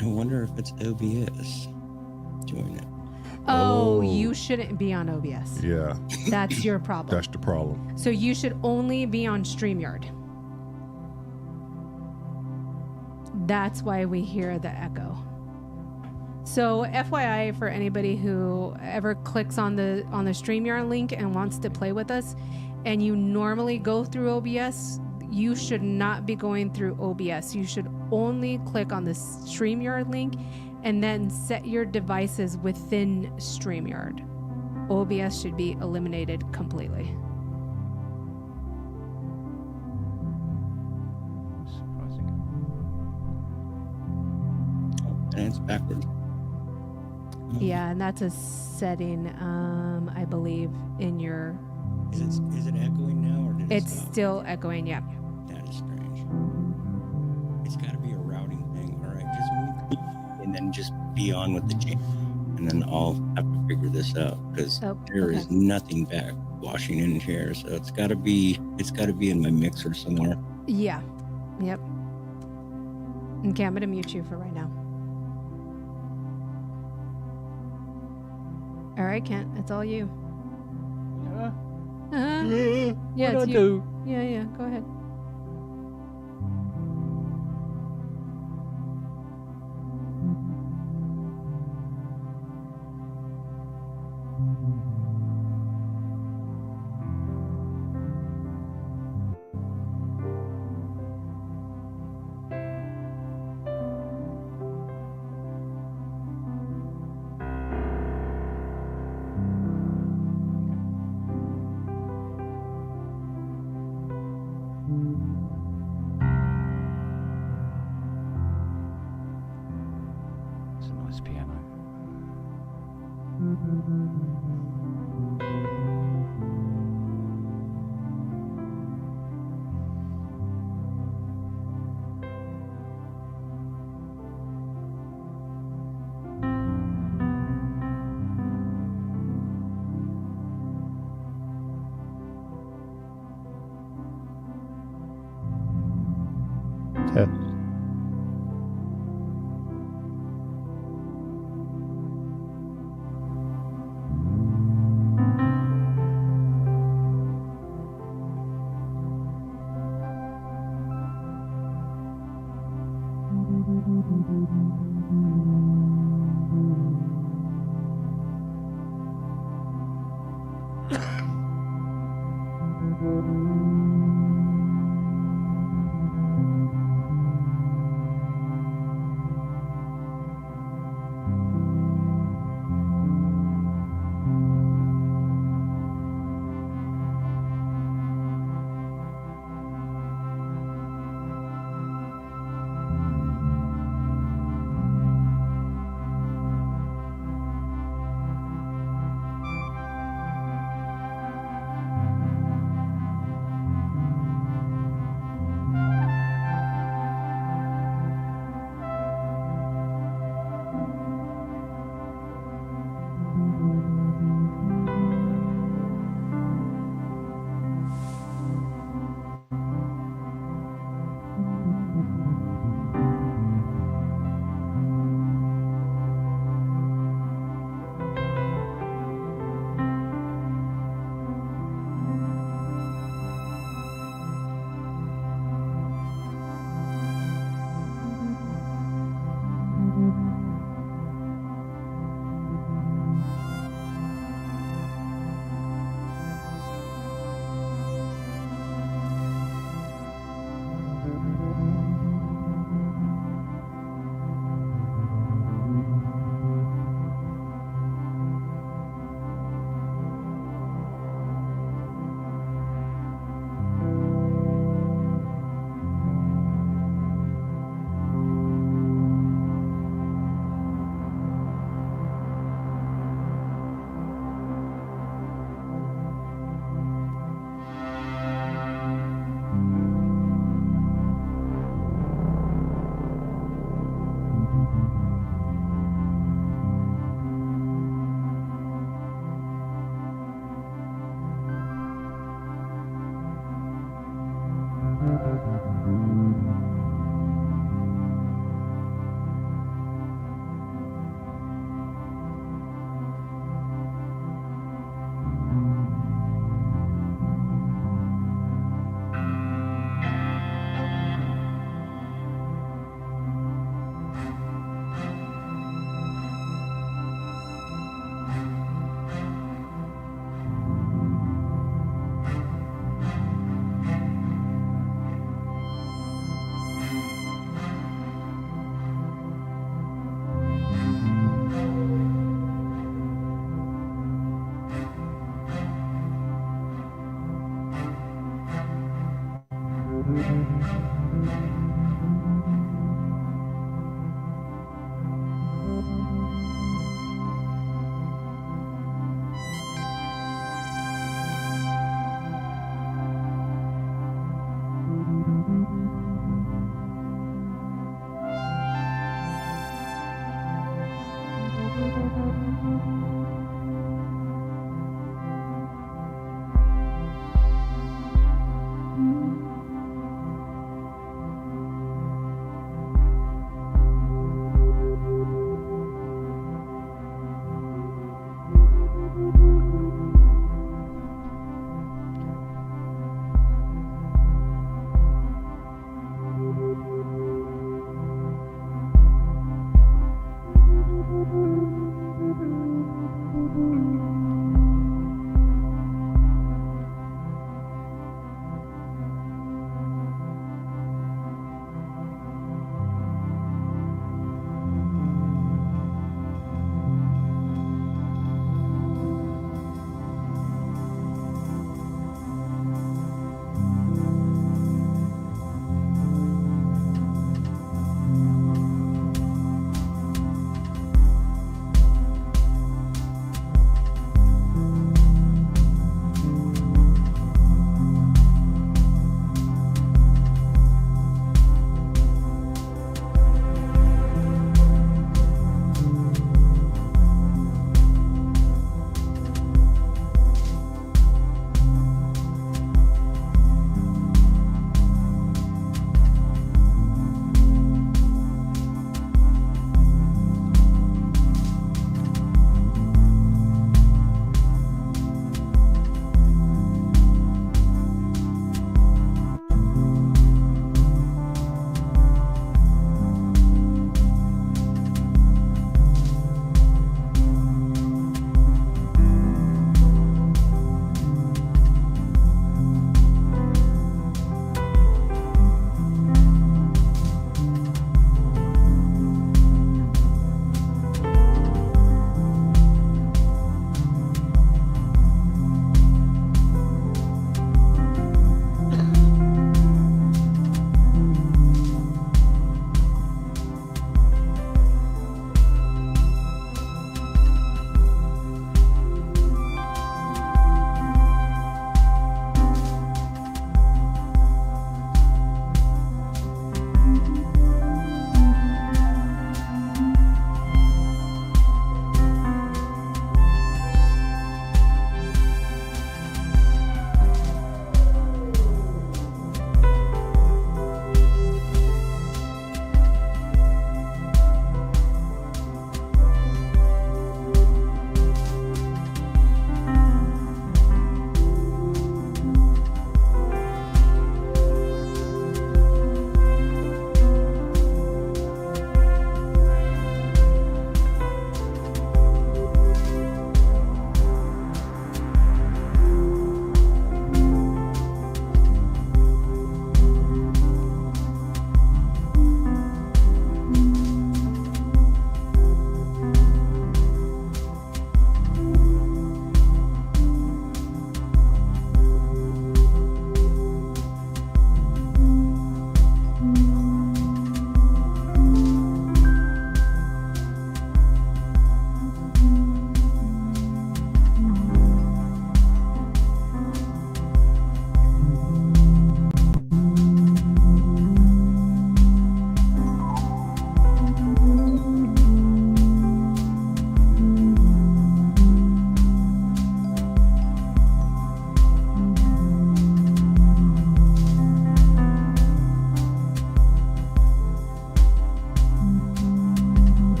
I wonder if it's OBS doing it. Oh, Oh. you shouldn't be on OBS. Yeah, That's your problem. that's the problem. So you should only be on StreamYard. That's why we hear the echo. So FYI for anybody who ever clicks on the StreamYard link and wants to play with us, and you normally go through OBS, you should not be going through OBS. You should only click on the StreamYard link and then set your devices within StreamYard. OBS should be eliminated completely. Surprising. And it's backwards. Yeah, and that's a setting, I believe, in your. Is it echoing now or did it It's stop? still echoing. Yeah. That is strange. It's got to be a routing thing. All right, just move and then just be on with the jam, and then I'll have to figure this out because Oh, there is okay. nothing back washing in here. So it's got to be in my mixer somewhere. Yeah. Yep. Okay, I'm gonna mute you for right now. All right, Kent, it's all you. Yeah. Uh-huh. Yeah, What it's do I you. do? Yeah. Go ahead. Test.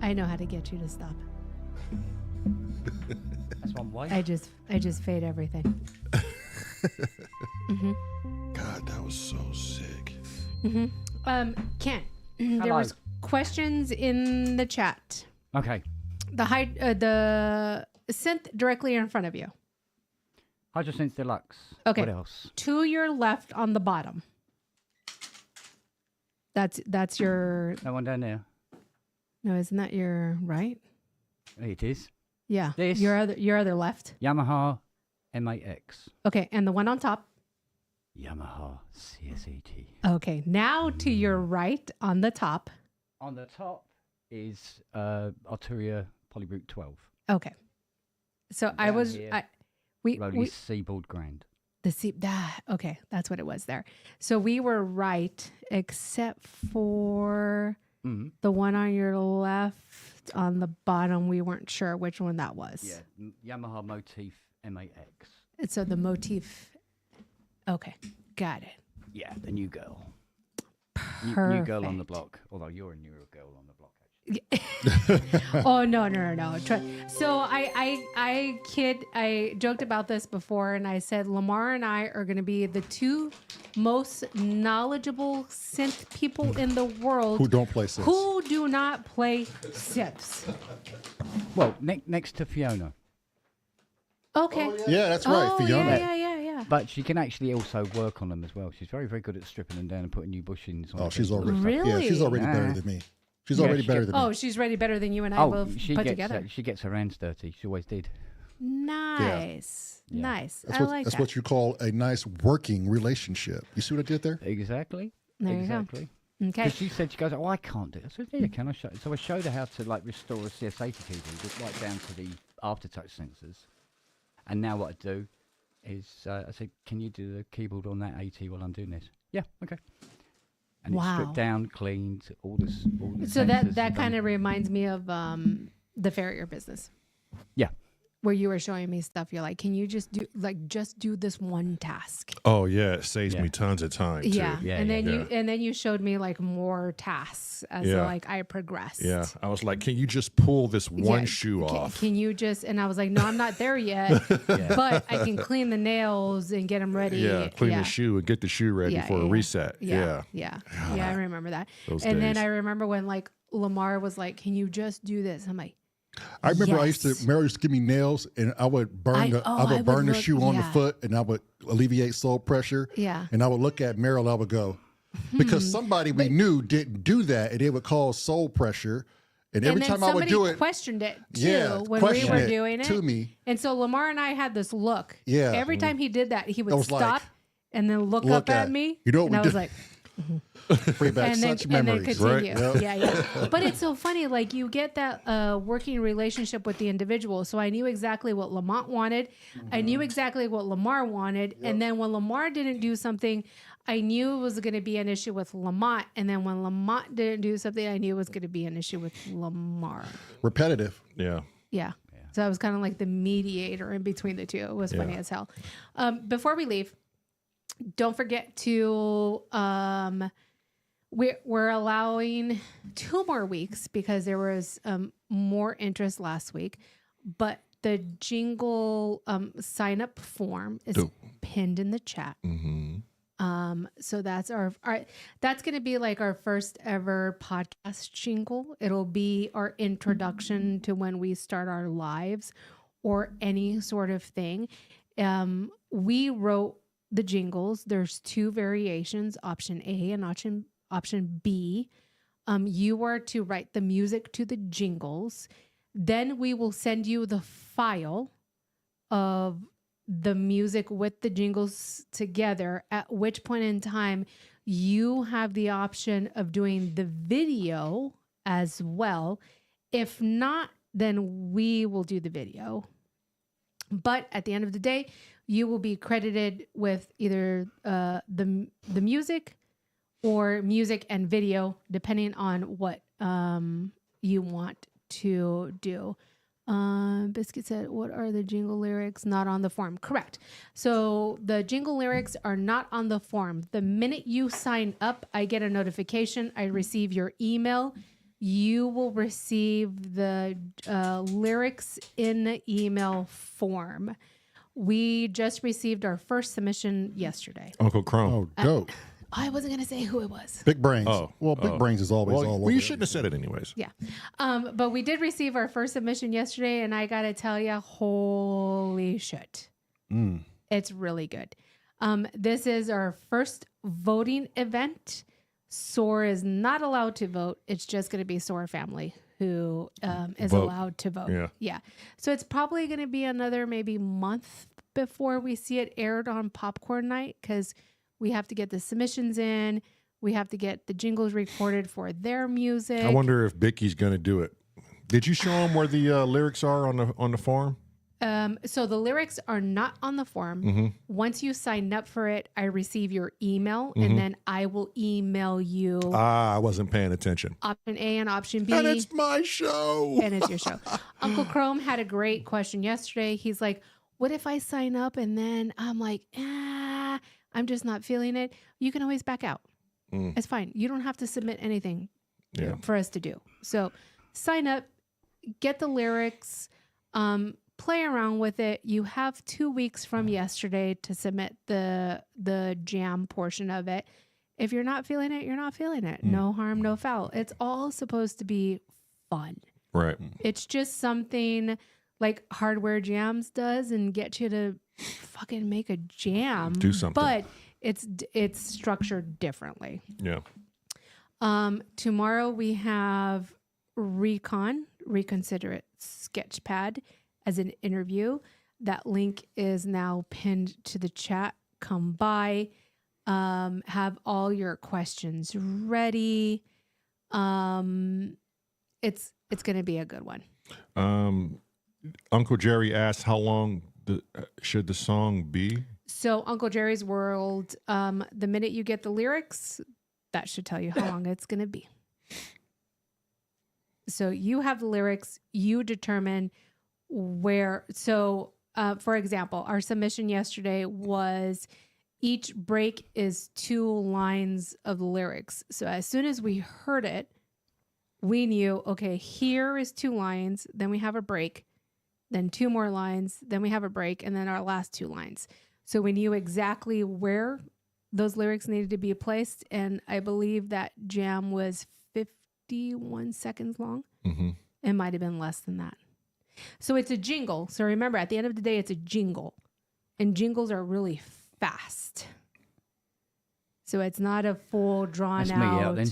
I know how to get you to stop. That's one way. I just fade everything. God, that was so sick. Ken, there was questions in the chat. Okay. The synth directly in front of you. HydroSense Deluxe. Okay. What else? To your left on the bottom. That's your. No one down there. No, isn't that your right? It is. Yeah. This. Your other left. Yamaha M8X. Okay, and the one on top. Yamaha CSAT. Okay, now to your right on the top. On the top is Arturia Polybrute 12. Okay. So I Down was here, we Seaboard Grand. okay, that's what it was there. So we were right except for the one on your left on the bottom. We weren't sure which one that was. Yeah, Yamaha Motif M8X. And so the motif. Okay, got it. Yeah, the new girl. New girl on the Perfect. block. Although you're a newer girl on the block, actually. Oh no. So I joked about this before, and I said Lamar and I are going to be the two most knowledgeable synth people in the world Who don't play synths. who do not play synths. Well, next to Fiona. Okay. Yeah, that's right, Oh, Fiona. yeah. But she can actually also work on them as well. She's very, very good at stripping them down and putting new bushings on. Oh, she's against already them. Really? Yeah, she's already Yeah. better than me. She's Yeah, already she better gets- than me. Oh, she's ready better than you and I both she put gets together. she gets her hands dirty. She always did. Nice. Yeah. Nice. That's I what like that's that. what you call a nice working relationship. You see what I did there? Exactly. There you go. exactly. Okay. Because she said, she goes, oh, I can't do it. I said, yeah, can I show you? So I showed her how to like restore a CS80 keyboard, just right down to the aftertouch sensors. And now what I do is I said, can you do the keyboard on that 80 while I'm doing this? Yeah, okay. And it's Wow. stripped down, cleaned, all the So sensors that and kind done. of reminds me of the farrier business. Yeah. Where you were showing me stuff, you're like, can you just do this one task? Oh yeah, it saves Yeah. me tons of time too. Yeah. Yeah, and yeah, then you showed me like more tasks as Yeah. like I progressed. Yeah, I was like, can you just pull this one Yeah, shoe off? Can you just? And I was like, no, I'm not there yet, but I can clean the nails and get them ready. Yeah, clean the shoe and get the shoe ready for a reset. Yeah. I remember that. Those And then days. I remember when like Lamar was like, can you just do this? I'm like, I remember I used Yes. to, Mary used to give me nails, and I would burn I would burn the look- shoe on the yeah. foot, and I would alleviate sole pressure. Yeah. And I would look at Meryl, I would go, because somebody we knew didn't do that, and it would cause sole pressure. And every and then time I would do it, questioned it too Yeah, when we questioned were it doing it to me. And so Lamar and I had this look. Yeah. Every time he did that, he would I was stop like, and then look look up at at- me. you know what and we I was did? like, bring back such memories. continue. Right? Yep. Yeah. But it's so funny, like you get that working relationship with the individual. So I knew exactly what Lamont wanted. I knew exactly what Lamar wanted. And then when Lamar didn't do something, I knew it was going to be an issue with Lamont. And then when Lamont didn't do something, I knew it was going to be an issue with Lamar. Repetitive. Yeah. Yeah. So I was kind of like the mediator in between the two. It was funny as hell. Before we leave, don't forget to we're allowing 2 more weeks because there was more interest last week, but the jingle sign up form is pinned in the chat. So that's our that's going to be like our first ever podcast jingle. It'll be our introduction to when we start our lives or any sort of thing. We wrote the jingles. There's 2 variations, option A and option B. You are to write the music to the jingles. Then we will send you the file of the music with the jingles together, at which point in time you have the option of doing the video as well. If not, then we will do the video. But at the end of the day, you will be credited with either the music or music and video, depending on what you want to do. Biscuit said, what are the jingle lyrics not on the form? Correct. So the jingle lyrics are not on the form. The minute you sign up, I get a notification. I receive your email. you will receive the lyrics in the email form. We just received our first submission yesterday. Uncle Chrome. Oh, dope. I wasn't going to say who it was. Big brains. Oh, Well, big brains is always all over. Well, you shouldn't have said it anyways. Yeah. But we did receive our first submission yesterday, and I got to tell you, holy shit. It's really good. This is our first voting event. S.O.R is not allowed to vote. It's just going to be S.O.R family who is Vote. allowed to vote. Yeah. So it's probably going to be another maybe month before we see it aired on Popcorn Night, because we have to get the submissions in. We have to get the jingles recorded for their music. I wonder if Vicky's going to do it. Did you show them where the lyrics are on the form? So the lyrics are not on the form. Once you sign up for it, I receive your email, and then I will email you I wasn't paying attention. option A and option B. And it's my show. And it's your show. Uncle Chrome had a great question yesterday. He's like, what if I sign up and then I'm like, I'm just not feeling it? You can always back out. It's fine. You don't have to submit anything for us to do. So sign up, get the lyrics, play around with it. You have 2 weeks from yesterday to submit the jam portion of it. If you're not feeling it, you're not feeling it. No harm, no foul. It's all supposed to be fun. Right. It's just something like Hardware Jams does and get you to fucking make a jam. Do something. But it's structured differently. Yeah. Tomorrow we have Reconsider It Sketchpad as an interview. That link is now pinned to the chat. Come by. Have all your questions ready. It's going to be a good one. Uncle Jerry asked how long should the song be? So Uncle Jerry's World, the minute you get the lyrics, that should tell you how long it's going to be. So you have the lyrics, you determine where. So, for example, our submission yesterday was each break is 2 lines of the lyrics. So as soon as we heard it, we knew, okay, here is 2 lines, then we have a break, then 2 more lines, then we have a break, and then our last 2 lines. So we knew exactly where those lyrics needed to be placed, and I believe that jam was 51 seconds long. It might have been less than that. So it's a jingle. So remember, at the end of the day, it's a jingle, and jingles are really fast. So it's not a full drawn That's me out then.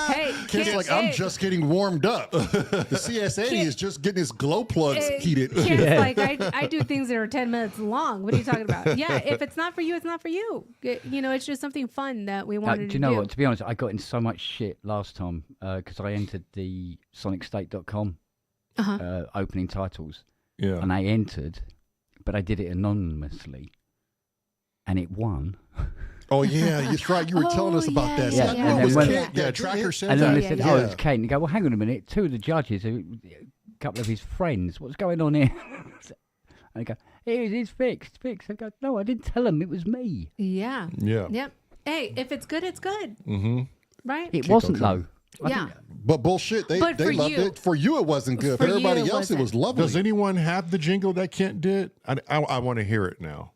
Hey, Kid's like, I'm just getting warmed up. The CS80 is just getting his glow plugs heated. Kid's like, I do things that are 10 minutes long. What are you talking about? Yeah, if it's not for you, it's not for you. It's just something fun that we wanted to do. Do you know what? To be honest, I got in so much shit last time because I entered the sonicstate.com opening titles. Yeah. And I entered, but I did it anonymously. And it won. Oh, yeah, that's right. You were telling us about that. Yeah, See, I and knew it was then Kate. Yeah, Tracker said And then that. they said, oh, it's Kate. And you go, well, hang on a minute. 2 of the judges, a couple of his friends, what's going on here? And they go, it's fixed. I go, no, I didn't tell him it was me. Yeah. Yeah. Yep. Hey, if it's good, it's good. Right? It wasn't, though. Yeah. But bullshit, they But for loved you- it. For you, it wasn't good. For For everybody you, it else, it was wasn't. lovely. Does anyone have the jingle that Kent did? I want to hear it now.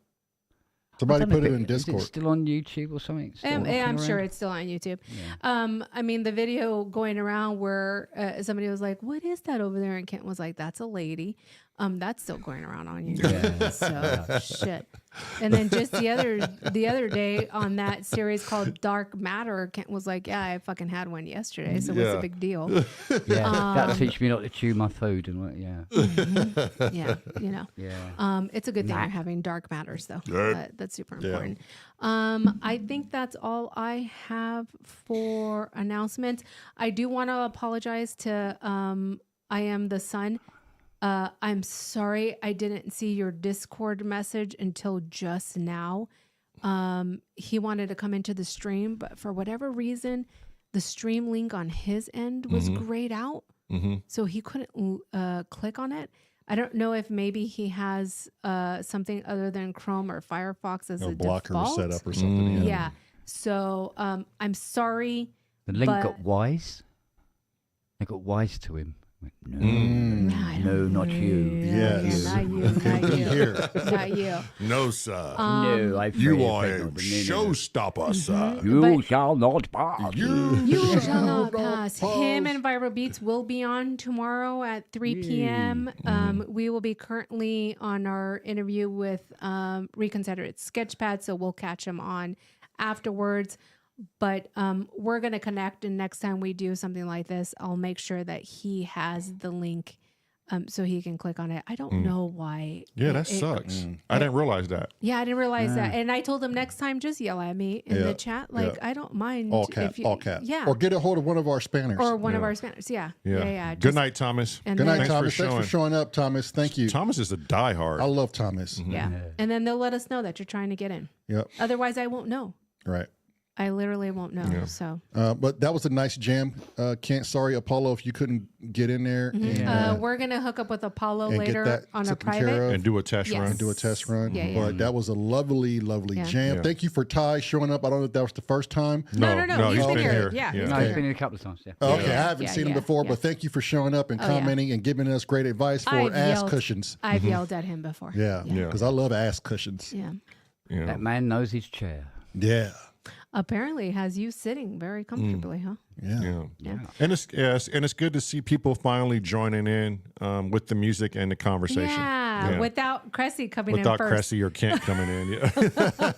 Somebody I don't know put if it in Is Discord. it still on YouTube or something? Still I'm knocking sure around? it's still on YouTube. I mean, the video going around where somebody was like, "What is that over there?" And Kent was like, "That's a lady." That's still going around on YouTube. Yeah. So shit. And then just the other day on that series called Dark Matter, Kent was like, "Yeah, I fucking had one yesterday. So what's the big deal?" Yeah, that'll teach me not to chew my food and what. Yeah. Yeah, Yeah. it's a good thing you're having dark matters though. That's super Yeah. important. I think that's all I have for announcements. I do want to apologize to I Am the Sun. I'm sorry I didn't see your Discord message until just now. He wanted to come into the stream, but for whatever reason, the stream link on his end was grayed out. So he couldn't click on it. I don't know if maybe he has something other than Chrome or Firefox as a blocker default. set up or something. Yeah. So I'm sorry. The link But- got wise. They got wise to him. Went, no, no, not you. Yes. Not you. Not you. Here. Not you. No, sir. No, I You are a showstopper, sir. You But- shall not pass. You shall not pass. Him and Viral Beats will be on tomorrow at 3 p.m. We will be currently on our interview with Reconsidered Sketchpad, so we'll catch him on afterwards. But we're going to connect, and next time we do something like this, I'll make sure that he has the link so he can click on it. I don't know why. Yeah, that sucks. I didn't realize that. Yeah, I didn't realize that. And I told him next time, just yell at me in the chat. Like, I don't mind. All caps. if you, All caps. Yeah. Or get a hold of one of our spanners. Or one of our Spanish. Yeah. Yeah. Good Just- night, Thomas. and Good night, then- Thomas. Thanks for showing up, Thomas. Thank you. Thomas is a diehard. I love Thomas. Yeah. And then they'll let us know that you're trying to get in. Yep. Otherwise, I won't know. Right. I literally won't know. So But that was a nice jam. Kent, sorry, Apollo, if you couldn't get in there. And, we're going to hook up with Apollo and later get that on a taken care private. of. and do a test Yes. run. And do a test run. Yeah, But that was a lovely, lovely Yeah. jam. Yeah. Thank you for Ty showing up. I don't know if that was the first time. No. He's been here. Yeah. No, he's been in a couple of times. Yeah. Okay, Yeah, I haven't yeah, seen him yeah, before, yeah. but thank you for showing up and Oh, yeah. commenting and giving us great advice for I've ass yelled- cushions. I've yelled at him before. Yeah, Yeah. because I love ass cushions. Yeah. Yeah. That man knows his chair. Yeah, Apparently has you sitting very comfortably, huh? yeah. Yeah. And it's good to see people finally joining in with the music and the conversation. Yeah. Without Cressy coming Without in first. Cressy or Kent coming in. Yeah.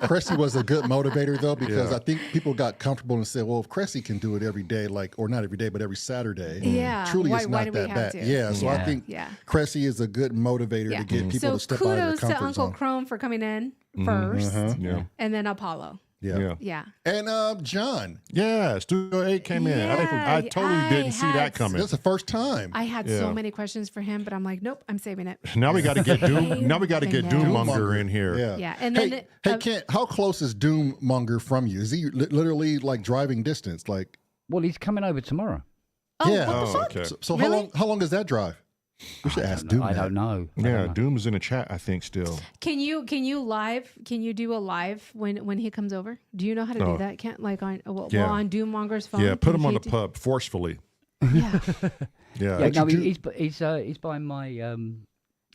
Cressy was a good motivator though, because I think people got comfortable and said, "Well, if Cressy can do it every day, or not every day, but every Saturday, Yeah. truly Why- it's why not do we that have bad." to? Yeah, so I Yeah. think Yeah. Cressy is a good motivator Yeah. to get people So to step out of their kudos to comfort Uncle zone. Chrome for coming in first, Yeah. and then Apollo. Yeah. Yeah. And John, Yeah. Studio 8 came in. I totally I didn't see had- that coming. that's the first time. I had Yeah. so many questions for him, but I'm like, nope, I'm saving it. Now we got to get Doom. Now we got to get Doommonger. Doommonger in here. Yeah. Yeah, and hey, then hey, Kent, how close is Doommonger from you? Is he literally like driving distance? Like, Well, he's coming over tomorrow. Oh, yeah. what the fuck? Okay. So Really? how long is that drive? We should ask Doom. I that. don't know. I Yeah, don't know. Doom's in the chat, I think, still. Can you do a live when he comes over? Do you know how to do that? Can't like on Yeah. on Doommonger's phone? Yeah, put can him on the he pub forcefully. Yeah. Yeah. Yeah, no, you do- he's by my Oh,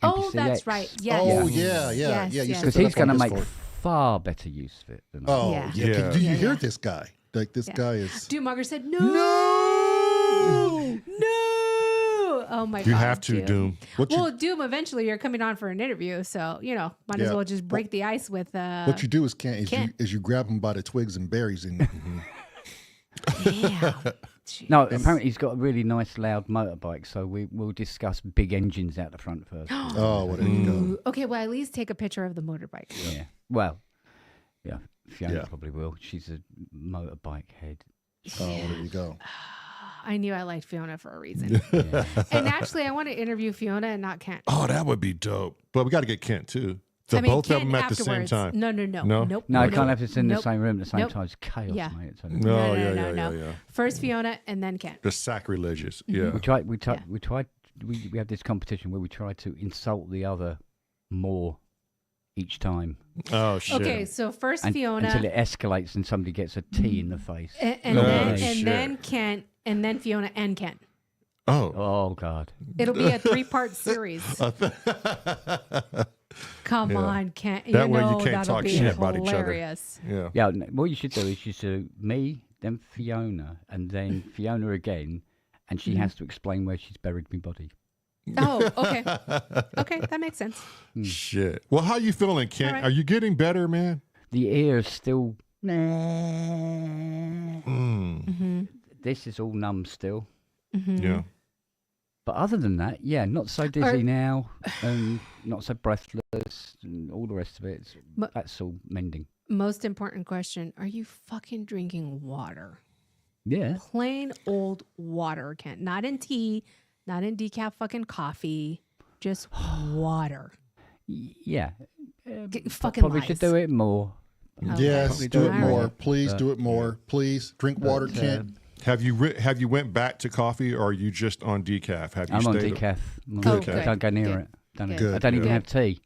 NPCX. that's right. Yes. Oh Yes. yeah. You yes. set Because that he's up on going to make Discord. far better use of it than I. Oh Yeah. yeah. Yeah. Do you Yeah, hear yeah. this guy? Like this guy is. Doommonger said no. Oh my god. You have to, Doom. What you Well, Doom, eventually you're coming on for an interview, so might as Yeah. well just break the ice with what you do is Kent. you grab him by the twigs and berries and Damn. No, apparently he's got a really nice loud motorbike, so we'll discuss big engines out the front first. oh, well, there you go. Ooh, okay, well at least take a picture of the motorbike. Yeah. Well, yeah, Fiona Yeah. probably will. She's a motorbike head. Oh, there you go. I knew I liked Fiona for a reason. And actually, I want to interview Fiona and not Kent. Oh, that would be dope. But we got to get Kent, too. So both Kent of them at the same afterwards. time. No. No? Nope. No, you nope, can't have us in the nope. same room at the same Nope. time. It's chaos, Yeah. mate. It's No, No. yeah. First Fiona and then Kent. The sacrilegious. Mm-hmm. Yeah. We have this competition where we try to insult the other more each time. Oh, shit. Okay, so first Fiona, until it escalates and somebody gets a T in the face. and Oh, then shit. Kent, and then Fiona and Kent. Oh. Oh God! It'll be a 3-part series. Come on, Kent. That way you know can't that'll talk be shit about each other. hilarious. Yeah. Yeah, what you should do is you should do me, then Fiona, and then Fiona again, and she has to explain where she's buried my body. Oh, okay. Okay, that makes sense. Shit. Well, how you feeling, Kent? All right. Are you getting better, man? The ear's still. Mm-hmm. This is all numb still. Yeah. But other than that, yeah, not so dizzy now, and not so breathless, and all the rest of it. That's all mending. Most important question: are you fucking drinking water? Yeah. Plain old water, Kent. Not in tea, not in decaf fucking coffee. Just water. Yeah. Fucking Probably lies. should do it more. Okay. Yes, Probably do it All more. right. Please do it more. Please drink water, Kent. Have you went back to coffee, or are you just on decaf? Have you I'm on stayed? decaf. Oh, I good, don't go near good, it. Don't good. Good, I don't even good. have tea.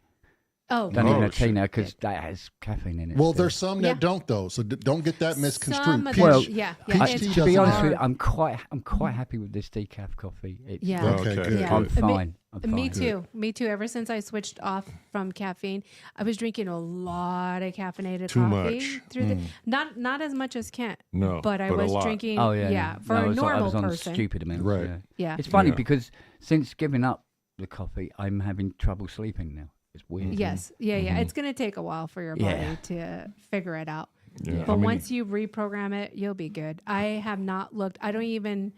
Oh, Don't even Oh, have tea shit. now because that has caffeine in it. Well, still. there's some that Yeah. don't though, so don't get that misconstrued. some of Peach- them, Well, yeah. peach It's tea to be doesn't honest have- with you, I'm quite happy with this decaf coffee. It's, Yeah. Okay, good. Yeah. I'm good. fine. I'm fine. Me too. Me too. Ever since I switched off from caffeine, I was drinking a lot of caffeinated Too coffee much. through the not as much as Kent. No, but I but a was lot. drinking. Oh yeah, for No, a I normal was on person. stupid amounts. Right. Yeah. Yeah. It's funny Yeah. because since giving up the coffee, I'm having trouble sleeping now. It's weird. Yes. Yeah. Yeah. It's gonna take a while for your body Yeah. to figure it out. Yeah, But I mean, once you reprogram it, you'll be good. I have not looked. I don't even.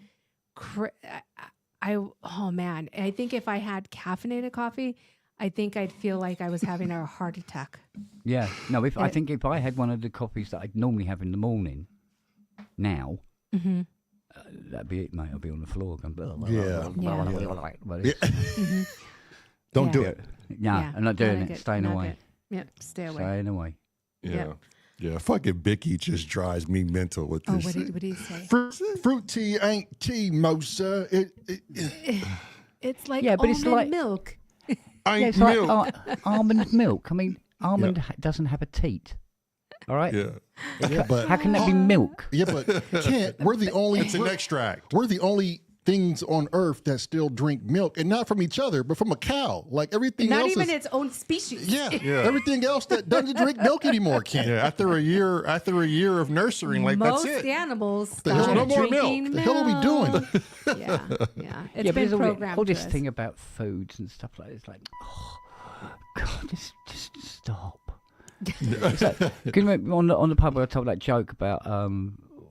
Oh man, I think if I had caffeinated coffee, I think I'd feel like I was having a heart attack. Yeah. No, I It- think if I had one of the coffees that I'd normally have in the morning, now, Mm-hmm. that'd be it, mate. I'll be on the floor going. Yeah. But Yeah. it's- Don't do Yeah. it. No, Yeah, I'm not doing not it. good, Staying not away. good. Yep, stay away. Staying away. yeah, Yeah. yeah. Fucking Bicky just drives me mental with Oh, this. what did he say? Fruit tea ain't tea, Mosa. It's like Yeah, but almond it's like- milk. I Yeah, ain't it's like milk. almond milk. I mean, almond doesn't have a teat. All right. Yeah, Yeah, but How can that be milk? yeah, but Kent, we're the only it's an extract. we're the only things on earth that still drink milk, and not from each other, but from a cow. Like everything Not else even is, its own species. yeah, Yeah. everything else that doesn't drink milk anymore, Kent. Yeah, after a year of nurturing, like Most that's it. animals The hell- stop no more drinking milk. The hell are we doing? Yeah, yeah. It's Yeah, but been there's programmed all to this us. thing about foods and stuff like this. Like, oh, God, just stop. It's like, can you remember on the pub where I told that joke about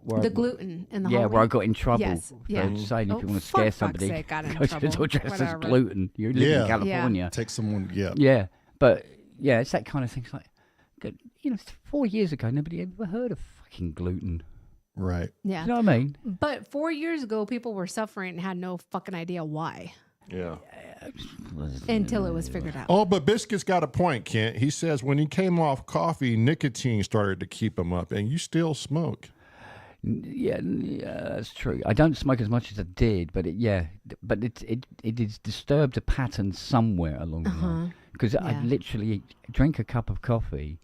where The I, gluten in the yeah, hallway. where I got in trouble Yes, for yeah. saying Oh, if you want to for scare fuck's somebody, sake, got in go to trouble. the door dressed as Whatever. gluten. You live Yeah. in California. Take someone, yeah. Yeah, but yeah, it's that kind of thing. It's like, good, 4 years ago, nobody ever heard of fucking gluten. Right. Yeah. You know what I mean? But 4 years ago, people were suffering and had no fucking idea why Yeah. until it was figured out. Oh, but Biscuit's got a point, Kent. He says when he came off coffee, nicotine started to keep him up, and you still smoke. Yeah, that's true. I don't smoke as much as I did, but it is disturbed a pattern somewhere along the line. Because I Yeah. literally drink a cup of coffee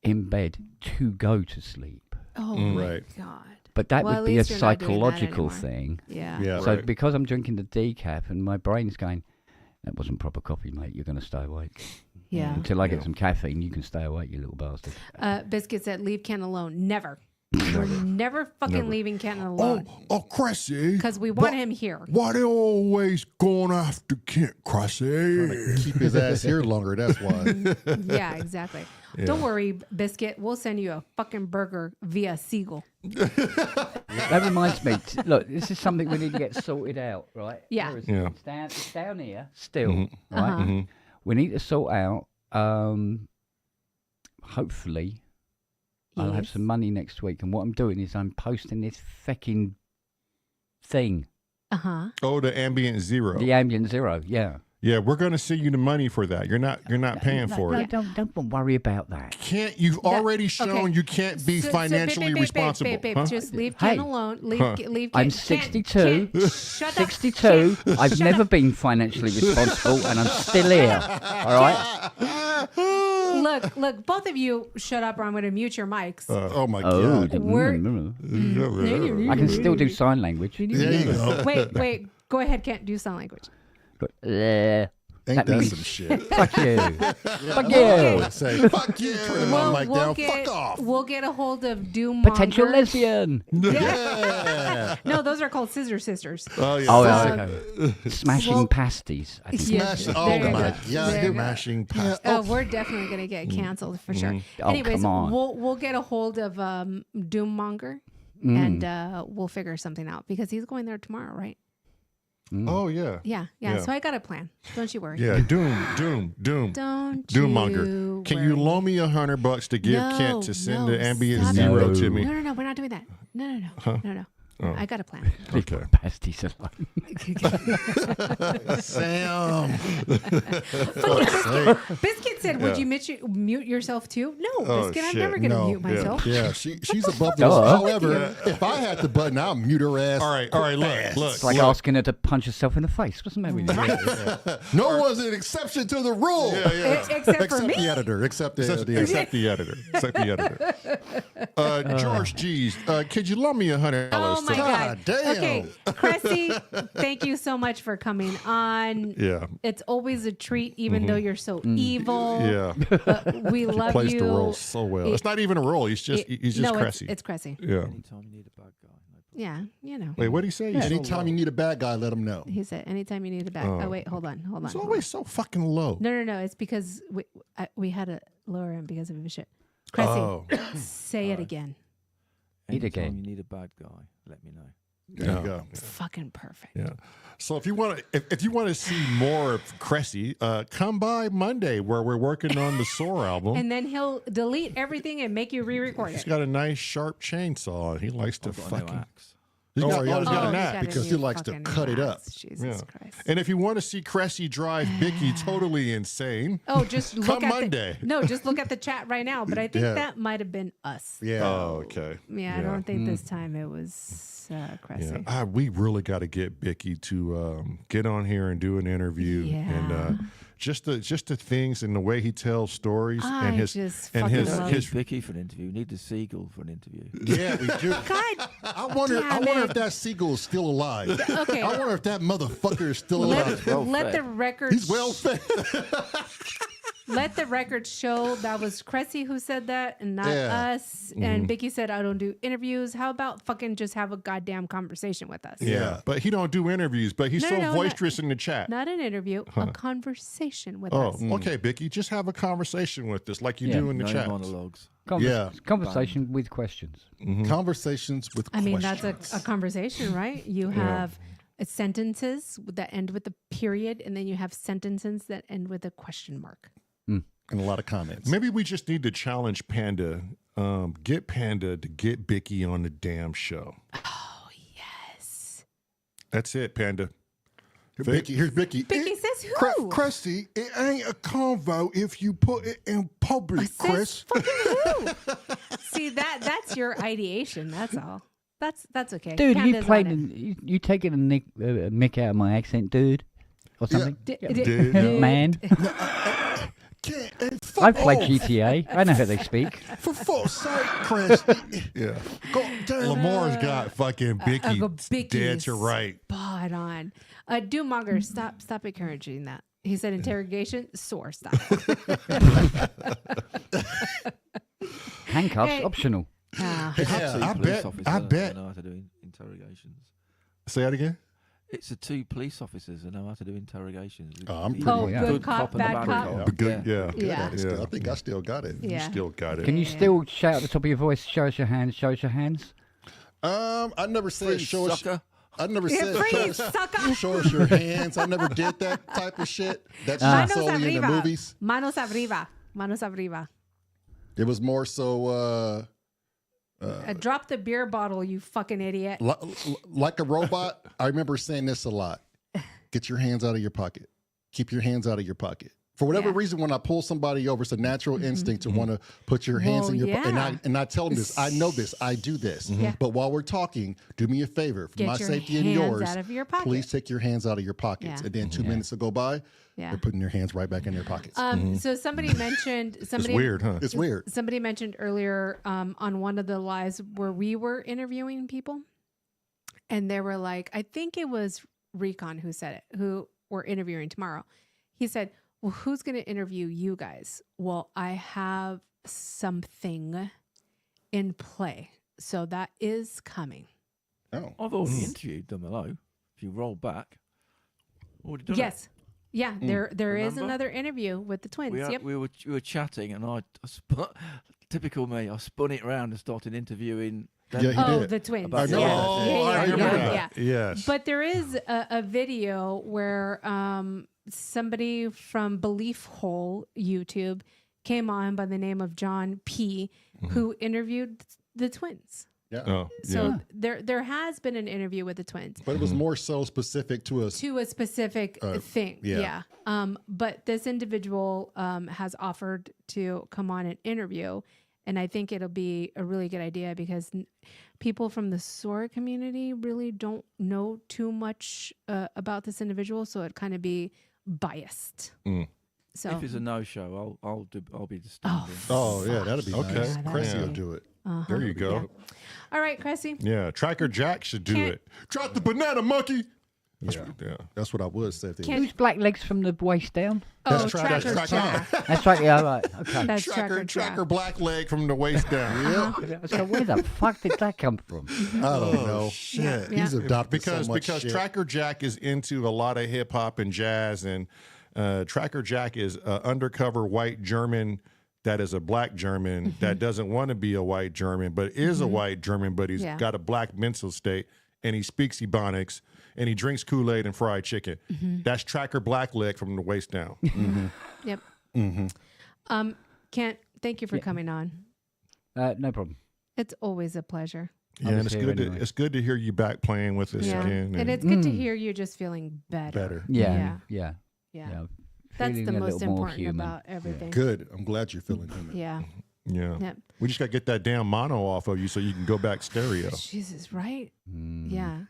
in bed to go to sleep. Oh Right. my god. But that Well, at would be a least you're not doing that psychological anymore. thing. Yeah. Yeah. So Right. because I'm drinking the decaf and my brain's going, that wasn't proper coffee, mate. You're going to stay awake. Yeah. Until I get some caffeine, you can stay awake, you little bastard. Biscuit said, "Leave Ken alone." Never. We're never fucking leaving Ken alone Cressy. because we want him here. Why they always going after Kent, Cressy? Keep his ass here longer. That's why. Yeah, exactly. Don't worry, Biscuit. We'll send you a fucking burger via Seagull. That reminds me, look, this is something we need to get sorted out, right? Yeah. Where is Yeah. it? It's down here still, Mm-hmm. right? Uh-huh. We need to sort out, hopefully, I'll have Yes. some money next week. And what I'm doing is I'm posting this fucking thing, Oh, the ambient zero. the ambient zero, yeah. Yeah, we're gonna send you the money for that. You're not paying for No, it. don't worry about that. Can't you've already shown okay. you can't be financially responsible. Babe, Huh? just leave Hey. Ken alone. Leave Ken. I'm Ken, 62. Ken, shut up. 62. Ken, I've shut never up. been financially responsible, and I'm still here. All right. Look, both of you shut up or I'm going to mute your mics. Oh my Oh, god. We're- I can still do sign language. There you go. Wait. Go ahead, Kent. Do sign language. But, Ain't That that means- some shit? fuck you. Fuck Okay. you. Say, fuck you. Turn my mic down. Fuck off. We'll get a hold of Doommonger. Potential lesbian. Yeah. No, those are called Scissor Sisters. Oh yeah. Oh, Uh, okay. Smashing well- pasties. I think. Yes. Smash. There Oh you my go. god. There you go. Mashing past. Oh, we're definitely going to get canceled for sure. Oh, Anyways, come on. we'll get a hold of Doommonger Mm. and we'll figure something out because he's going there tomorrow, right? Oh yeah. Yeah. Yeah. So I got a plan. Don't you worry. Yeah. Doom. Don't Doommonger. you Can you worry. loan me $100 to give No, Kent to send no, the ambient stop zero it. to me? No, we're not doing that. No. I got a plan. Okay. Pasties alone. Sam. Biscuit said, "Would you mute yourself too?" No, Oh, Biscuit. I'm shit. never gonna No, mute myself. Yeah, she's above this. Duh. However, if I had the button, I'll mute her ass. All right. Look. It's like asking her to punch herself in the face. What's the matter with you? No one's an exception to the rule. Except for me. the editor. Except the editor. Except the editor. George G's, could you loan me $100? Oh my God. damn. Okay, Cressy, thank you so much for coming on. Yeah. It's always a treat, even though you're so evil. Yeah. We love Plays you. the role so well. It's not even a role. He's just no, Cressy. it's Cressy. Yeah. Anytime you need a bad guy. No problem. Yeah, you know. Wait, what did he say? He's so Anytime low. you need a bad guy, let him know. He said, anytime you need a bag. Oh, wait, hold on. It's always so fucking low. No. It's because we had to lower him because of his shit. Cressy, Oh. say it again. Eat Anytime again. you need a bad guy, let me know. There you go. Fucking perfect. Yeah. So if you want to see more of Cressy, come by Monday where we're working on the S.O.R album. And then he'll delete everything and make you re-record He's it. got a nice sharp chainsaw. And he likes to I've got a new fucking. axe. He's Oh, got, yeah, oh, he's he's got got an an axe. axe He's got a because he new likes to fucking cut it up. axe. Jesus Yeah. Christ. And if you want to see Cressy drive Bicky totally insane, Oh, just look come at Monday. just look at the chat right now. But I think Yeah. that might have been us. Yeah. Oh, okay. Yeah, I don't think this time it was Cressy. Yeah, we really got to get Bicky to get on here and do an interview, and Yeah. just the things and the way he tells stories I and his just and fucking his love his Vicky for an interview. We need the seagull for an interview. yeah we do. God, I wonder damn if it. that seagull is still alive. Okay. I wonder if that motherfucker is still alive. let the record He's well fed. let the record show that was Cressy who said that and not Yeah. us. And Vicky said, I don't do interviews. How about fucking just have a goddamn conversation with us? yeah, but he don't do interviews. But he's No, so no, no, boisterous in the chat. Not an interview, a conversation with Oh, us. okay, Bicky, just have a conversation with us like you do in the No chat. monologues. Yeah. Conversation with questions. Conversations with I mean, questions. that's a conversation, right? You have sentences that end with a period, and then you have sentences that end with a question mark. and a lot of comments. Maybe we just need to challenge Panda. Get Panda to get Bicky on the damn show. Oh, yes. That's it, Panda. Here's Bicky. Bicky says who? Cressy, it ain't a convo if you put it in public, Says Chris. fucking who? See, that's your ideation. That's all. That's okay. Dude, you Panda's played. on it. You taking a mick out of my accent, dude, or something? Dude. Man, Fuck I played off. GTA. I know how they speak. For fuck's sake, Chris. Yeah. God damn. Lamar's got fucking Bicky Bicky dead to right. Spot on. Doommonger, stop encouraging that. He said interrogation. S.O.R. Stop. Handcuffs Hey. optional. Yeah, I Police bet. officer I that bet. know how to do interrogations. Say that again. It's the two police officers that know how to do interrogations. I'm The pretty- yeah. Good cop, and the bad cop. But good. Yeah. Yeah. Still, I think I still got it. You Yeah. still got it. Can you Yeah. still shout at the top of your voice? Show us your hands. Show us your hands. I never said Freeze, show us. sucker. I never Yeah, said freeze, show us, sucker. show us your hands. I never did that type of shit. That's Manos just solely in the arriba. movies. Manos arriba. Manos arriba. It was more so Drop the beer bottle, you fucking idiot. like a robot. I remember saying this a lot. Get your hands out of your pocket. Keep your hands out of your pocket. For whatever Yeah. reason, when I pull somebody over, it's a natural instinct to want to put your hands Well, in your pocket. yeah. And I tell them this. I know this. I do this. Yeah. But while we're talking, do me a favor. For Get my your safety and hands yours, out of your pocket. please take your hands out of your pockets. Yeah. And then 2 minutes will go by. Yeah. They're putting their hands right back in their pockets. So somebody mentioned It's somebody weird, huh? It's weird. Somebody mentioned earlier on one of the lives where we were interviewing people, and they were like, I think it was Recon who said it, who we're interviewing tomorrow. He said, well, who's going to interview you guys? Well, I have something in play. So that is coming. Oh. I've already interviewed them, hello. If you roll back. Already done it. Yes. Yeah, there is Remember? another interview with the twins. Yep. We were chatting, and I typical me. I spun it around and started interviewing them. Yeah, he Oh, did. the twins. About know. Yeah. Oh, Yeah, I yeah, remember yeah, that. yeah. Yes. But there is a video where somebody from Belief Hole YouTube came on by the name of John P, who interviewed the twins. Yeah. Oh, So there has been an interview with the twins But it was more so specific to us. to a specific thing. yeah. But this individual has offered to come on and interview. And I think it'll be a really good idea because people from the S.O.R community really don't know too much about this individual. So it'd kind of be biased. So If it's a no-show, I'll be the stand-in. Oh, yeah, that'd be Okay. nice. Yeah, Cressy that'd will be- do it. there you go. Yeah. All right, Cressy. Yeah, Tracker Jack should do Can't- it. Drop the banana monkey. Yeah. That's what I would say. If they Can't- Who's black legs from the waist down? Oh, Tracker Tracker Jack. That's right. Yeah, right. Okay. That's Tracker Tracker Jack. black leg from the waist down. So where the fuck did that come from? I don't know. Shit. Yeah. He's adopted Because so much because shit. Tracker Jack is into a lot of hip hop and jazz, and Tracker Jack is an undercover white German that is a black German that doesn't want to be a white German, but is a white German, but he's Yeah. got a black mental state, and he speaks Ebonics, and he drinks Kool-Aid and fried chicken. That's Tracker Blackleg from the waist down. Yep. Kent, thank you for coming on. No problem. It's always a pleasure. Yeah, and was it's here good. anyway. It's good to hear you back playing with us Yeah. again. And it's good to hear you just feeling better. Yeah. Yeah. Yeah. That's Feeling the a most little more important human. about everything. Good. I'm glad you're feeling human. Yeah. yeah. Yep. We just got to get that damn mono off of you so you can go back stereo. Jesus, right? Mm. Yeah.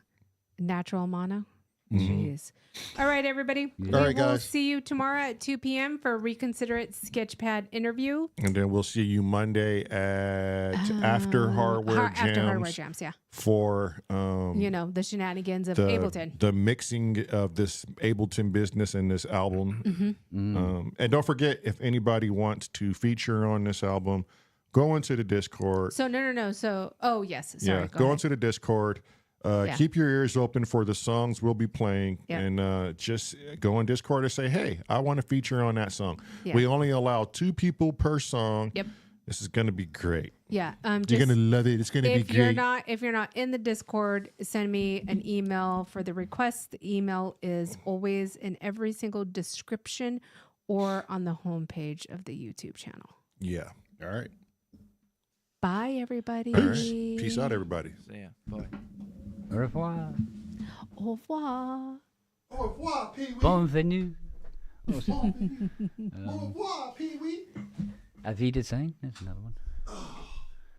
Natural mono. Mhm. Jeez. All right, everybody. We All right, will guys. see you tomorrow at 2 p.m. for Reconsider It Sketchpad interview. And then we'll see you Monday at After Hardware Jams. After Hardware Jams, yeah. For The shenanigans of the, Ableton. the mixing of this Ableton business and this album. And don't forget, if anybody wants to feature on this album, go into the Discord. So, no. So, oh, yes. Sorry. Yeah, go go ahead. into the Discord. Yeah. Keep your ears open for the songs we'll be playing, Yep. and just go on Discord and say, "Hey, I want to feature on that song." Yeah. We only allow 2 people per song. Yep. This is gonna be great. Yeah. You're Just, gonna love it. It's gonna be if you're great. not in the Discord, send me an email for the request. The email is always in every single description or on the homepage of the YouTube channel. Yeah. All right. Bye, everybody. All right. Peace out, everybody. So, yeah, bye. Au revoir. Au revoir. Au revoir, Pee-wee. Bienvenue. Oh, Au revoir, Pee-wee. Auf Wiedersehen. That's another one.